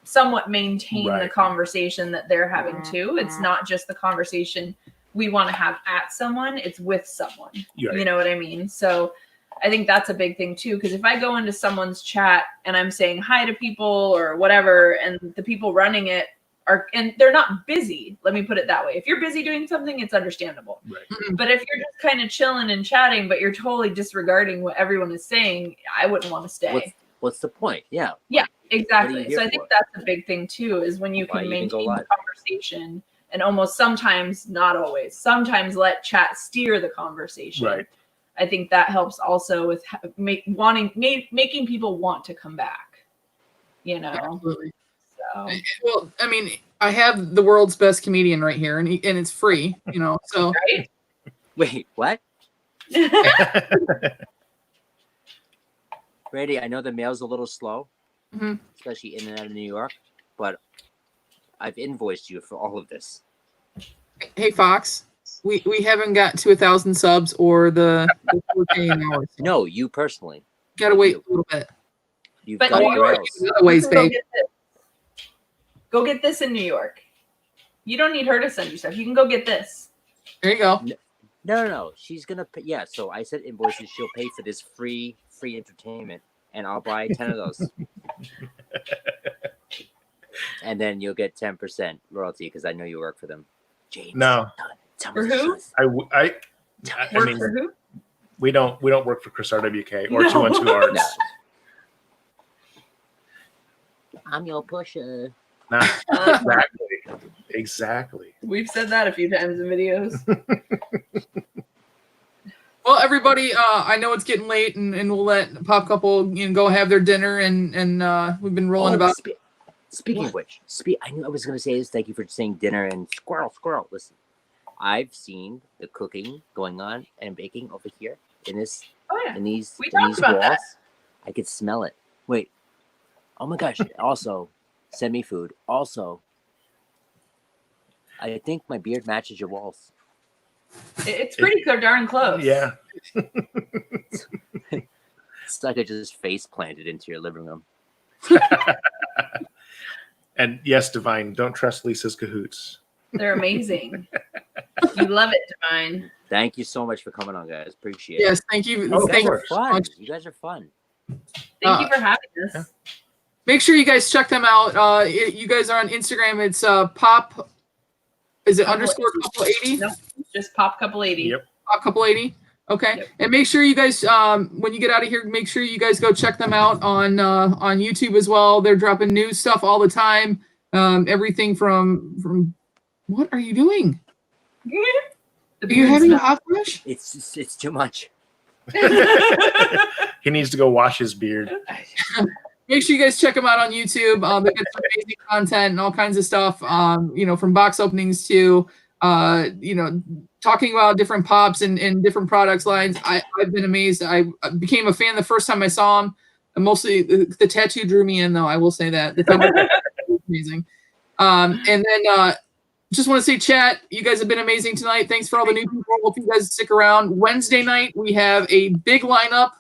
Speaker 2: somewhat maintain the conversation that they're having too. It's not just the conversation we want to have at someone, it's with someone. You know what I mean? So I think that's a big thing too, because if I go into someone's chat and I'm saying hi to people or whatever, and the people running it and they're not busy, let me put it that way. If you're busy doing something, it's understandable. Right. But if you're just kind of chilling and chatting, but you're totally disregarding what everyone is saying, I wouldn't want to stay.
Speaker 5: What's the point? Yeah.
Speaker 2: Yeah, exactly. So I think that's a big thing too, is when you can maintain the conversation and almost sometimes, not always, sometimes let chat steer the conversation. Right. I think that helps also with making people want to come back,
Speaker 1: Absolutely.
Speaker 2: So.
Speaker 1: Well, I mean, I have the world's best comedian right here, and it's free, so.
Speaker 2: Right?
Speaker 5: Wait, what? Brady, I know the mail's a little slow, especially in and out of New York, but I've invoiced you for all of this.
Speaker 1: Hey, Fox. We haven't got to 1,000 subs or the 4K an hour. So.
Speaker 5: No, you personally.
Speaker 1: Gotta wait a little bit.
Speaker 5: You've got
Speaker 1: other ways, babe.
Speaker 2: Go get this in New York. You don't need her to send you stuff. You can go get this.
Speaker 1: There you go.
Speaker 5: No. She's gonna pay. Yeah. So I said invoices. She'll pay for this free entertainment, and I'll buy 10 of those. And then you'll get 10% royalty because I know you work for them. James.
Speaker 3: No.
Speaker 2: For who?
Speaker 3: I mean,
Speaker 2: for who?
Speaker 3: We don't work for Chris RWK or 212 Arts.
Speaker 5: No. I'm your pusher.
Speaker 3: Nah, exactly.
Speaker 2: We've said that a few times in videos.
Speaker 1: Well, everybody, I know it's getting late, and we'll let Pop Couple go have their dinner, and we've been rolling about.
Speaker 5: Speaking of which, I knew I was going to say this. Thank you for saying dinner and squirrel. Listen, I've seen the cooking going on and baking over here in this.
Speaker 2: Oh yeah.
Speaker 5: In these
Speaker 2: walls.
Speaker 5: That. I could smell it. Wait. Oh my gosh. Also, send me food. Also, I think my beard matches your walls.
Speaker 2: It's pretty darn close.
Speaker 3: Yeah.
Speaker 5: It's like I just face planted into your living room.
Speaker 3: And yes, Divine, don't trust Lisa's cahoots.
Speaker 2: They're amazing. You love it, Divine.
Speaker 5: Thank you so much for coming on, guys. Appreciate it.
Speaker 1: Yes, thank you.
Speaker 5: Thank you so much. You guys are fun.
Speaker 2: Thank you for having us.
Speaker 3: Yeah.
Speaker 1: Make sure you guys check them out. You guys are on Instagram. It's Pop. Is it underscore couple 80?
Speaker 2: No, just Pop Couple 80.
Speaker 3: Yep.
Speaker 1: Pop Couple 80. Okay. Yep. And make sure you guys, when you get out of here, make sure you guys go check them out on YouTube as well. They're dropping new stuff all the time. Everything from what are you doing? Are you having a hot flash?
Speaker 5: It's too much.
Speaker 3: He needs to go wash his beard.
Speaker 1: Make sure you guys check them out on YouTube. They get some amazing content and all kinds of stuff. From box openings to talking about different pops and different products lines. I've been amazed. I became a fan the first time I saw them. And mostly the tattoo drew me in, though. I will say that the tattoo was amazing. And then just want to say, chat, you guys have been amazing tonight. Thanks for all the new people. Hope you guys stick around. Wednesday night we have a big lineup.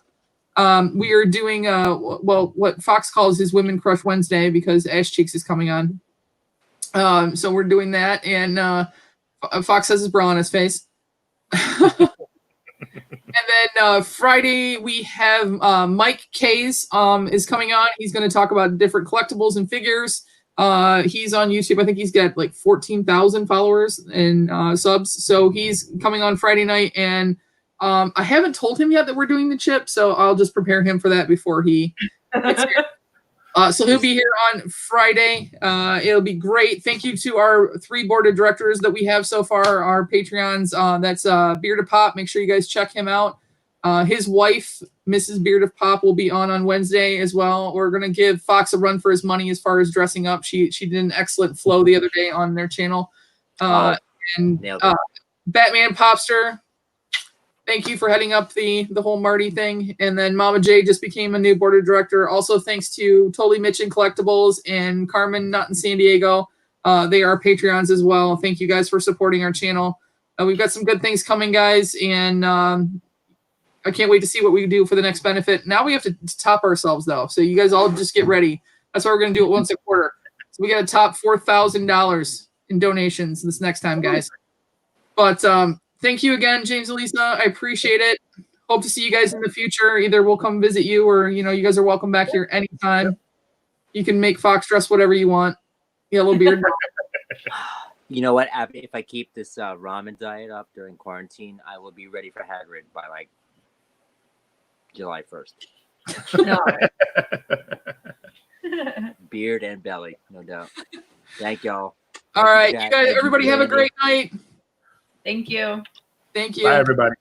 Speaker 1: We are doing what Fox calls his Women Crush Wednesday because Ash Cheeks is coming on. So we're doing that, and Fox has his bra on his face. And then Friday we have Mike Kays is coming on. He's going to talk about different collectibles and figures. He's on YouTube. I think he's got like 14,000 followers and subs. So he's coming on Friday night, and I haven't told him yet that we're doing the chip, so I'll just prepare him for that before he gets here. So he'll be here on Friday. It'll be great. Thank you to our 3 board of directors that we have so far, our Patreons. That's Beard of Pop. Make sure you guys check him out. His wife, Mrs. Beard of Pop, will be on Wednesday as well. We're going to give Fox a run for his money as far as dressing up. She did an excellent flow the other day on their channel. And Batman Popster, thank you for heading up the whole Marty thing. And then Mama J just became a new board of director. Also, thanks to Totally Mitchin Collectibles and Carmen Nutt in San Diego. They are Patreons as well. Thank you guys for supporting our channel. We've got some good things coming, guys. And I can't wait to see what we do for the next benefit. Now we have to top ourselves, though. So you guys all just get ready. That's why we're going to do it once a quarter. So we got to top $4,000 in donations this next time, guys. But thank you again, James and Lisa. I appreciate it. Hope to see you guys in the future. Either we'll come visit you or, you guys are welcome back here anytime. You can make Fox dress whatever you want. Yellow beard.
Speaker 5: You know what? If I keep this ramen diet up during quarantine, I will be ready for Hagrid by like July 1st.
Speaker 2: No.
Speaker 5: Beard and belly, no doubt. Thank y'all.
Speaker 1: All right. You guys, everybody have a great night.
Speaker 2: Thank you.
Speaker 1: Thank you.
Speaker 3: Bye, everybody.